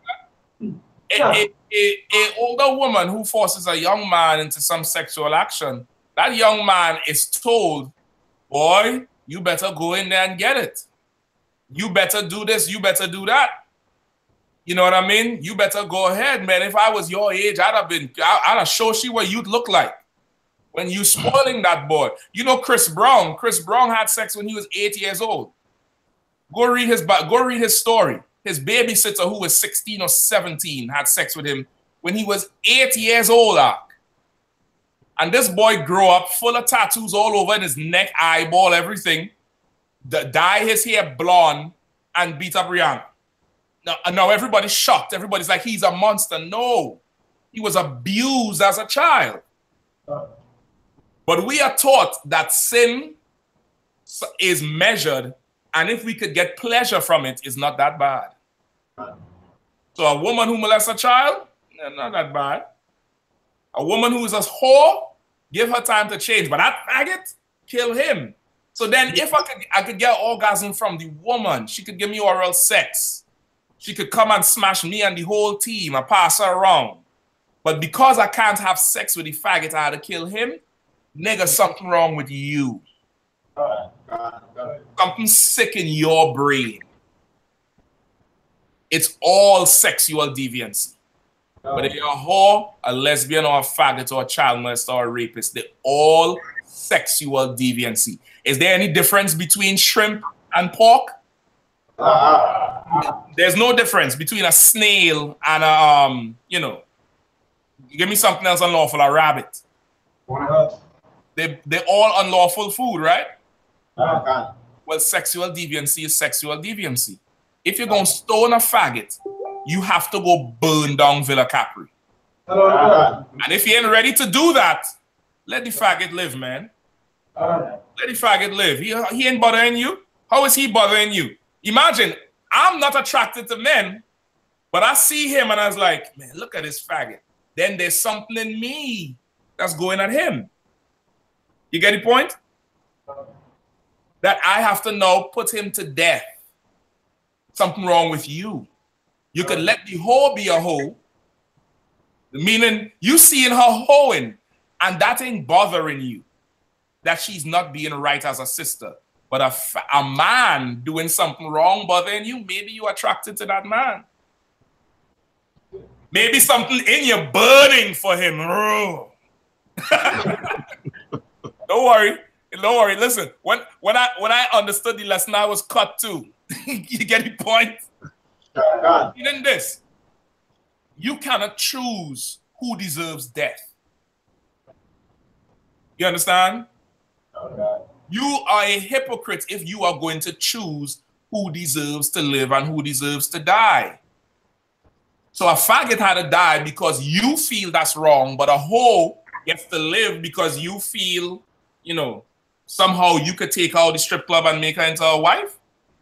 do that. A older woman who forces a young man into some sexual action, that young man is told, boy, you better go in there and get it. You better do this, you better do that. You know what I mean? You better go ahead, man. If I was your age, I'd have showed you what you'd look like when you spoiling that boy. You know Chris Brown. Chris Brown had sex when he was 8 years old. Go read his story. His babysitter, who was 16 or 17, had sex with him when he was 8 years old. And this boy grew up full of tattoos all over in his neck, eyeball, everything. Dye his hair blonde and beat up Rihanna. Now everybody's shocked. Everybody's like, he's a monster. No, he was abused as a child. But we are taught that sin is measured, and if we could get pleasure from it, it's not that bad. So a woman who molests a child, not that bad. A woman who is a whore, give her time to change. But that faggot, kill him. So then if I could get orgasm from the woman, she could give me oral sex. She could come and smash me and the whole team and pass her around. But because I can't have sex with the faggot, I had to kill him. Nigga, something wrong with you. Something sick in your brain. It's all sexual deviancy. But if you're a whore, a lesbian, or a faggot, or a child molester, or a rapist, they're all sexual deviancy. Is there any difference between shrimp and pork? There's no difference between a snail and a, you know, give me something else unlawful, a rabbit. They're all unlawful food, right? Well, sexual deviancy is sexual deviancy. If you're going to stone a faggot, you have to go burn down Villa Capri. And if you ain't ready to do that, let the faggot live, man. Let the faggot live. He ain't bothering you. How is he bothering you? Imagine, I'm not attracted to men, but I see him and I was like, man, look at this faggot. Then there's something in me that's going at him. You get the point? That I have to now put him to death. Something wrong with you. You could let the hoe be a hoe, meaning you seeing her hoeing, and that ain't bothering you. That she's not being right as a sister. But a man doing something wrong bothering you, maybe you're attracted to that man. Maybe something in you burning for him. Don't worry. Don't worry. Listen, when I understood the lesson, I was cut too. You get the point? Even this, you cannot choose who deserves death. You understand? You are a hypocrite if you are going to choose who deserves to live and who deserves to die. So a faggot had to die because you feel that's wrong, but a hoe gets to live because you feel, you know, somehow you could take out the strip club and make her into a wife.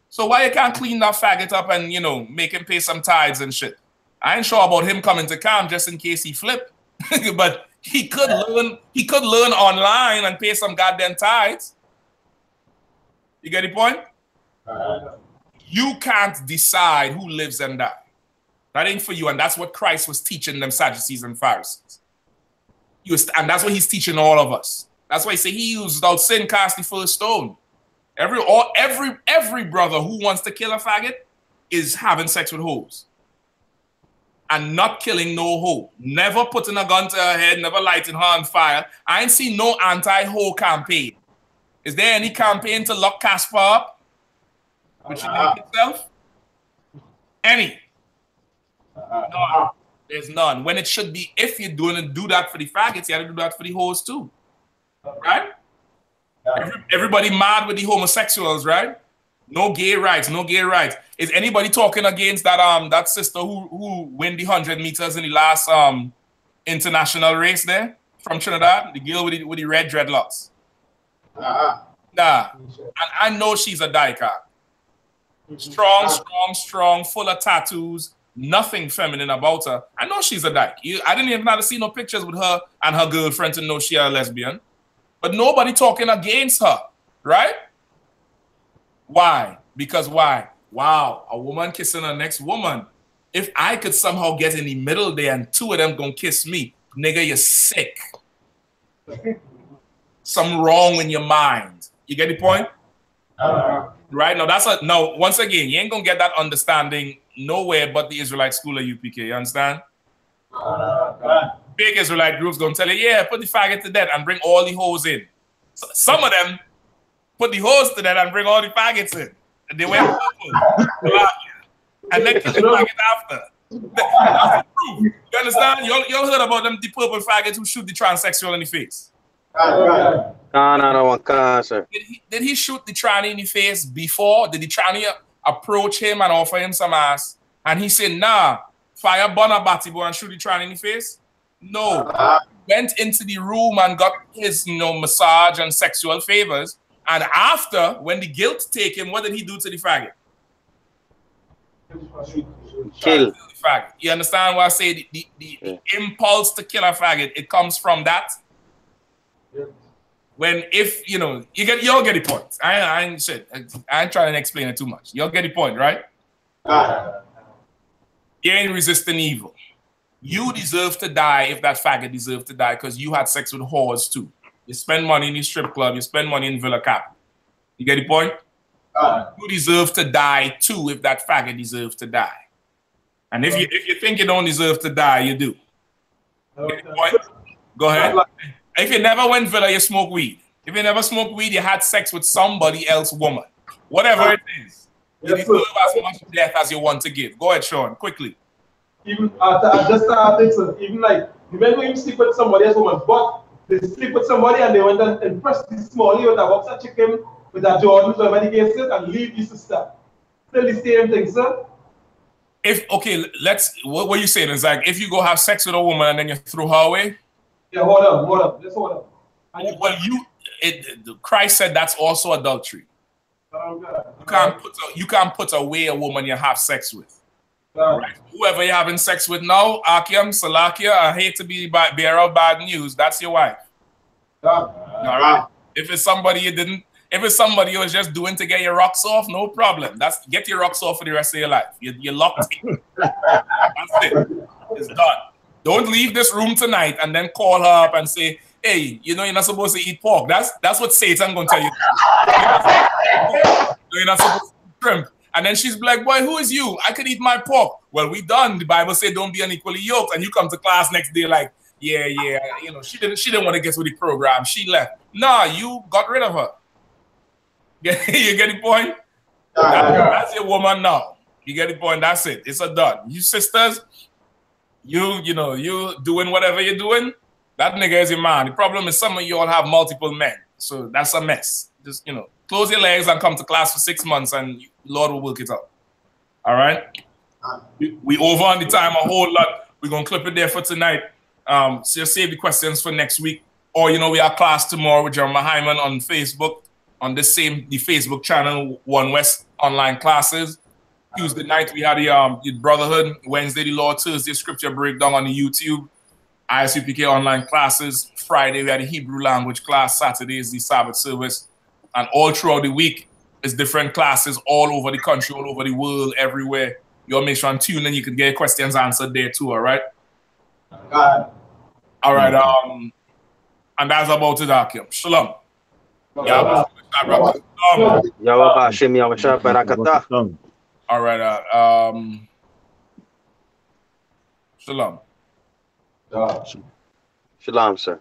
So why you can't clean that faggot up and, you know, make him pay some tithes and shit? I ain't sure about him coming to camp just in case he flip. But he could learn online and pay some goddamn tithes. You get the point? You can't decide who lives and dies. That ain't for you. And that's what Christ was teaching them Sadducees and Pharisees. And that's what he's teaching all of us. That's why he said he used without sin cast the first stone. Every brother who wants to kill a faggot is having sex with hoes. And not killing no hoe. Never putting a gun to her head, never lighting her on fire. I ain't seen no anti-hoe campaign. Is there any campaign to lock Casper up? Which she did itself? Any? No, there's none. When it should be, if you're doing to do that for the faggots, you have to do that for the hoes too. Right? Everybody mad with the homosexuals, right? No gay rights, no gay rights. Is anybody talking against that that sister who win the 100 meters in the last international race there from Trinidad? The girl with the red dreadlocks. Nah. And I know she's a dyker. Strong, full of tattoos, nothing feminine about her. I know she's a dyke. I didn't even have to see no pictures with her and her girlfriend to know she's a lesbian. But nobody talking against her, right? Why? Because why? Wow, a woman kissing her next woman. If I could somehow get in the middle there and two of them gonna kiss me, nigga, you're sick. Something wrong in your mind. You get the point? Right? Now, once again, you ain't gonna get that understanding nowhere but the Israelite school of UPK. You understand? Big Israelite groups gonna tell you, yeah, put the faggot to death and bring all the hoes in. So, some of them put the hoes to death and bring all the faggots in. And they went and then kill the faggot after. That's the proof. You understand? You all heard about them, the purple faggots who shoot the transsexual in the face. No, Did he shoot the tranny in the face before? Did the tranny approach him and offer him some ass? And he said, nah, fire Bonner Batibo and shoot the tranny in the face? No. He went into the room and got his massage and sexual favors. And after, when the guilt take him, what did he do to the faggot? Kill the faggot. You understand what I say? The impulse to kill a faggot, it comes from that. When you'll get the point. I ain't trying to explain it too much. You'll get the point, right? You ain't resisting evil. You deserve to die if that faggot deserves to die because you had sex with whores too. You spend money in the strip club, you spend money in Villa Cap. You get the point? You deserve to die too if that faggot deserves to die. And if you think you don't deserve to die, you do. Get the point? Go ahead. If you never went Villa, you smoke weed. If you never smoked weed, you had sex with somebody else woman. Whatever it is. You deserve as much death as you want to give. Go ahead, Sean, quickly. Even I just think so. Even like, remember you sleep with somebody else woman, but they sleep with somebody and they went and impressed this small with a box of chicken, with a Jordan, whatever the case is, and leave your sister. Still the same thing, sir. If okay, what you saying is like if you go have sex with a woman and then you throw her away. Yeah, hold up, just hold up. Well, Christ said that's also adultery. You can't put away a woman you have sex with. Right. Whoever you're having sex with now, Akim, Salakia, I hate to be bearer of bad news, that's your wife. All right. If it's somebody if it's somebody you was just doing to get your rocks off, no problem. Get your rocks off for the rest of your life. You're locked in. That's it. It's done. Don't leave this room tonight and then call her up and say, hey, you know you're not supposed to eat pork. That's what Satan gonna tell you. You're not supposed to eat shrimp. And then she's like, boy, who is you? I could eat my pork. Well, we done. The Bible said don't be unequally yoked. And you come to class next day like, yeah, you know, she didn't want to get with the program. She left. Nah, you got rid of her. You get the point? That's your woman now. You get the point? That's it. It's a done. You sisters, you doing whatever you're doing, that nigga is your man. The problem is some of you all have multiple men. So that's a mess. Just, close your legs and come to class for 6 months and Lord will work it out. All right? We over on the time a whole lot. We're going to clip it there for tonight. So just save the questions for next week. Or, we have class tomorrow with Jeremiah Hyman on Facebook, on the Facebook channel, One West Online Classes. Tuesday night, we had the Brotherhood. Wednesday, the Lord. Thursday, Scripture Breakdown on the YouTube. I.S.U.P.K. Online Classes. Friday, we had the Hebrew language class. Saturday is the Sabbath service. And all throughout the week, it's different classes all over the country, all over the world, everywhere. You'll make sure and tune in. You can get your questions answered there too, all right? All right. And that's about it, Akim. Shalom. All right. Shalom. Shalom, sir.